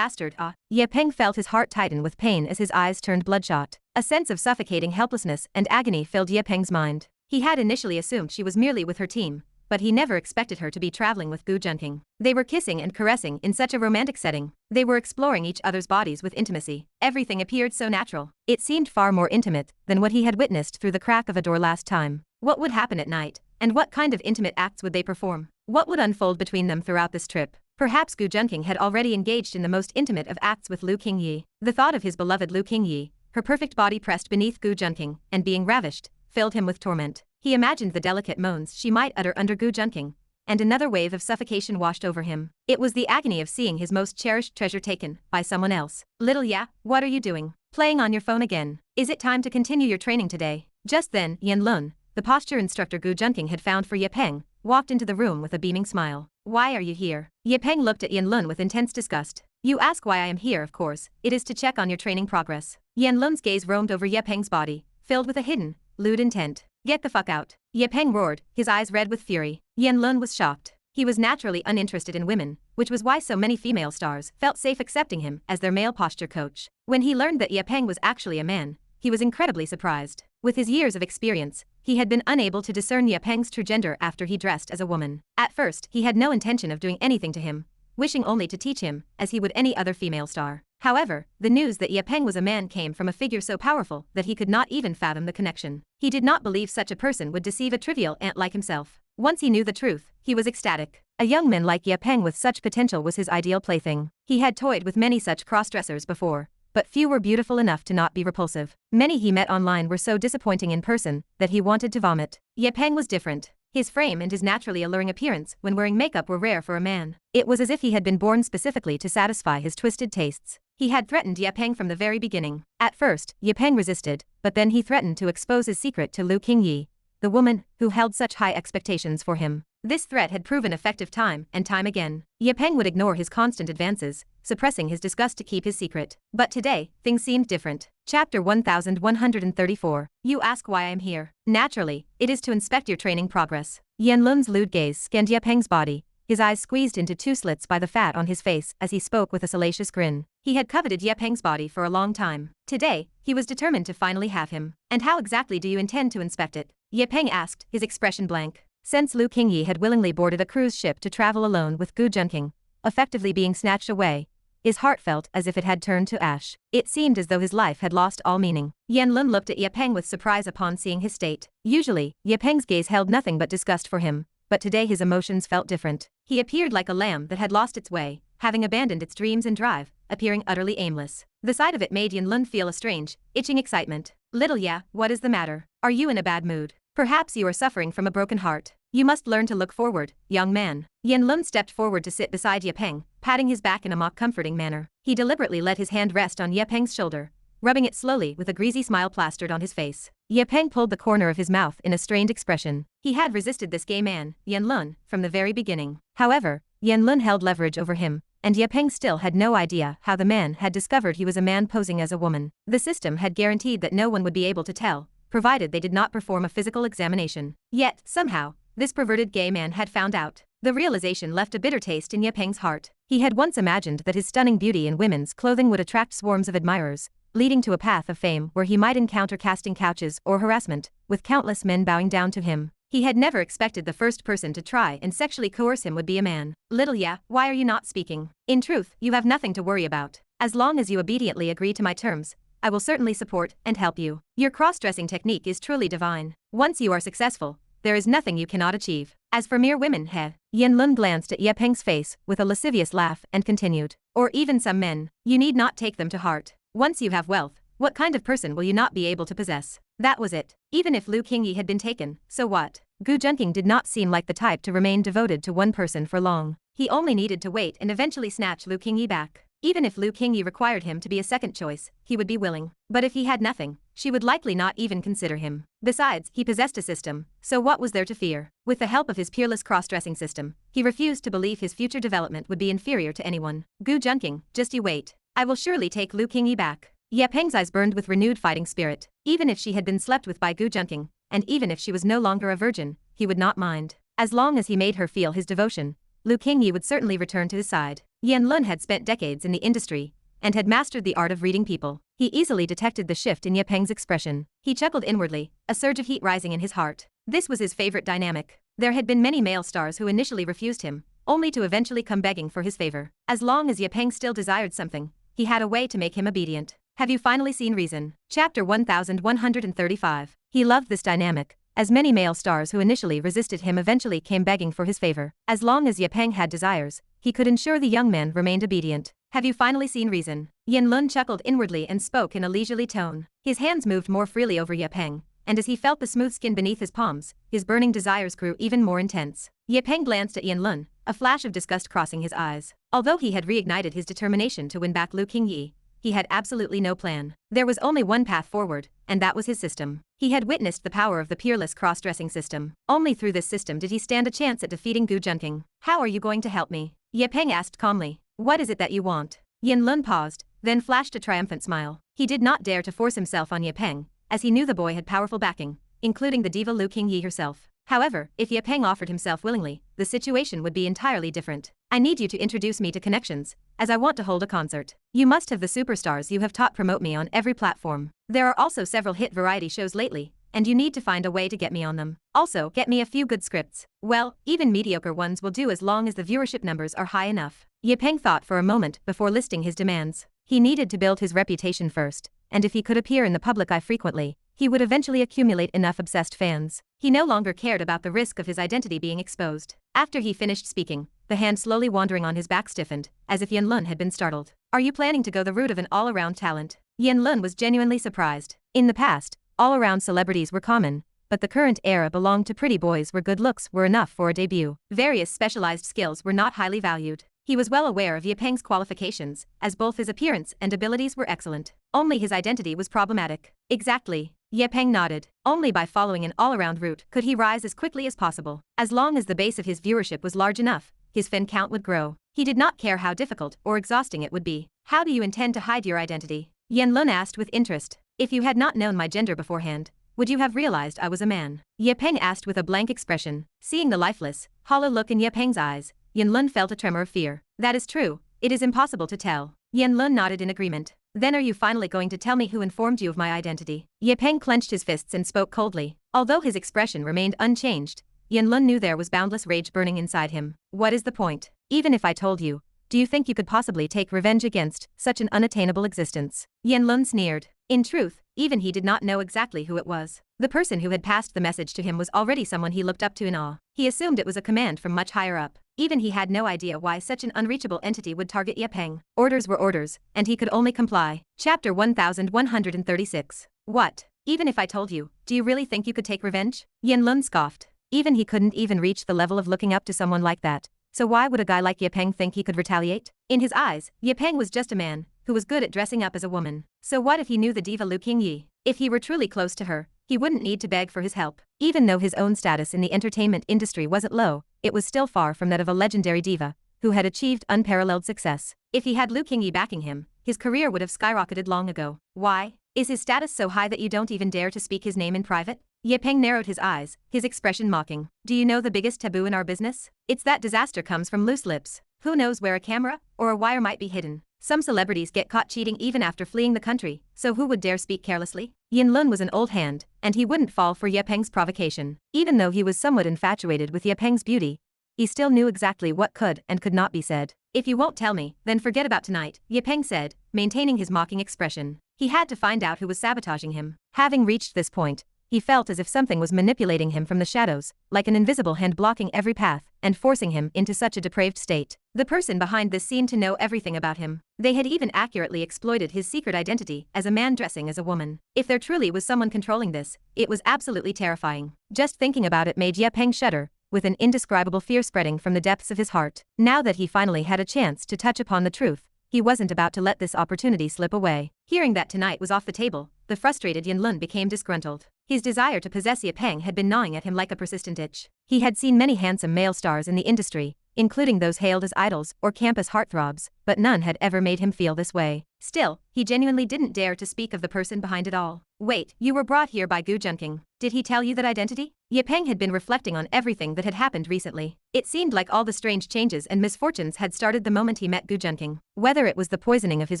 ah. Ye Peng felt his heart tighten with pain as his eyes turned bloodshot. A sense of suffocating helplessness and agony filled Ye Peng's mind. He had initially assumed she was merely with her team, but he never expected her to be traveling with Gu Junking. They were kissing and caressing in such a romantic setting. They were exploring each other's bodies with intimacy. Everything appeared so natural. It seemed far more intimate than what he had witnessed through the crack of a door last time. What would happen at night? And what kind of intimate acts would they perform? What would unfold between them throughout this trip? Perhaps Gu Junking had already engaged in the most intimate of acts with Lu Qingyi. The thought of his beloved Lu Qingyi, her perfect body pressed beneath Gu Junking, and being ravished, filled him with torment. He imagined the delicate moans she might utter under Gu Junking, and another wave of suffocation washed over him. It was the agony of seeing his most cherished treasure taken by someone else. Little Ya, what are you doing? Playing on your phone again? Is it time to continue your training today? Just then, Yan Lun, the posture instructor Gu Junking had found for Ye Peng, walked into the room with a beaming smile. Why are you here? Ye Peng looked at Yan Lun with intense disgust. You ask why I am here, of course. It is to check on your training progress. Yan Lun's gaze roamed over Ye Peng's body, filled with a hidden, lewd intent. Get the fuck out. Ye Peng roared, his eyes red with fury. Yan Lun was shocked. He was naturally uninterested in women, which was why so many female stars felt safe accepting him as their male posture coach. When he learned that Ye Peng was actually a man, he was incredibly surprised. With his years of experience, he had been unable to discern Ye Peng's true gender after he dressed as a woman. At first, he had no intention of doing anything to him, wishing only to teach him, as he would any other female star. However, the news that Ye Peng was a man came from a figure so powerful that he could not even fathom the connection. He did not believe such a person would deceive a trivial ant like himself. Once he knew the truth, he was ecstatic. A young man like Ye Peng with such potential was his ideal plaything. He had toyed with many such cross-dressers before, but few were beautiful enough to not be repulsive. Many he met online were so disappointing in person that he wanted to vomit. Ye Peng was different. His frame and his naturally alluring appearance when wearing makeup were rare for a man. It was as if he had been born specifically to satisfy his twisted tastes. He had threatened Ye Peng from the very beginning. At first, Ye Peng resisted, but then he threatened to expose his secret to Lu Qingyi, the woman who held such high expectations for him. This threat had proven effective time and time again. Ye Peng would ignore his constant advances, suppressing his disgust to keep his secret. But today, things seemed different. Chapter 1134. You ask why I am here. Naturally, it is to inspect your training progress. Yan Lun's lewd gaze scanned Ye Peng's body, his eyes squeezed into two slits by the fat on his face as he spoke with a salacious grin. He had coveted Ye Peng's body for a long time. Today, he was determined to finally have him. And how exactly do you intend to inspect it? Ye Peng asked, his expression blank. Since Lu Qingyi had willingly boarded a cruise ship to travel alone with Gu Junking, effectively being snatched away, his heart felt as if it had turned to ash. It seemed as though his life had lost all meaning. Yan Lun looked at Ye Peng with surprise upon seeing his state. Usually, Ye Peng's gaze held nothing but disgust for him, but today his emotions felt different. He appeared like a lamb that had lost its way, having abandoned its dreams and drive, appearing utterly aimless. The sight of it made Yan Lun feel a strange, itching excitement. Little Ya, what is the matter? Are you in a bad mood? Perhaps you are suffering from a broken heart. You must learn to look forward, young man. Yan Lun stepped forward to sit beside Ye Peng, patting his back in a mock comforting manner. He deliberately let his hand rest on Ye Peng's shoulder, rubbing it slowly with a greasy smile plastered on his face. Ye Peng pulled the corner of his mouth in a strained expression. He had resisted this gay man, Yan Lun, from the very beginning. However, Yan Lun held leverage over him, and Ye Peng still had no idea how the man had discovered he was a man posing as a woman. The system had guaranteed that no one would be able to tell, provided they did not perform a physical examination. Yet, somehow, this perverted gay man had found out. The realization left a bitter taste in Ye Peng's heart. He had once imagined that his stunning beauty in women's clothing would attract swarms of admirers, leading to a path of fame where he might encounter casting couches or harassment, with countless men bowing down to him. He had never expected the first person to try and sexually coerce him would be a man. Little Ya, why are you not speaking? In truth, you have nothing to worry about. As long as you obediently agree to my terms, I will certainly support and help you. Your cross-dressing technique is truly divine. Once you are successful, there is nothing you cannot achieve. As for mere women, Yan Lun glanced at Ye Peng's face with a lascivious laugh and continued. Or even some men, you need not take them to heart. Once you have wealth, what kind of person will you not be able to possess? That was it. Even if Lu Qingyi had been taken, so what? Gu Junking did not seem like the type to remain devoted to one person for long. He only needed to wait and eventually snatch Lu Qingyi back. Even if Lu Qingyi required him to be a second choice, he would be willing. But if he had nothing, she would likely not even consider him. Besides, he possessed a system, so what was there to fear? With the help of his peerless cross-dressing system, he refused to believe his future development would be inferior to anyone. Gu Junking, just you wait. I will surely take Lu Qingyi back. Ye Peng's eyes burned with renewed fighting spirit. Even if she had been slept with by Gu Junking, and even if she was no longer a virgin, he would not mind. As long as he made her feel his devotion, Lu Qingyi would certainly return to his side. Yan Lun had spent decades in the industry, and had mastered the art of reading people. He easily detected the shift in Ye Peng's expression. He chuckled inwardly, a surge of heat rising in his heart. This was his favorite dynamic. There had been many male stars who initially refused him, only to eventually come begging for his favor. As long as Ye Peng still desired something, he had a way to make him obedient. Have you finally seen reason? Chapter 1135. He loved this dynamic, as many male stars who initially resisted him eventually came begging for his favor. As long as Ye Peng had desires, he could ensure the young man remained obedient. Have you finally seen reason? Yin Lun chuckled inwardly and spoke in a leisurely tone. His hands moved more freely over Ye Peng, and as he felt the smooth skin beneath his palms, his burning desires grew even more intense. Ye Peng glanced at Yin Lun, a flash of disgust crossing his eyes. Although he had reignited his determination to win back Lu Qingyi, he had absolutely no plan. There was only one path forward, and that was his system. He had witnessed the power of the peerless cross-dressing system. Only through this system did he stand a chance at defeating Gu Junqing. How are you going to help me? Ye Peng asked calmly. What is it that you want? Yin Lun paused, then flashed a triumphant smile. He did not dare to force himself on Ye Peng, as he knew the boy had powerful backing, including the diva Lu Qingyi herself. However, if Ye Peng offered himself willingly, the situation would be entirely different. I need you to introduce me to connections, as I want to hold a concert. You must have the superstars you have taught promote me on every platform. There are also several hit variety shows lately, and you need to find a way to get me on them. Also, get me a few good scripts. Well, even mediocre ones will do as long as the viewership numbers are high enough. Ye Peng thought for a moment before listing his demands. He needed to build his reputation first, and if he could appear in the public eye frequently, he would eventually accumulate enough obsessed fans. He no longer cared about the risk of his identity being exposed. After he finished speaking, the hand slowly wandering on his back stiffened, as if Yin Lun had been startled. Are you planning to go the route of an all-around talent? Yin Lun was genuinely surprised. In the past, all-around celebrities were common, but the current era belonged to pretty boys where good looks were enough for a debut. Various specialized skills were not highly valued. He was well aware of Ye Peng's qualifications, as both his appearance and abilities were excellent. Only his identity was problematic. Exactly. Ye Peng nodded. Only by following an all-around route could he rise as quickly as possible. As long as the base of his viewership was large enough, his fan count would grow. He did not care how difficult or exhausting it would be. How do you intend to hide your identity? Yin Lun asked with interest. If you had not known my gender beforehand, would you have realized I was a man? Ye Peng asked with a blank expression. Seeing the lifeless, hollow look in Ye Peng's eyes, Yin Lun felt a tremor of fear. That is true, it is impossible to tell. Yin Lun nodded in agreement. Then are you finally going to tell me who informed you of my identity? Ye Peng clenched his fists and spoke coldly. Although his expression remained unchanged, Yin Lun knew there was boundless rage burning inside him. What is the point? Even if I told you, do you think you could possibly take revenge against such an unattainable existence? Yin Lun sneered. In truth, even he did not know exactly who it was. The person who had passed the message to him was already someone he looked up to in awe. He assumed it was a command from much higher up. Even he had no idea why such an unreachable entity would target Ye Peng. Orders were orders, and he could only comply. Chapter 1136. What? Even if I told you, do you really think you could take revenge? Yin Lun scoffed. Even he couldn't even reach the level of looking up to someone like that. So why would a guy like Ye Peng think he could retaliate? In his eyes, Ye Peng was just a man who was good at dressing up as a woman. So what if he knew the diva Lu Qingyi? If he were truly close to her, he wouldn't need to beg for his help. Even though his own status in the entertainment industry wasn't low, it was still far from that of a legendary diva who had achieved unparalleled success. If he had Lu Qingyi backing him, his career would have skyrocketed long ago. Why? Is his status so high that you don't even dare to speak his name in private? Ye Peng narrowed his eyes, his expression mocking. Do you know the biggest taboo in our business? It's that disaster comes from loose lips. Who knows where a camera or a wire might be hidden? Some celebrities get caught cheating even after fleeing the country, so who would dare speak carelessly? Yin Lun was an old hand, and he wouldn't fall for Ye Peng's provocation. Even though he was somewhat infatuated with Ye Peng's beauty, he still knew exactly what could and could not be said. If you won't tell me, then forget about tonight, Ye Peng said, maintaining his mocking expression. He had to find out who was sabotaging him. Having reached this point, he felt as if something was manipulating him from the shadows, like an invisible hand blocking every path and forcing him into such a depraved state. The person behind this seemed to know everything about him. They had even accurately exploited his secret identity as a man dressing as a woman. If there truly was someone controlling this, it was absolutely terrifying. Just thinking about it made Ye Peng shudder, with an indescribable fear spreading from the depths of his heart. Now that he finally had a chance to touch upon the truth, he wasn't about to let this opportunity slip away. Hearing that tonight was off the table, the frustrated Yin Lun became disgruntled. His desire to possess Ye Peng had been gnawing at him like a persistent itch. He had seen many handsome male stars in the industry, including those hailed as idols or campus heartthrobs, but none had ever made him feel this way. Still, he genuinely didn't dare to speak of the person behind it all. Wait, you were brought here by Gu Junqing. Did he tell you that identity? Ye Peng had been reflecting on everything that had happened recently. It seemed like all the strange changes and misfortunes had started the moment he met Gu Junqing. Whether it was the poisoning of his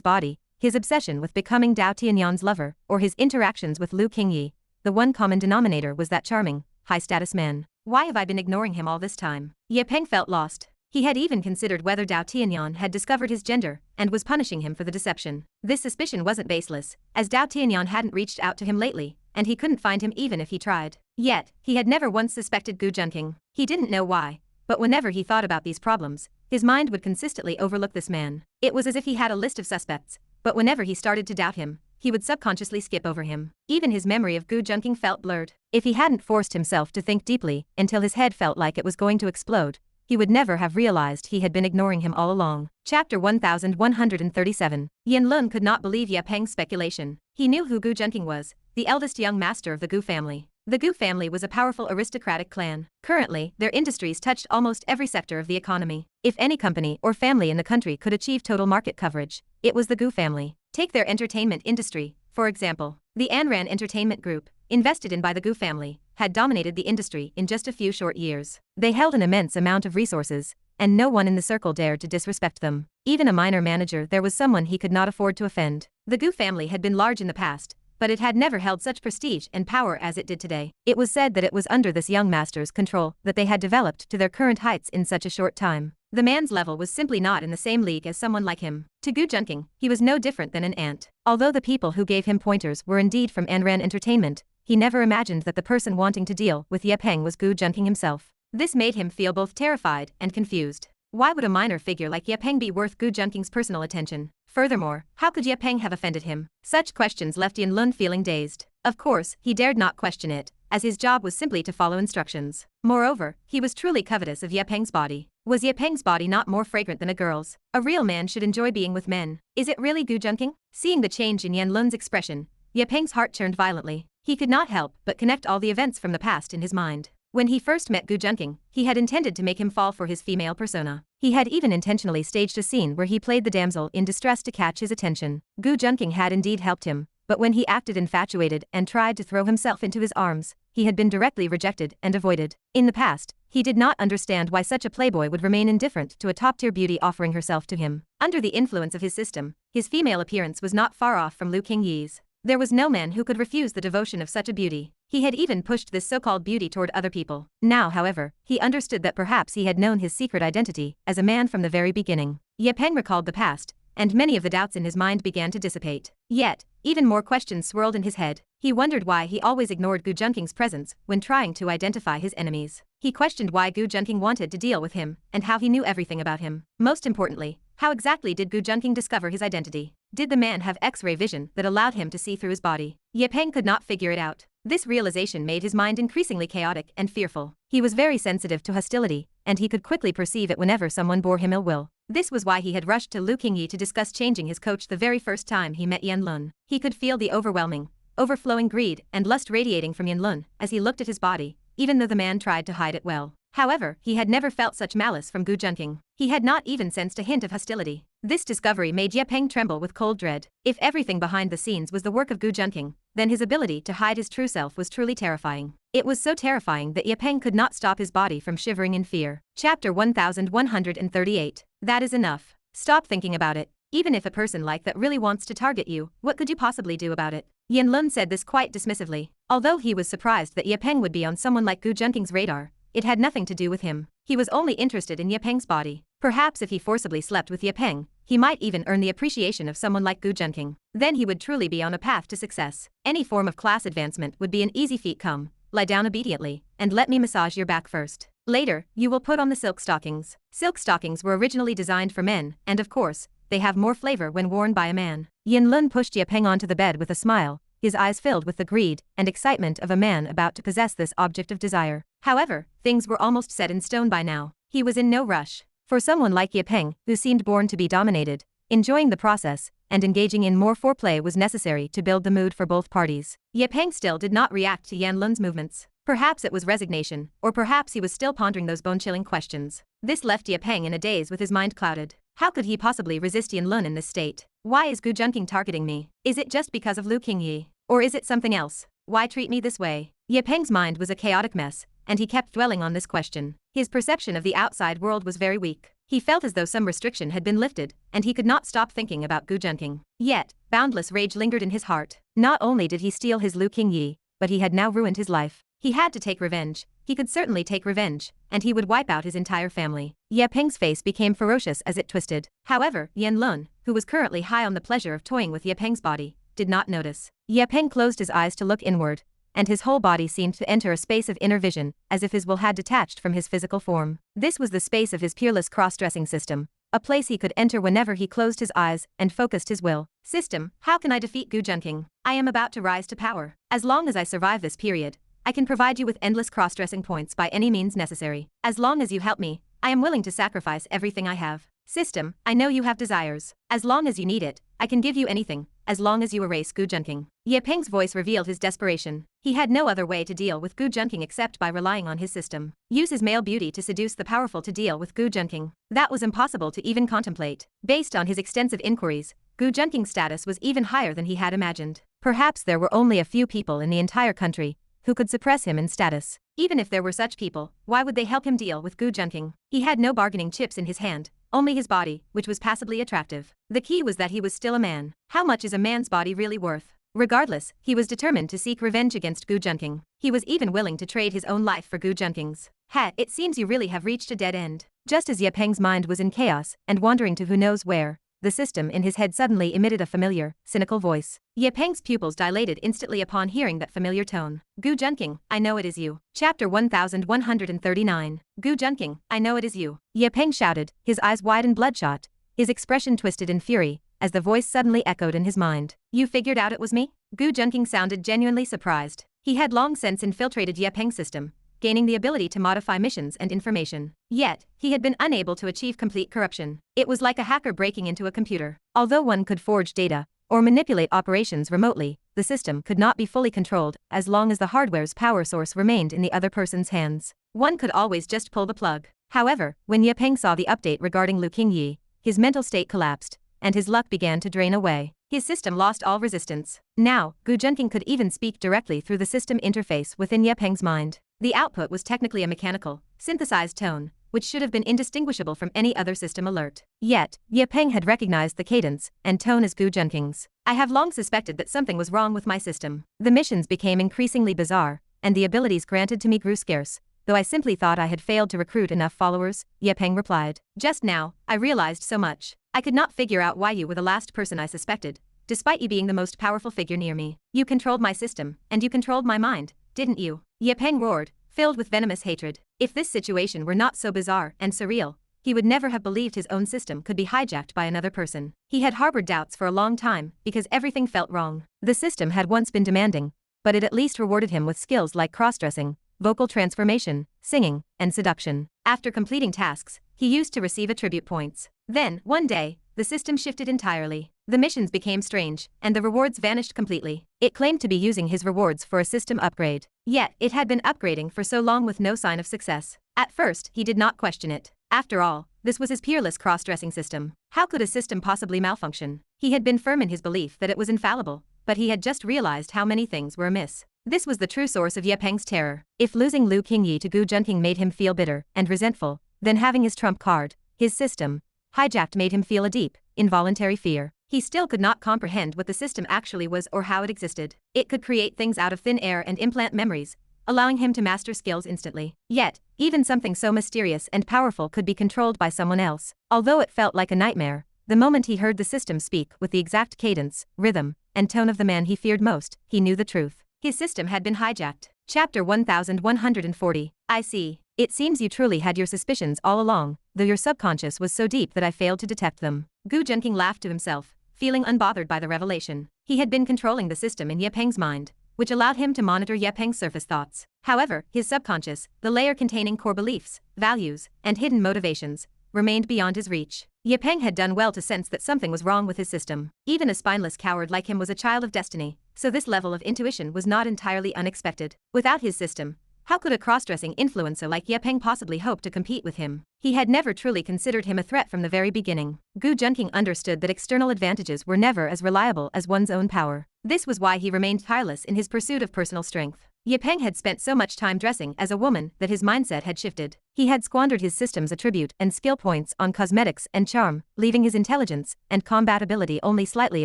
body, his obsession with becoming Dao Tianyan's lover, or his interactions with Lu Qingyi, the one common denominator was that charming, high-status man. Why have I been ignoring him all this time? Ye Peng felt lost. He had even considered whether Dao Tianyan had discovered his gender and was punishing him for the deception. This suspicion wasn't baseless, as Dao Tianyan hadn't reached out to him lately, and he couldn't find him even if he tried. Yet, he had never once suspected Gu Junking. He didn't know why, but whenever he thought about these problems, his mind would consistently overlook this man. It was as if he had a list of suspects, but whenever he started to doubt him, he would subconsciously skip over him. Even his memory of Gu Junking felt blurred. If he hadn't forced himself to think deeply until his head felt like it was going to explode, he would never have realized he had been ignoring him all along. Chapter 1137. Yin Lun could not believe Ye Peng's speculation. He knew who Gu Junking was, the eldest young master of the Gu family. The Gu family was a powerful aristocratic clan. Currently, their industries touched almost every sector of the economy. If any company or family in the country could achieve total market coverage, it was the Gu family. Take their entertainment industry, for example. The Anran Entertainment Group, invested in by the Gu family, had dominated the industry in just a few short years. They held an immense amount of resources, and no one in the circle dared to disrespect them. Even a minor manager, there was someone he could not afford to offend. The Gu family had been large in the past, but it had never held such prestige and power as it did today. It was said that it was under this young master's control that they had developed to their current heights in such a short time. The man's level was simply not in the same league as someone like him. To Gu Junking, he was no different than an ant. Although the people who gave him pointers were indeed from Anran Entertainment, he never imagined that the person wanting to deal with Ye Peng was Gu Junking himself. This made him feel both terrified and confused. Why would a minor figure like Ye Peng be worth Gu Junking's personal attention? Furthermore, how could Ye Peng have offended him? Such questions left Yin Lun feeling dazed. Of course, he dared not question it, as his job was simply to follow instructions. Moreover, he was truly covetous of Ye Peng's body. Was Ye Peng's body not more fragrant than a girl's? A real man should enjoy being with men. Is it really Gu Junking? Seeing the change in Yin Lun's expression, Ye Peng's heart churned violently. He could not help but connect all the events from the past in his mind. When he first met Gu Junking, he had intended to make him fall for his female persona. He had even intentionally staged a scene where he played the damsel in distress to catch his attention. Gu Junking had indeed helped him, but when he acted infatuated and tried to throw himself into his arms, he had been directly rejected and avoided. In the past, he did not understand why such a playboy would remain indifferent to a top-tier beauty offering herself to him. Under the influence of his system, his female appearance was not far off from Lu Qingyi's. There was no man who could refuse the devotion of such a beauty. He had even pushed this so-called beauty toward other people. Now, however, he understood that perhaps he had known his secret identity as a man from the very beginning. Ye Peng recalled the past, and many of the doubts in his mind began to dissipate. Yet, even more questions swirled in his head. He wondered why he always ignored Gu Junking's presence when trying to identify his enemies. He questioned why Gu Junking wanted to deal with him and how he knew everything about him. Most importantly, how exactly did Gu Junking discover his identity? Did the man have X-ray vision that allowed him to see through his body? Ye Peng could not figure it out. This realization made his mind increasingly chaotic and fearful. He was very sensitive to hostility, and he could quickly perceive it whenever someone bore him ill will. This was why he had rushed to Lu Qingyi to discuss changing his coach the very first time he met Yin Lun. He could feel the overflowing greed and lust radiating from Yin Lun as he looked at his body, even though the man tried to hide it well. However, he had never felt such malice from Gu Junking. He had not even sensed a hint of hostility. This discovery made Ye Peng tremble with cold dread. If everything behind the scenes was the work of Gu Junking, then his ability to hide his true self was truly terrifying. It was so terrifying that Ye Peng could not stop his body from shivering in fear. Chapter 1138. That is enough. Stop thinking about it. Even if a person like that really wants to target you, what could you possibly do about it? Yin Lun said this quite dismissively. Although he was surprised that Ye Peng would be on someone like Gu Junking's radar, it had nothing to do with him. He was only interested in Ye Peng's body. Perhaps if he forcibly slept with Ye Peng, he might even earn the appreciation of someone like Gu Junking. Then he would truly be on a path to success. Any form of class advancement would be an easy feat. Come, lie down obediently, and let me massage your back first. Later, you will put on the silk stockings. Silk stockings were originally designed for men, and of course, they have more flavor when worn by a man. Yin Lun pushed Ye Peng onto the bed with a smile, his eyes filled with the greed and excitement of a man about to possess this object of desire. However, things were almost set in stone by now. He was in no rush. For someone like Ye Peng, who seemed born to be dominated, enjoying the process and engaging in more foreplay was necessary to build the mood for both parties. Ye Peng still did not react to Yin Lun's movements. Perhaps it was resignation, or perhaps he was still pondering those bone-chilling questions. This left Ye Peng in a daze with his mind clouded. How could he possibly resist Yin Lun in this state? Why is Gu Junking targeting me? Is it just because of Lu Qingyi? Or is it something else? Why treat me this way? Ye Peng's mind was a chaotic mess, and he kept dwelling on this question. His perception of the outside world was very weak. He felt as though some restriction had been lifted, and he could not stop thinking about Gu Junking. Yet, boundless rage lingered in his heart. Not only did he steal his Lu Qingyi, but he had now ruined his life. He had to take revenge. He could certainly take revenge, and he would wipe out his entire family. Ye Peng's face became ferocious as it twisted. However, Yan Lun, who was currently high on the pleasure of toying with Ye Peng's body, did not notice. Ye Peng closed his eyes to look inward, and his whole body seemed to enter a space of inner vision, as if his will had detached from his physical form. This was the space of his peerless cross-dressing system, a place he could enter whenever he closed his eyes and focused his will. System, how can I defeat Gu Junking? I am about to rise to power. As long as I survive this period, I can provide you with endless cross-dressing points by any means necessary. As long as you help me, I am willing to sacrifice everything I have. System, I know you have desires. As long as you need it, I can give you anything, as long as you erase Gu Junking. Ye Peng's voice revealed his desperation. He had no other way to deal with Gu Junking except by relying on his system. Use his male beauty to seduce the powerful to deal with Gu Junking. That was impossible to even contemplate. Based on his extensive inquiries, Gu Junking's status was even higher than he had imagined. Perhaps there were only a few people in the entire country who could suppress him in status. Even if there were such people, why would they help him deal with Gu Junking? He had no bargaining chips in his hand, only his body, which was passably attractive. The key was that he was still a man. How much is a man's body really worth? Regardless, he was determined to seek revenge against Gu Junking. He was even willing to trade his own life for Gu Junking's. It seems you really have reached a dead end. Just as Ye Peng's mind was in chaos and wandering to who knows where, the system in his head suddenly emitted a familiar, cynical voice. Ye Peng's pupils dilated instantly upon hearing that familiar tone. Gu Junking, I know it is you. Chapter 1139. Gu Junking, I know it is you. Ye Peng shouted, his eyes wide and bloodshot, his expression twisted in fury, as the voice suddenly echoed in his mind. You figured out it was me? Gu Junking sounded genuinely surprised. He had long since infiltrated Ye Peng's system, gaining the ability to modify missions and information. Yet, he had been unable to achieve complete corruption. It was like a hacker breaking into a computer. Although one could forge data or manipulate operations remotely, the system could not be fully controlled as long as the hardware's power source remained in the other person's hands. One could always just pull the plug. However, when Ye Peng saw the update regarding Lu Qingyi, his mental state collapsed, and his luck began to drain away. His system lost all resistance. Now, Gu Junking could even speak directly through the system interface within Ye Peng's mind. The output was technically a mechanical, synthesized tone, which should have been indistinguishable from any other system alert. Yet, Ye Peng had recognized the cadence and tone as Gu Junking's. I have long suspected that something was wrong with my system. The missions became increasingly bizarre, and the abilities granted to me grew scarce, though I simply thought I had failed to recruit enough followers, Ye Peng replied. Just now, I realized so much. I could not figure out why you were the last person I suspected, despite you being the most powerful figure near me. You controlled my system, and you controlled my mind, didn't you? Ye Peng roared, filled with venomous hatred. If this situation were not so bizarre and surreal, he would never have believed his own system could be hijacked by another person. He had harbored doubts for a long time because everything felt wrong. The system had once been demanding, but it at least rewarded him with skills like cross-dressing, vocal transformation, singing, and seduction. After completing tasks, he used to receive attribute points. Then, one day, the system shifted entirely. The missions became strange, and the rewards vanished completely. It claimed to be using his rewards for a system upgrade. Yet, it had been upgrading for so long with no sign of success. At first, he did not question it. After all, this was his peerless cross-dressing system. How could a system possibly malfunction? He had been firm in his belief that it was infallible, but he had just realized how many things were amiss. This was the true source of Ye Peng's terror. If losing Lu Qingyi to Gu Junking made him feel bitter and resentful, then having his trump card, his system, hijacked made him feel a deep, involuntary fear. He still could not comprehend what the system actually was or how it existed. It could create things out of thin air and implant memories, allowing him to master skills instantly. Yet, even something so mysterious and powerful could be controlled by someone else. Although it felt like a nightmare, the moment he heard the system speak with the exact cadence, rhythm, and tone of the man he feared most, he knew the truth. His system had been hijacked. Chapter 1140. I see. It seems you truly had your suspicions all along, though your subconscious was so deep that I failed to detect them. Gu Junking laughed to himself, feeling unbothered by the revelation. He had been controlling the system in Ye Peng's mind, which allowed him to monitor Ye Peng's surface thoughts. However, his subconscious, the layer containing core beliefs, values, and hidden motivations, remained beyond his reach. Ye Peng had done well to sense that something was wrong with his system. Even a spineless coward like him was a child of destiny, so this level of intuition was not entirely unexpected. Without his system, how could a cross-dressing influencer like Ye Peng possibly hope to compete with him? He had never truly considered him a threat from the very beginning. Gu Junking understood that external advantages were never as reliable as one's own power. This was why he remained tireless in his pursuit of personal strength. Ye Peng had spent so much time dressing as a woman that his mindset had shifted. He had squandered his system's attribute and skill points on cosmetics and charm, leaving his intelligence and combat ability only slightly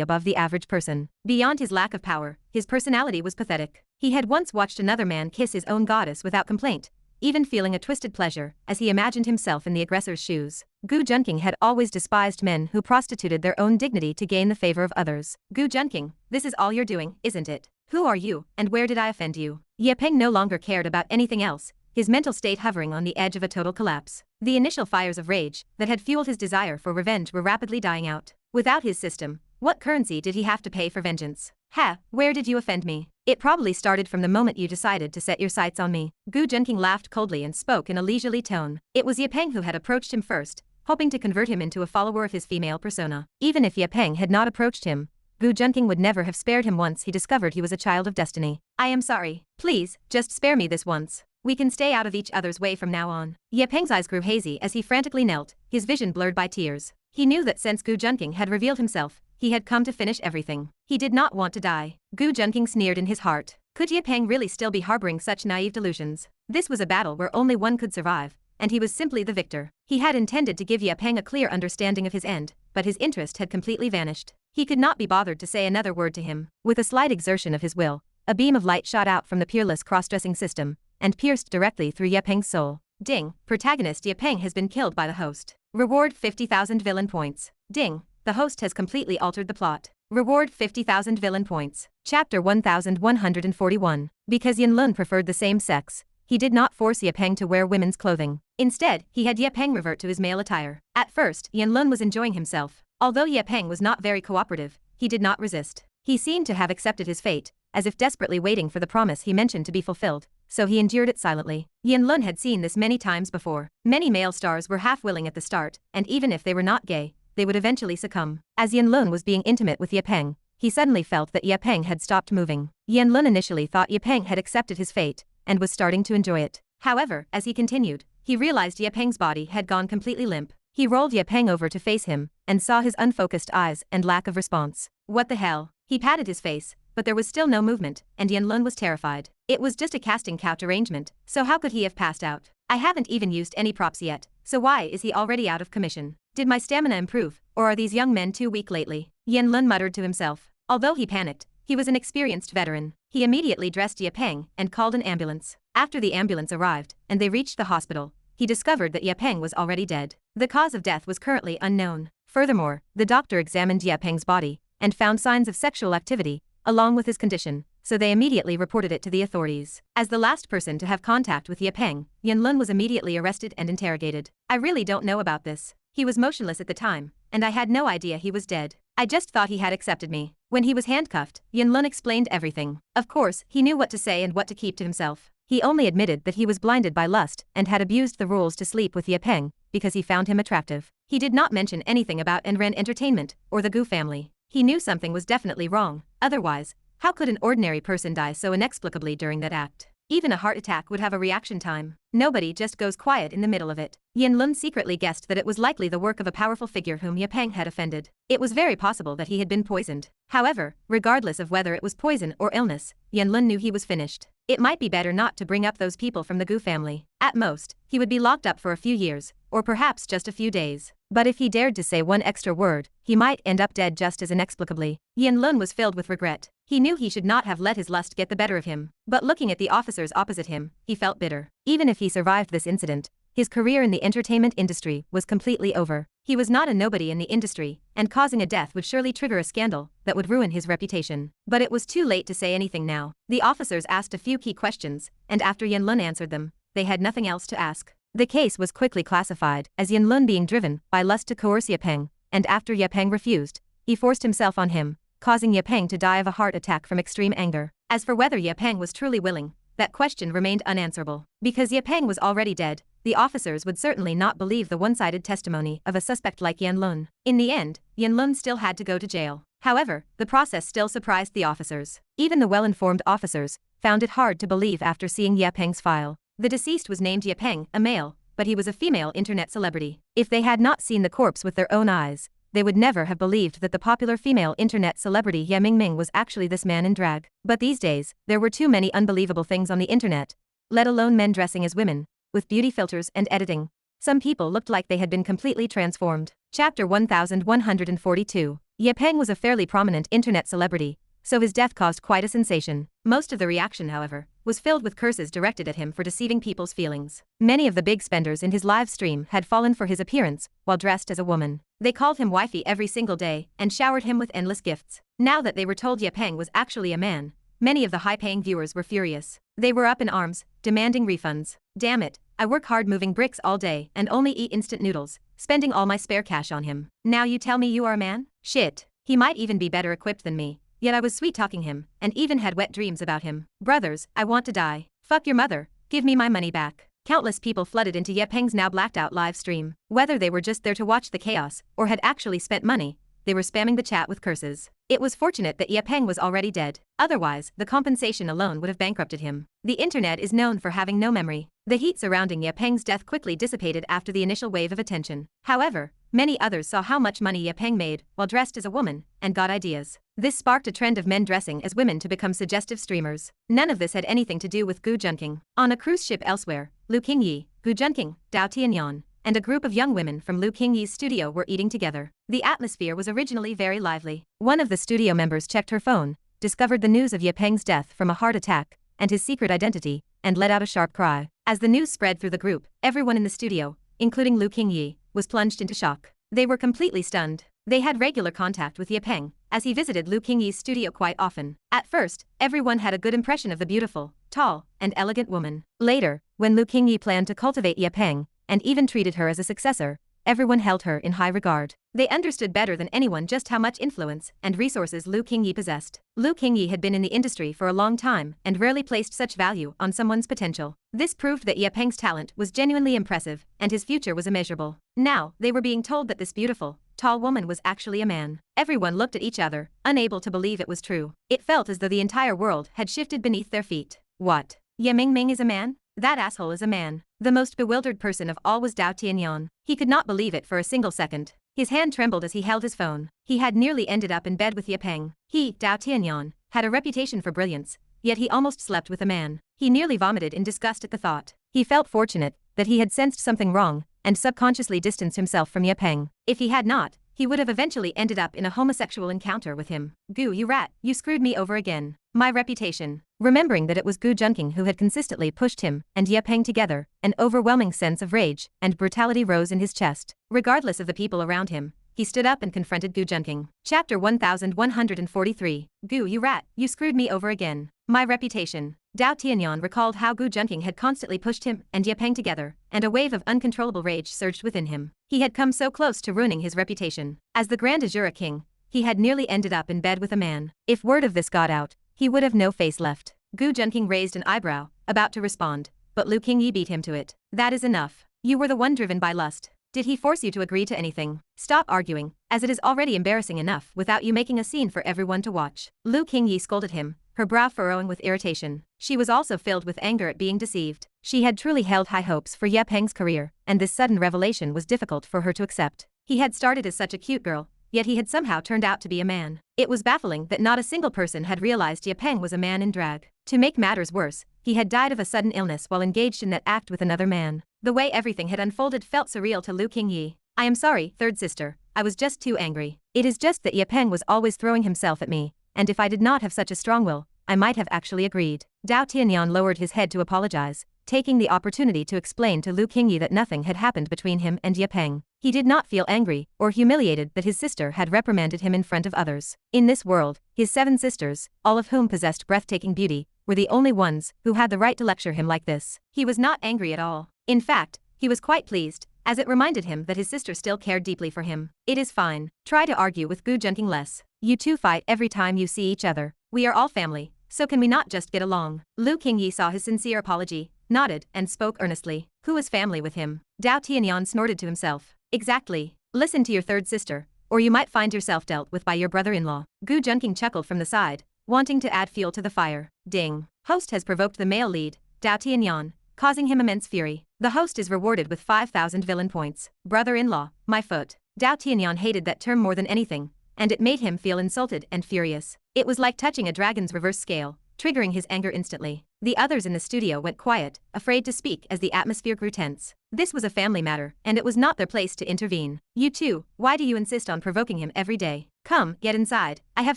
above the average person. Beyond his lack of power, his personality was pathetic. He had once watched another man kiss his own goddess without complaint, even feeling a twisted pleasure as he imagined himself in the aggressor's shoes. Gu Junking had always despised men who prostituted their own dignity to gain the favor of others. Gu Junking, this is all you're doing, isn't it? Who are you, and where did I offend you? Ye Peng no longer cared about anything else, his mental state hovering on the edge of a total collapse. The initial fires of rage that had fueled his desire for revenge were rapidly dying out. Without his system, what currency did he have to pay for vengeance? Ha, where did you offend me? It probably started from the moment you decided to set your sights on me. Gu Junking laughed coldly and spoke in a leisurely tone. It was Ye Peng who had approached him first, hoping to convert him into a follower of his female persona. Even if Ye Peng had not approached him, Gu Junking would never have spared him once he discovered he was a child of destiny. I am sorry. Please, just spare me this once. We can stay out of each other's way from now on. Ye Peng's eyes grew hazy as he frantically knelt, his vision blurred by tears. He knew that since Gu Junking had revealed himself, he had come to finish everything. He did not want to die. Gu Junking sneered in his heart. Could Ye Peng really still be harboring such naive delusions? This was a battle where only one could survive, and he was simply the victor. He had intended to give Ye Peng a clear understanding of his end, but his interest had completely vanished. He could not be bothered to say another word to him. With a slight exertion of his will, a beam of light shot out from the peerless cross-dressing system, and pierced directly through Ye Peng's soul. Ding, protagonist Ye Peng has been killed by the host. Reward 50,000 villain points. Ding, the host has completely altered the plot. Reward 50,000 villain points. Chapter 1141. Because Yin Lun preferred the same sex, he did not force Ye Peng to wear women's clothing. Instead, he had Ye Peng revert to his male attire. At first, Yin Lun was enjoying himself. Although Ye Peng was not very cooperative, he did not resist. He seemed to have accepted his fate, as if desperately waiting for the promise he mentioned to be fulfilled, so he endured it silently. Yin Lun had seen this many times before. Many male stars were half willing at the start, and even if they were not gay, they would eventually succumb. As Yin Lun was being intimate with Ye Peng, he suddenly felt that Ye Peng had stopped moving. Yin Lun initially thought Ye Peng had accepted his fate, and was starting to enjoy it. However, as he continued, he realized Ye Peng's body had gone completely limp. He rolled Ye Peng over to face him, and saw his unfocused eyes and lack of response. What the hell? He patted his face, but there was still no movement, and Yin Lun was terrified. It was just a casting couch arrangement, so how could he have passed out? I haven't even used any props yet, so why is he already out of commission? Did my stamina improve, or are these young men too weak lately? Yin Lun muttered to himself. Although he panicked, he was an experienced veteran. He immediately dressed Ye Peng and called an ambulance. After the ambulance arrived, and they reached the hospital, he discovered that Ye Peng was already dead. The cause of death was currently unknown. Furthermore, the doctor examined Ye Peng's body, and found signs of sexual activity, along with his condition, so they immediately reported it to the authorities. As the last person to have contact with Ye Peng, Yin Lun was immediately arrested and interrogated. I really don't know about this. He was motionless at the time, and I had no idea he was dead. I just thought he had accepted me. When he was handcuffed, Yin Lun explained everything. Of course, he knew what to say and what to keep to himself. He only admitted that he was blinded by lust and had abused the rules to sleep with Ye Peng because he found him attractive. He did not mention anything about Enren Entertainment or the Gu family. He knew something was definitely wrong. Otherwise, how could an ordinary person die so inexplicably during that act? Even a heart attack would have a reaction time. Nobody just goes quiet in the middle of it. Yin Lun secretly guessed that it was likely the work of a powerful figure whom Ye Peng had offended. It was very possible that he had been poisoned. However, regardless of whether it was poison or illness, Yin Lun knew he was finished. It might be better not to bring up those people from the Gu family. At most, he would be locked up for a few years, or perhaps just a few days. But if he dared to say one extra word, he might end up dead just as inexplicably. Yin Lun was filled with regret. He knew he should not have let his lust get the better of him. But looking at the officers opposite him, he felt bitter. Even if he survived this incident, his career in the entertainment industry was completely over. He was not a nobody in the industry, and causing a death would surely trigger a scandal that would ruin his reputation. But it was too late to say anything now. The officers asked a few key questions, and after Yin Lun answered them, they had nothing else to ask. The case was quickly classified as Yin Lun being driven by lust to coerce Ye Peng, and after Ye Peng refused, he forced himself on him, causing Ye Peng to die of a heart attack from extreme anger. As for whether Ye Peng was truly willing, that question remained unanswerable. Because Ye Peng was already dead, the officers would certainly not believe the one-sided testimony of a suspect like Yin Lun. In the end, Yin Lun still had to go to jail. However, the process still surprised the officers. Even the well-informed officers found it hard to believe after seeing Ye Peng's file. The deceased was named Ye Peng, a male, but he was a female internet celebrity. If they had not seen the corpse with their own eyes, they would never have believed that the popular female internet celebrity Ye Mingming was actually this man in drag. But these days, there were too many unbelievable things on the internet, let alone men dressing as women, with beauty filters and editing. Some people looked like they had been completely transformed. Chapter 1142. Ye Peng was a fairly prominent internet celebrity, so his death caused quite a sensation. Most of the reaction, however, was filled with curses directed at him for deceiving people's feelings. Many of the big spenders in his live stream had fallen for his appearance while dressed as a woman. They called him wifey every single day and showered him with endless gifts. Now that they were told Ye Peng was actually a man, many of the high-paying viewers were furious. They were up in arms, demanding refunds. Damn it, I work hard moving bricks all day and only eat instant noodles, spending all my spare cash on him. Now you tell me you are a man? Shit. He might even be better equipped than me. Yet I was sweet-talking him, and even had wet dreams about him. Brothers, I want to die. Fuck your mother, give me my money back. Countless people flooded into Ye Peng's now blacked-out live stream. Whether they were just there to watch the chaos, or had actually spent money, they were spamming the chat with curses. It was fortunate that Ye Peng was already dead. Otherwise, the compensation alone would have bankrupted him. The internet is known for having no memory. The heat surrounding Ye Peng's death quickly dissipated after the initial wave of attention. However, many others saw how much money Ye Peng made while dressed as a woman and got ideas. This sparked a trend of men dressing as women to become suggestive streamers. None of this had anything to do with Gu Junking. On a cruise ship elsewhere, Lu Qingyi, Gu Junking, Dao Tianyan, and a group of young women from Lu Qingyi's studio were eating together. The atmosphere was originally very lively. One of the studio members checked her phone, discovered the news of Ye Peng's death from a heart attack and his secret identity, and let out a sharp cry. As the news spread through the group, everyone in the studio, including Lu Qingyi, was plunged into shock. They were completely stunned. They had regular contact with Ye Peng, as he visited Lu Qingyi's studio quite often. At first, everyone had a good impression of the beautiful, tall, and elegant woman. Later, when Lu Qingyi planned to cultivate Ye Peng, and even treated her as a successor, everyone held her in high regard. They understood better than anyone just how much influence and resources Lu Qingyi possessed. Lu Qingyi had been in the industry for a long time and rarely placed such value on someone's potential. This proved that Ye Peng's talent was genuinely impressive and his future was immeasurable. Now, they were being told that this beautiful, tall woman was actually a man. Everyone looked at each other, unable to believe it was true. It felt as though the entire world had shifted beneath their feet. What? Ye Mingming is a man? That asshole is a man. The most bewildered person of all was Dao Tianyan. He could not believe it for a single second. His hand trembled as he held his phone. He had nearly ended up in bed with Ye Peng. He, Dao Tianyan, had a reputation for brilliance, yet he almost slept with a man. He nearly vomited in disgust at the thought. He felt fortunate that he had sensed something wrong and subconsciously distanced himself from Ye Peng. If he had not, he would have eventually ended up in a homosexual encounter with him. Gu, you rat, you screwed me over again. My reputation. Remembering that it was Gu Junking who had consistently pushed him and Ye Peng together, an overwhelming sense of rage and brutality rose in his chest. Regardless of the people around him, he stood up and confronted Gu Junking. Chapter 1143. Gu, you rat, you screwed me over again. My reputation. Dao Tianyan recalled how Gu Junking had constantly pushed him and Ye Peng together, and a wave of uncontrollable rage surged within him. He had come so close to ruining his reputation. As the Grand Azura King, he had nearly ended up in bed with a man. If word of this got out, he would have no face left. Gu Junking raised an eyebrow, about to respond, but Lu Qingyi beat him to it. That is enough. You were the one driven by lust. Did he force you to agree to anything? Stop arguing, as it is already embarrassing enough without you making a scene for everyone to watch. Lu Qingyi scolded him, her brow furrowing with irritation. She was also filled with anger at being deceived. She had truly held high hopes for Ye Peng's career, and this sudden revelation was difficult for her to accept. He had started as such a cute girl, yet he had somehow turned out to be a man. It was baffling that not a single person had realized Ye Peng was a man in drag. To make matters worse, he had died of a sudden illness while engaged in that act with another man. The way everything had unfolded felt surreal to Lu Qingyi. I am sorry, third sister, I was just too angry. It is just that Ye Peng was always throwing himself at me, and if I did not have such a strong will, I might have actually agreed. Dao Tianyan lowered his head to apologize, taking the opportunity to explain to Lu Qingyi that nothing had happened between him and Ye Peng. He did not feel angry or humiliated that his sister had reprimanded him in front of others. In this world, his 7 sisters, all of whom possessed breathtaking beauty, were the only ones who had the right to lecture him like this. He was not angry at all. In fact, he was quite pleased, as it reminded him that his sister still cared deeply for him. It is fine. Try to argue with Gu Junking less. You two fight every time you see each other. We are all family, so can we not just get along? Lu Qingyi saw his sincere apology, nodded, and spoke earnestly. Who is family with him? Dao Tianyan snorted to himself. Exactly. Listen to your third sister, or you might find yourself dealt with by your brother-in-law. Gu Junking chuckled from the side, wanting to add fuel to the fire. Ding. Host has provoked the male lead, Dao Tianyan, causing him immense fury. The host is rewarded with 5,000 villain points. Brother-in-law, my foot. Dao Tianyan hated that term more than anything, and it made him feel insulted and furious. It was like touching a dragon's reverse scale, triggering his anger instantly. The others in the studio went quiet, afraid to speak as the atmosphere grew tense. This was a family matter, and it was not their place to intervene. You two, why do you insist on provoking him every day? Come, get inside, I have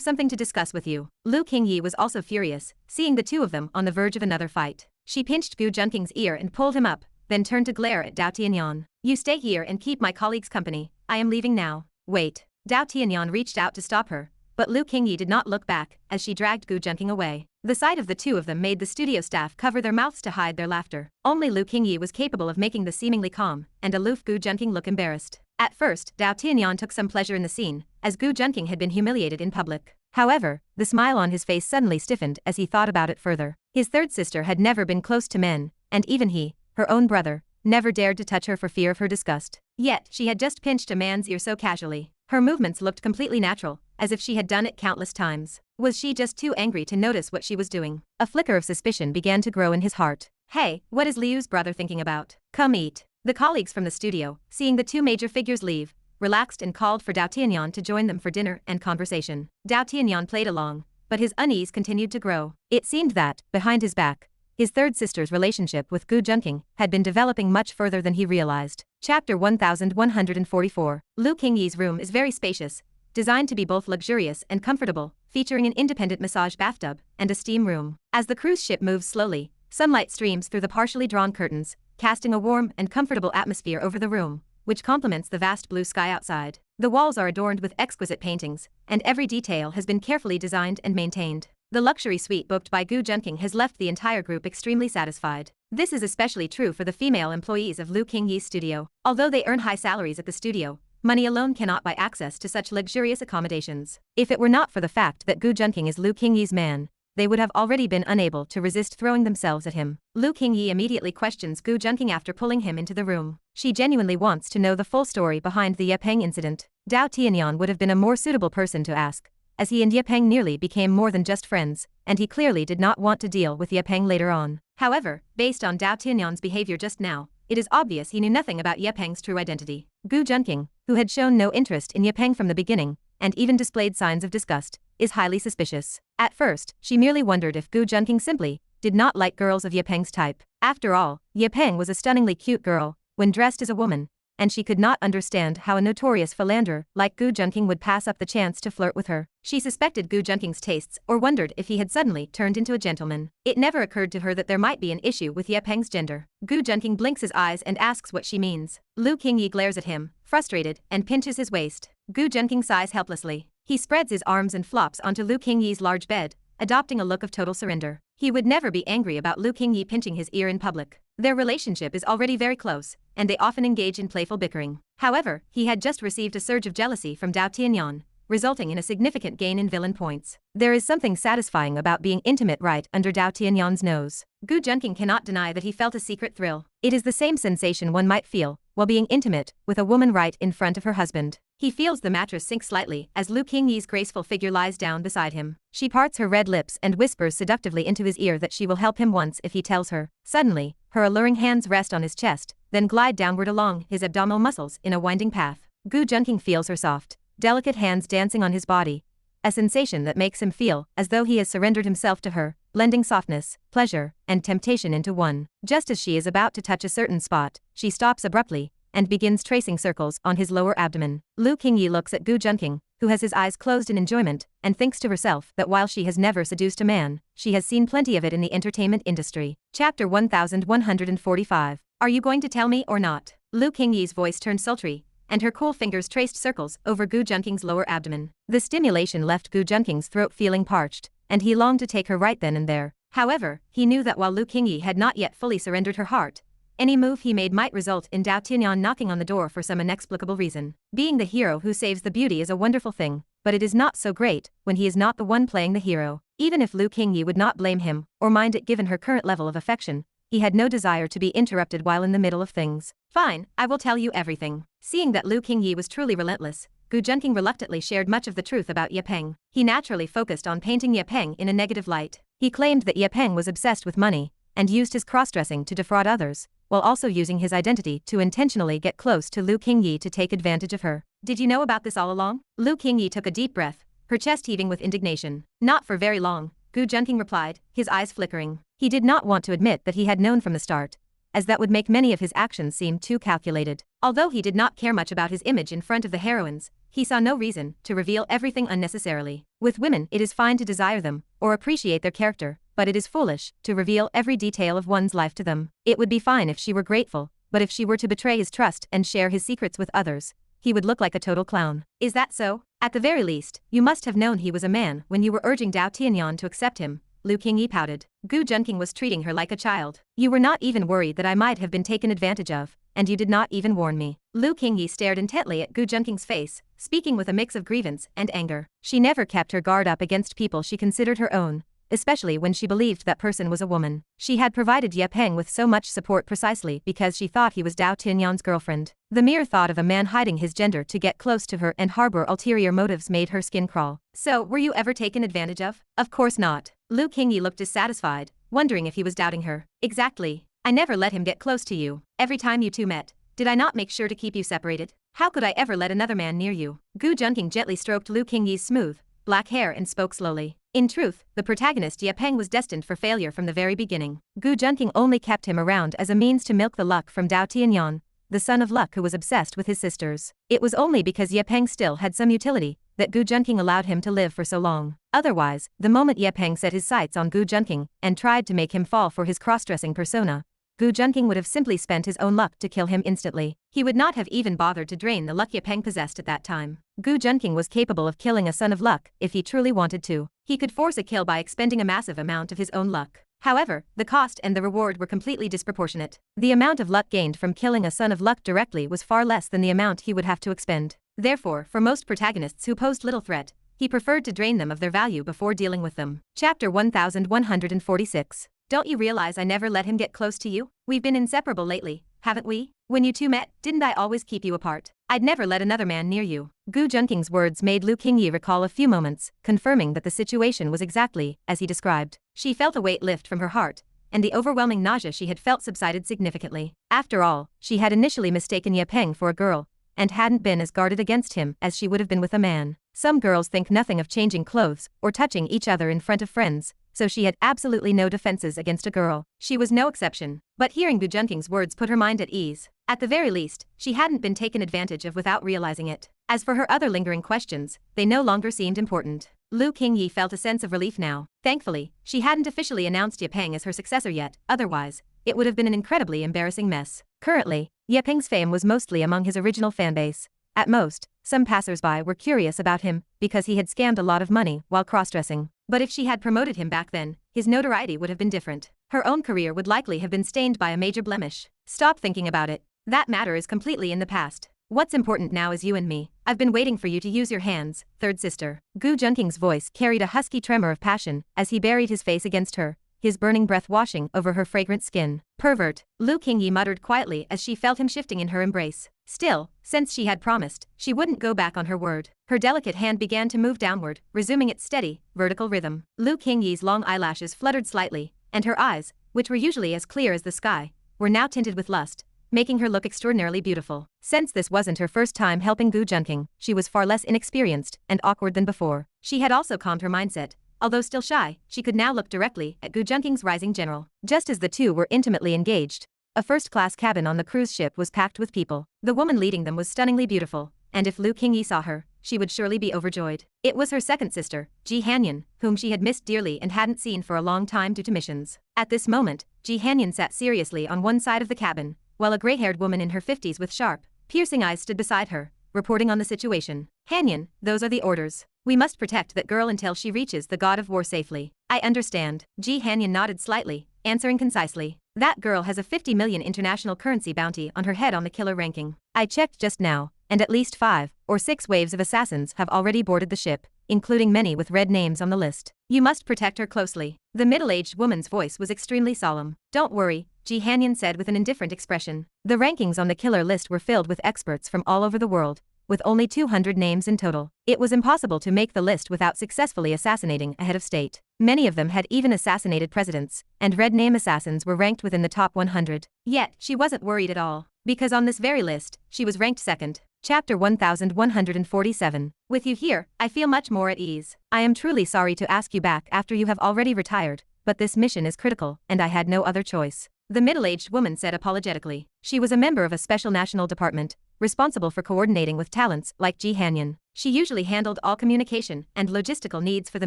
something to discuss with you. Lu Qingyi was also furious, seeing the two of them on the verge of another fight. She pinched Gu Junking's ear and pulled him up, then turned to glare at Dao Tianyan. You stay here and keep my colleagues company, I am leaving now. Wait. Dao Tianyan reached out to stop her, but Lu Qingyi did not look back as she dragged Gu Junking away. The sight of the two of them made the studio staff cover their mouths to hide their laughter. Only Lu Qingyi was capable of making the seemingly calm and aloof Gu Junking look embarrassed. At first, Dao Tianyan took some pleasure in the scene, as Gu Junking had been humiliated in public. However, the smile on his face suddenly stiffened as he thought about it further. His third sister had never been close to men, and even he, her own brother, never dared to touch her for fear of her disgust. Yet, she had just pinched a man's ear so casually. Her movements looked completely natural, as if she had done it countless times. Was she just too angry to notice what she was doing? A flicker of suspicion began to grow in his heart. Hey, what is Liu's brother thinking about? Come eat. The colleagues from the studio, seeing the two major figures leave, relaxed and called for Dao Tianyan to join them for dinner and conversation. Dao Tianyan played along, but his unease continued to grow. It seemed that, behind his back, his third sister's relationship with Gu Junking had been developing much further than he realized. Chapter 1144. Lu Qingyi's room is very spacious, designed to be both luxurious and comfortable, featuring an independent massage bathtub and a steam room. As the cruise ship moves slowly, sunlight streams through the partially drawn curtains, casting a warm and comfortable atmosphere over the room, which complements the vast blue sky outside. The walls are adorned with exquisite paintings, and every detail has been carefully designed and maintained. The luxury suite booked by Gu Junking has left the entire group extremely satisfied. This is especially true for the female employees of Lu Qingyi's studio. Although they earn high salaries at the studio, money alone cannot buy access to such luxurious accommodations. If it were not for the fact that Gu Junking is Lu Qingyi's man, they would have already been unable to resist throwing themselves at him. Lu Qingyi immediately questions Gu Junking after pulling him into the room. She genuinely wants to know the full story behind the Yepeng incident. Dao Tianyan would have been a more suitable person to ask, as he and Yepeng nearly became more than just friends, and he clearly did not want to deal with Yepeng later on. However, based on Dao Tianyan's behavior just now, it is obvious he knew nothing about Yepeng's true identity. Gu Junking, who had shown no interest in Yepeng from the beginning, and even displayed signs of disgust, is highly suspicious. At first, she merely wondered if Gu Junking simply did not like girls of Yepeng's type. After all, Yepeng was a stunningly cute girl, when dressed as a woman, and she could not understand how a notorious philanderer like Gu Junking would pass up the chance to flirt with her. She suspected Gu Junking's tastes or wondered if he had suddenly turned into a gentleman. It never occurred to her that there might be an issue with Yepeng's gender. Gu Junking blinks his eyes and asks what she means. Lu Qingyi glares at him, frustrated, and pinches his waist. Gu Junking sighs helplessly. He spreads his arms and flops onto Lu Qingyi's large bed, adopting a look of total surrender. He would never be angry about Lu Qingyi pinching his ear in public. Their relationship is already very close, and they often engage in playful bickering. However, he had just received a surge of jealousy from Dao Tianyan, resulting in a significant gain in villain points. There is something satisfying about being intimate right under Dao Tianyan's nose. Gu Junking cannot deny that he felt a secret thrill. It is the same sensation one might feel while being intimate with a woman right in front of her husband. He feels the mattress sink slightly as Lu Qingyi's graceful figure lies down beside him. She parts her red lips and whispers seductively into his ear that she will help him once if he tells her. Suddenly, her alluring hands rest on his chest, then glide downward along his abdominal muscles in a winding path. Gu Junking feels her soft, delicate hands dancing on his body, a sensation that makes him feel as though he has surrendered himself to her, blending softness, pleasure, and temptation into one. Just as she is about to touch a certain spot, she stops abruptly and begins tracing circles on his lower abdomen. Lu Qingyi looks at Gu Junking, who has his eyes closed in enjoyment, and thinks to herself that while she has never seduced a man, she has seen plenty of it in the entertainment industry. Chapter 1145. Are you going to tell me or not? Lu Qingyi's voice turned sultry, and her cool fingers traced circles over Gu Junking's lower abdomen. The stimulation left Gu Junking's throat feeling parched, and he longed to take her right then and there. However, he knew that while Lu Qingyi had not yet fully surrendered her heart, any move he made might result in Dao Tianyan knocking on the door for some inexplicable reason. Being the hero who saves the beauty is a wonderful thing, but it is not so great when he is not the one playing the hero. Even if Lu Qingyi would not blame him or mind it given her current level of affection, he had no desire to be interrupted while in the middle of things. Fine, I will tell you everything. Seeing that Lu Qingyi was truly relentless, Gu Junking reluctantly shared much of the truth about Yepeng. He naturally focused on painting Yepeng in a negative light. He claimed that Yepeng was obsessed with money, and used his cross-dressing to defraud others, while also using his identity to intentionally get close to Lu Qingyi to take advantage of her. Did you know about this all along? Lu Qingyi took a deep breath, her chest heaving with indignation. Not for very long, Gu Junqing replied, his eyes flickering. He did not want to admit that he had known from the start, as that would make many of his actions seem too calculated. Although he did not care much about his image in front of the heroines, he saw no reason to reveal everything unnecessarily. With women, it is fine to desire them, or appreciate their character, but it is foolish to reveal every detail of one's life to them. It would be fine if she were grateful, but if she were to betray his trust and share his secrets with others, he would look like a total clown. Is that so? At the very least, you must have known he was a man when you were urging Dao Tianyan to accept him. Lu Qingyi pouted. Gu Junqing was treating her like a child. You were not even worried that I might have been taken advantage of, and you did not even warn me. Lu Qingyi stared intently at Gu Junqing's face, speaking with a mix of grievance and anger. She never kept her guard up against people she considered her own, especially when she believed that person was a woman. She had provided Ye Peng with so much support precisely because she thought he was Dao Tianyan's girlfriend. The mere thought of a man hiding his gender to get close to her and harbor ulterior motives made her skin crawl. So, were you ever taken advantage of? Of course not. Lu Qingyi looked dissatisfied, wondering if he was doubting her. Exactly. I never let him get close to you. Every time you two met, did I not make sure to keep you separated? How could I ever let another man near you? Gu Junqing gently stroked Lu Qingyi's smooth, black hair and spoke slowly. In truth, the protagonist Ye Peng was destined for failure from the very beginning. Gu Junqing only kept him around as a means to milk the luck from Dao Tianyan, the son of luck who was obsessed with his sisters. It was only because Ye Peng still had some utility that Gu Junqing allowed him to live for so long. Otherwise, the moment Ye Peng set his sights on Gu Junqing and tried to make him fall for his cross-dressing persona, Gu Junqing would have simply spent his own luck to kill him instantly. He would not have even bothered to drain the luck Ye Peng possessed at that time. Gu Junqing was capable of killing a son of luck if he truly wanted to. He could force a kill by expending a massive amount of his own luck. However, the cost and the reward were completely disproportionate. The amount of luck gained from killing a son of luck directly was far less than the amount he would have to expend. Therefore, for most protagonists who posed little threat, he preferred to drain them of their value before dealing with them. Chapter 1146. Don't you realize I never let him get close to you? We've been inseparable lately, haven't we? When you two met, didn't I always keep you apart? I'd never let another man near you. Gu Junqing's words made Lu Qingyi recall a few moments, confirming that the situation was exactly as he described. She felt a weight lift from her heart, and the overwhelming nausea she had felt subsided significantly. After all, she had initially mistaken Ye Peng for a girl, and hadn't been as guarded against him as she would have been with a man. Some girls think nothing of changing clothes or touching each other in front of friends, so she had absolutely no defenses against a girl. She was no exception, but hearing Gu Junqing's words put her mind at ease. At the very least, she hadn't been taken advantage of without realizing it. As for her other lingering questions, they no longer seemed important. Lu Qingyi felt a sense of relief now. Thankfully, she hadn't officially announced Ye Peng as her successor yet, otherwise, it would have been an incredibly embarrassing mess. Currently, Ye Peng's fame was mostly among his original fanbase. At most, some passersby were curious about him because he had scammed a lot of money while cross-dressing. But if she had promoted him back then, his notoriety would have been different. Her own career would likely have been stained by a major blemish. Stop thinking about it. That matter is completely in the past. What's important now is you and me. I've been waiting for you to use your hands, third sister. Gu Junqing's voice carried a husky tremor of passion as he buried his face against her, his burning breath washing over her fragrant skin. Pervert, Lu Qingyi muttered quietly as she felt him shifting in her embrace. Still, since she had promised, she wouldn't go back on her word. Her delicate hand began to move downward, resuming its steady, vertical rhythm. Lu Qingyi's long eyelashes fluttered slightly, and her eyes, which were usually as clear as the sky, were now tinted with lust, making her look extraordinarily beautiful. Since this wasn't her first time helping Gu Junqing, she was far less inexperienced and awkward than before. She had also calmed her mindset. Although still shy, she could now look directly at Gu Junqing's rising general. Just as the two were intimately engaged, a first-class cabin on the cruise ship was packed with people. The woman leading them was stunningly beautiful, and if Lu Qingyi saw her, she would surely be overjoyed. It was her second sister, Ji Hanyan, whom she had missed dearly and hadn't seen for a long time due to missions. At this moment, Ji Hanyan sat seriously on one side of the cabin, while a gray-haired woman in her 50s with sharp, piercing eyes stood beside her, reporting on the situation. Hanyan, those are the orders. We must protect that girl until she reaches the god of war safely. I understand. Ji Hanyan nodded slightly, answering concisely. That girl has a 50 million international currency bounty on her head on the killer ranking. I checked just now, and at least 5 or 6 waves of assassins have already boarded the ship, including many with red names on the list. You must protect her closely. The middle-aged woman's voice was extremely solemn. Don't worry, Ji Hanyan said with an indifferent expression. The rankings on the killer list were filled with experts from all over the world, with only 200 names in total. It was impossible to make the list without successfully assassinating a head of state. Many of them had even assassinated presidents, and red name assassins were ranked within the top 100. Yet, she wasn't worried at all, because on this very list, she was ranked second. Chapter 1147. With you here, I feel much more at ease. I am truly sorry to ask you back after you have already retired, but this mission is critical, and I had no other choice. The middle-aged woman said apologetically. She was a member of a special national department, responsible for coordinating with talents like Ji Hanyan. She usually handled all communication and logistical needs for the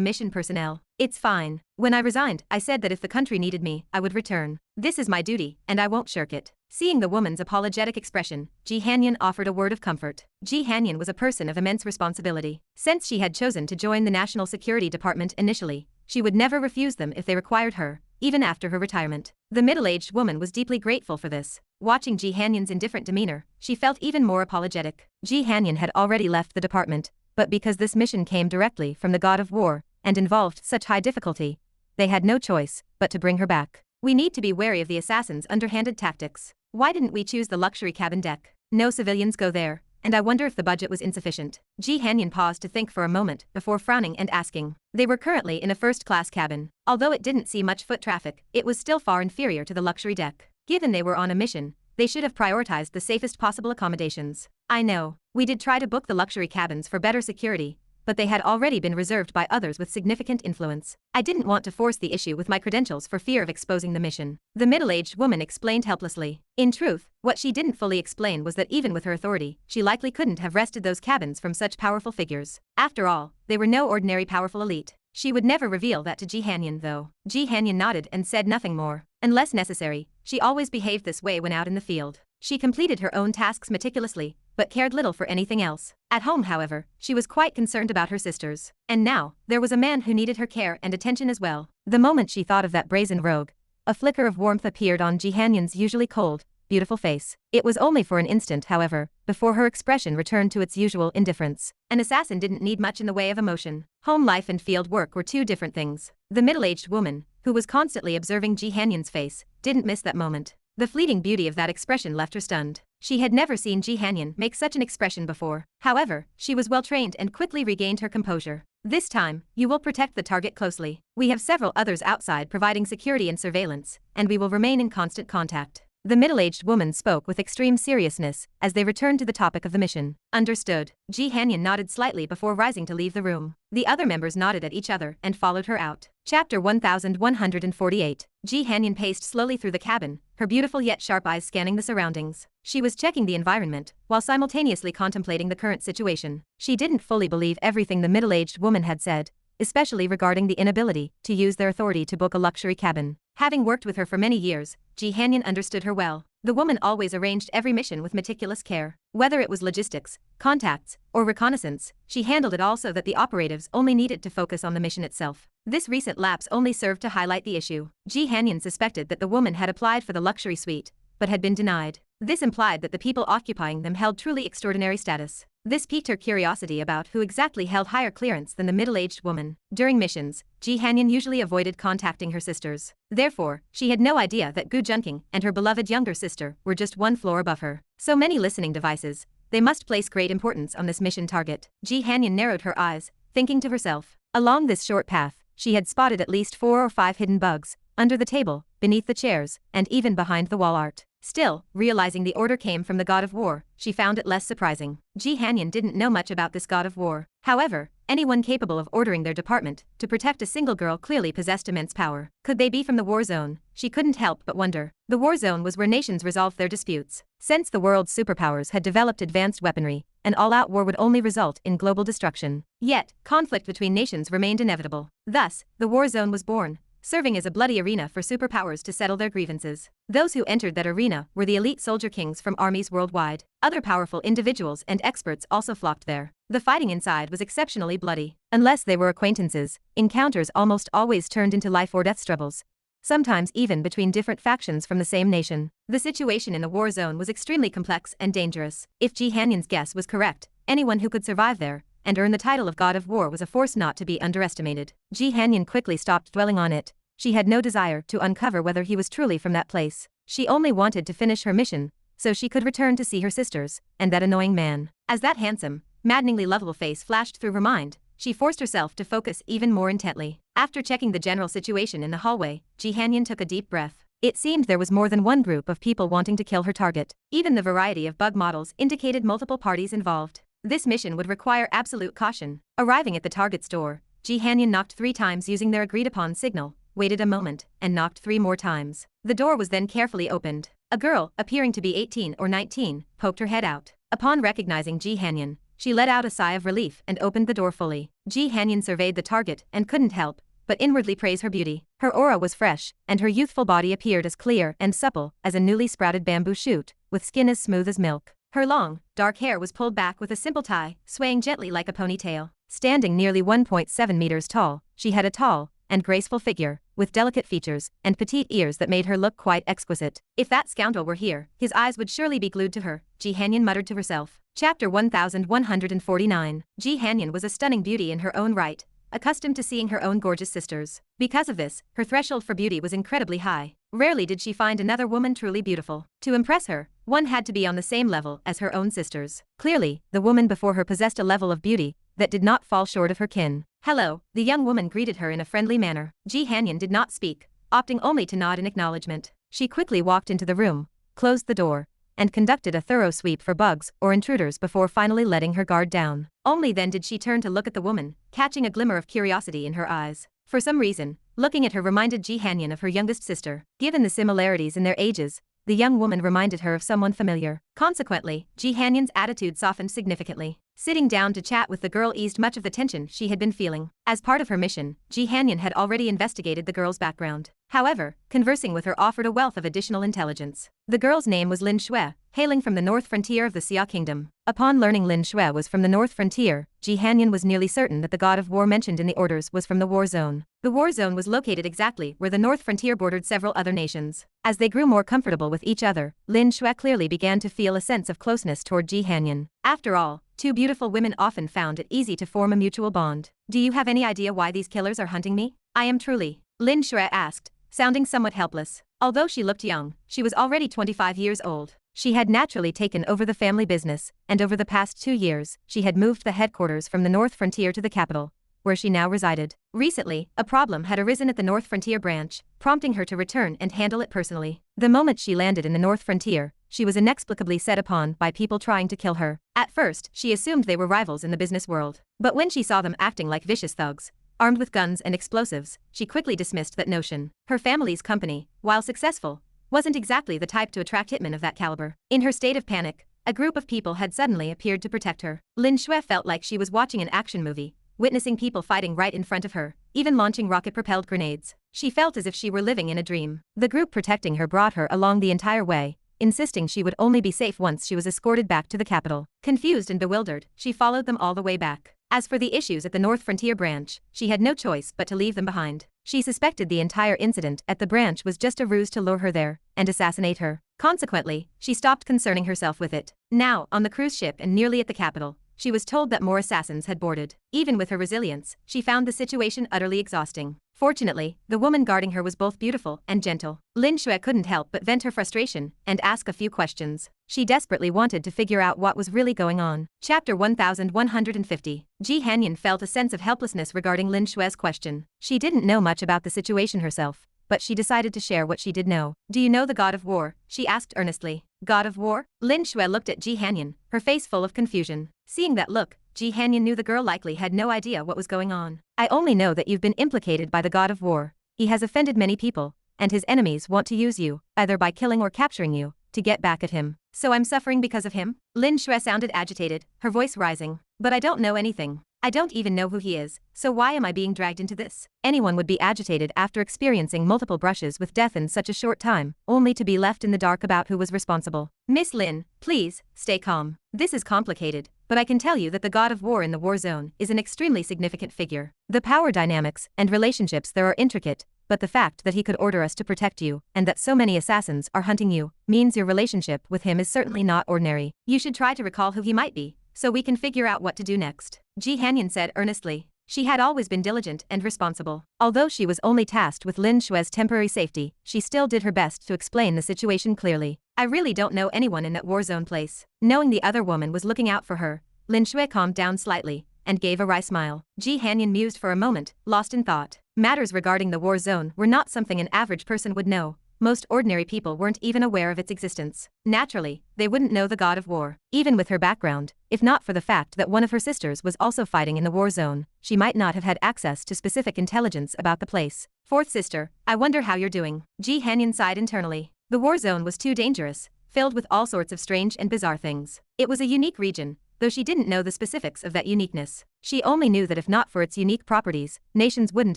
mission personnel. It's fine. When I resigned, I said that if the country needed me, I would return. This is my duty, and I won't shirk it. Seeing the woman's apologetic expression, Ji Hanyan offered a word of comfort. Ji Hanyan was a person of immense responsibility. Since she had chosen to join the National Security Department initially, she would never refuse them if they required her, even after her retirement. The middle-aged woman was deeply grateful for this. Watching Ji Hanyan's indifferent demeanor, she felt even more apologetic. Ji Hanyan had already left the department, but because this mission came directly from the god of war and involved such high difficulty, they had no choice but to bring her back. We need to be wary of the assassins' underhanded tactics. Why didn't we choose the luxury cabin deck? No civilians go there, and I wonder if the budget was insufficient. Ji Hanyan paused to think for a moment before frowning and asking. They were currently in a first-class cabin. Although it didn't see much foot traffic, it was still far inferior to the luxury deck. Given they were on a mission, they should have prioritized the safest possible accommodations. I know, we did try to book the luxury cabins for better security, but they had already been reserved by others with significant influence. I didn't want to force the issue with my credentials for fear of exposing the mission. The middle-aged woman explained helplessly. In truth, what she didn't fully explain was that even with her authority, she likely couldn't have wrested those cabins from such powerful figures. After all, they were no ordinary powerful elite. She would never reveal that to Ji Hanyan though. Ji Hanyan nodded and said nothing more. Unless necessary, she always behaved this way when out in the field. She completed her own tasks meticulously, but cared little for anything else. At home, however, she was quite concerned about her sisters. And now, there was a man who needed her care and attention as well. The moment she thought of that brazen rogue, a flicker of warmth appeared on Ji Hanyan's usually cold, beautiful face. It was only for an instant, however, before her expression returned to its usual indifference. An assassin didn't need much in the way of emotion. Home life and field work were two different things. The middle-aged woman, who was constantly observing Ji Hanyan's face, didn't miss that moment. The fleeting beauty of that expression left her stunned. She had never seen Ji Hanyan make such an expression before. However, she was well-trained and quickly regained her composure. This time, you will protect the target closely. We have several others outside providing security and surveillance, and we will remain in constant contact. The middle-aged woman spoke with extreme seriousness as they returned to the topic of the mission. Understood. Ji Hanyan nodded slightly before rising to leave the room. The other members nodded at each other and followed her out. Chapter 1148. Ji Hanyan paced slowly through the cabin, her beautiful yet sharp eyes scanning the surroundings. She was checking the environment, while simultaneously contemplating the current situation. She didn't fully believe everything the middle-aged woman had said, especially regarding the inability to use their authority to book a luxury cabin. Having worked with her for many years, Ji Hanyan understood her well. The woman always arranged every mission with meticulous care. Whether it was logistics, contacts, or reconnaissance, she handled it all so that the operatives only needed to focus on the mission itself. This recent lapse only served to highlight the issue. Ji Hanyan suspected that the woman had applied for the luxury suite, but had been denied. This implied that the people occupying them held truly extraordinary status. This piqued her curiosity about who exactly held higher clearance than the middle-aged woman. During missions, Ji Hanyan usually avoided contacting her sisters. Therefore, she had no idea that Gu Junking and her beloved younger sister were just one floor above her. So many listening devices. They must place great importance on this mission target. Ji Hanyan narrowed her eyes, thinking to herself. Along this short path, she had spotted at least 4 or 5 hidden bugs, under the table, beneath the chairs, and even behind the wall art. Still, realizing the order came from the god of war, she found it less surprising. Ji Hanyan didn't know much about this god of war. However, anyone capable of ordering their department to protect a single girl clearly possessed immense power. Could they be from the war zone? She couldn't help but wonder. The war zone was where nations resolved their disputes. Since the world's superpowers had developed advanced weaponry, an all-out war would only result in global destruction. Yet, conflict between nations remained inevitable. Thus, the war zone was born, serving as a bloody arena for superpowers to settle their grievances. Those who entered that arena were the elite soldier kings from armies worldwide. Other powerful individuals and experts also flocked there. The fighting inside was exceptionally bloody. Unless they were acquaintances, encounters almost always turned into life or death struggles, sometimes even between different factions from the same nation. The situation in the war zone was extremely complex and dangerous. If Ji Hanyan's guess was correct, anyone who could survive there and earn the title of God of War was a force not to be underestimated. Ji Hanyan quickly stopped dwelling on it. She had no desire to uncover whether he was truly from that place. She only wanted to finish her mission, so she could return to see her sisters, and that annoying man. As that handsome, maddeningly lovable face flashed through her mind, she forced herself to focus even more intently. After checking the general situation in the hallway, Ji Hanyan took a deep breath. It seemed there was more than one group of people wanting to kill her target. Even the variety of bug models indicated multiple parties involved. This mission would require absolute caution. Arriving at the target's door, Ji Hanyan knocked 3 times using their agreed-upon signal, waited a moment, and knocked 3 more times. The door was then carefully opened. A girl, appearing to be 18 or 19, poked her head out. Upon recognizing Ji Hanyan, she let out a sigh of relief and opened the door fully. Ji Hanyan surveyed the target and couldn't help but inwardly praise her beauty. Her aura was fresh, and her youthful body appeared as clear and supple as a newly sprouted bamboo shoot, with skin as smooth as milk. Her long, dark hair was pulled back with a simple tie, swaying gently like a ponytail. Standing nearly 1.7 meters tall, she had a tall and graceful figure, with delicate features and petite ears that made her look quite exquisite. If that scoundrel were here, his eyes would surely be glued to her, Ji Hanyan muttered to herself. Chapter 1149. Ji Hanyan was a stunning beauty in her own right, accustomed to seeing her own gorgeous sisters. Because of this, her threshold for beauty was incredibly high. Rarely did she find another woman truly beautiful. To impress her, one had to be on the same level as her own sisters. Clearly, the woman before her possessed a level of beauty that did not fall short of her kin. Hello, the young woman greeted her in a friendly manner. Ji Hanyan did not speak, opting only to nod in acknowledgement. She quickly walked into the room, closed the door, and conducted a thorough sweep for bugs or intruders before finally letting her guard down. Only then did she turn to look at the woman, catching a glimmer of curiosity in her eyes. For some reason, looking at her reminded Ji Hanyan of her youngest sister. Given the similarities in their ages, the young woman reminded her of someone familiar. Consequently, Ji Hanyan's attitude softened significantly. Sitting down to chat with the girl eased much of the tension she had been feeling. As part of her mission, Ji Hanyan had already investigated the girl's background. However, conversing with her offered a wealth of additional intelligence. The girl's name was Lin Xue, hailing from the north frontier of the Xia Kingdom. Upon learning Lin Xue was from the north frontier, Ji Hanyan was nearly certain that the god of war mentioned in the orders was from the war zone. The war zone was located exactly where the north frontier bordered several other nations. As they grew more comfortable with each other, Lin Xue clearly began to feel a sense of closeness toward Ji Hanyan. After all, 2 beautiful women often found it easy to form a mutual bond. Do you have any idea why these killers are hunting me? I am truly, Lin Xue asked, sounding somewhat helpless. Although she looked young, she was already 25 years old. She had naturally taken over the family business, and over the past 2 years, she had moved the headquarters from the north frontier to the capital, where she now resided. Recently, a problem had arisen at the north frontier branch, prompting her to return and handle it personally. The moment she landed in the north frontier, she was inexplicably set upon by people trying to kill her. At first, she assumed they were rivals in the business world. But when she saw them acting like vicious thugs, armed with guns and explosives, she quickly dismissed that notion. Her family's company, while successful, wasn't exactly the type to attract hitmen of that caliber. In her state of panic, a group of people had suddenly appeared to protect her. Lin Xue felt like she was watching an action movie, witnessing people fighting right in front of her, even launching rocket-propelled grenades. She felt as if she were living in a dream. The group protecting her brought her along the entire way, insisting she would only be safe once she was escorted back to the capital. Confused and bewildered, she followed them all the way back. As for the issues at the North Frontier branch, she had no choice but to leave them behind. She suspected the entire incident at the branch was just a ruse to lure her there and assassinate her. Consequently, she stopped concerning herself with it. Now, on the cruise ship and nearly at the capital, she was told that more assassins had boarded. Even with her resilience, she found the situation utterly exhausting. Fortunately, the woman guarding her was both beautiful and gentle. Lin Xue couldn't help but vent her frustration and ask a few questions. She desperately wanted to figure out what was really going on. Chapter 1150. Ji Hanyan felt a sense of helplessness regarding Lin Xue's question. She didn't know much about the situation herself, but she decided to share what she did know. Do you know the god of war? She asked earnestly. God of war? Lin Xue looked at Ji Hanyan, her face full of confusion. Seeing that look, Ji Hanyan knew the girl likely had no idea what was going on. I only know that you've been implicated by the god of war. He has offended many people, and his enemies want to use you, either by killing or capturing you, to get back at him. So I'm suffering because of him? Lin Xue sounded agitated, her voice rising. But I don't know anything. I don't even know who he is, so why am I being dragged into this? Anyone would be agitated after experiencing multiple brushes with death in such a short time, only to be left in the dark about who was responsible. Miss Lin, please, stay calm. This is complicated, but I can tell you that the god of war in the war zone is an extremely significant figure. The power dynamics and relationships there are intricate, but the fact that he could order us to protect you, and that so many assassins are hunting you, means your relationship with him is certainly not ordinary. You should try to recall who he might be, so we can figure out what to do next. Ji Hanyan said earnestly. She had always been diligent and responsible. Although she was only tasked with Lin Xue's temporary safety, she still did her best to explain the situation clearly. I really don't know anyone in that war zone place. Knowing the other woman was looking out for her, Lin Xue calmed down slightly and gave a wry smile. Ji Hanyan mused for a moment, lost in thought. Matters regarding the war zone were not something an average person would know. Most ordinary people weren't even aware of its existence. Naturally, they wouldn't know the god of war. Even with her background, if not for the fact that one of her sisters was also fighting in the war zone, she might not have had access to specific intelligence about the place. Fourth sister, I wonder how you're doing. Ji Hanyan sighed internally. The war zone was too dangerous, filled with all sorts of strange and bizarre things. It was a unique region, though she didn't know the specifics of that uniqueness. She only knew that if not for its unique properties, nations wouldn't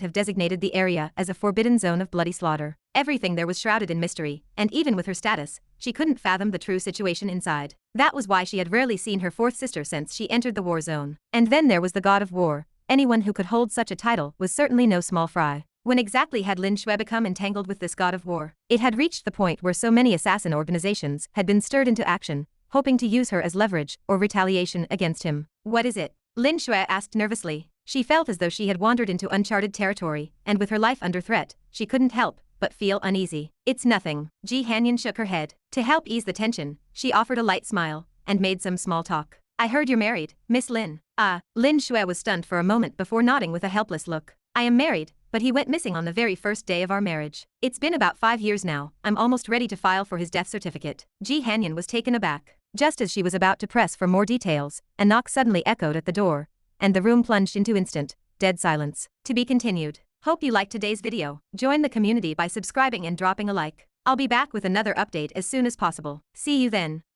have designated the area as a forbidden zone of bloody slaughter. Everything there was shrouded in mystery, and even with her status, she couldn't fathom the true situation inside. That was why she had rarely seen her fourth sister since she entered the war zone. And then there was the god of war. Anyone who could hold such a title was certainly no small fry. When exactly had Lin Xue become entangled with this god of war? It had reached the point where so many assassin organizations had been stirred into action, hoping to use her as leverage or retaliation against him. What is it? Lin Xue asked nervously. She felt as though she had wandered into uncharted territory, and with her life under threat, she couldn't help but feel uneasy. It's nothing. Ji Hanyan shook her head. To help ease the tension, she offered a light smile and made some small talk. I heard you're married, Miss Lin. Lin Xue was stunned for a moment before nodding with a helpless look. I am married, but he went missing on the very first day of our marriage. It's been about 5 years now. I'm almost ready to file for his death certificate. Ji Hanyan was taken aback. Just as she was about to press for more details, a knock suddenly echoed at the door, and the room plunged into instant, dead silence. To be continued. Hope you liked today's video. Join the community by subscribing and dropping a like. I'll be back with another update as soon as possible. See you then.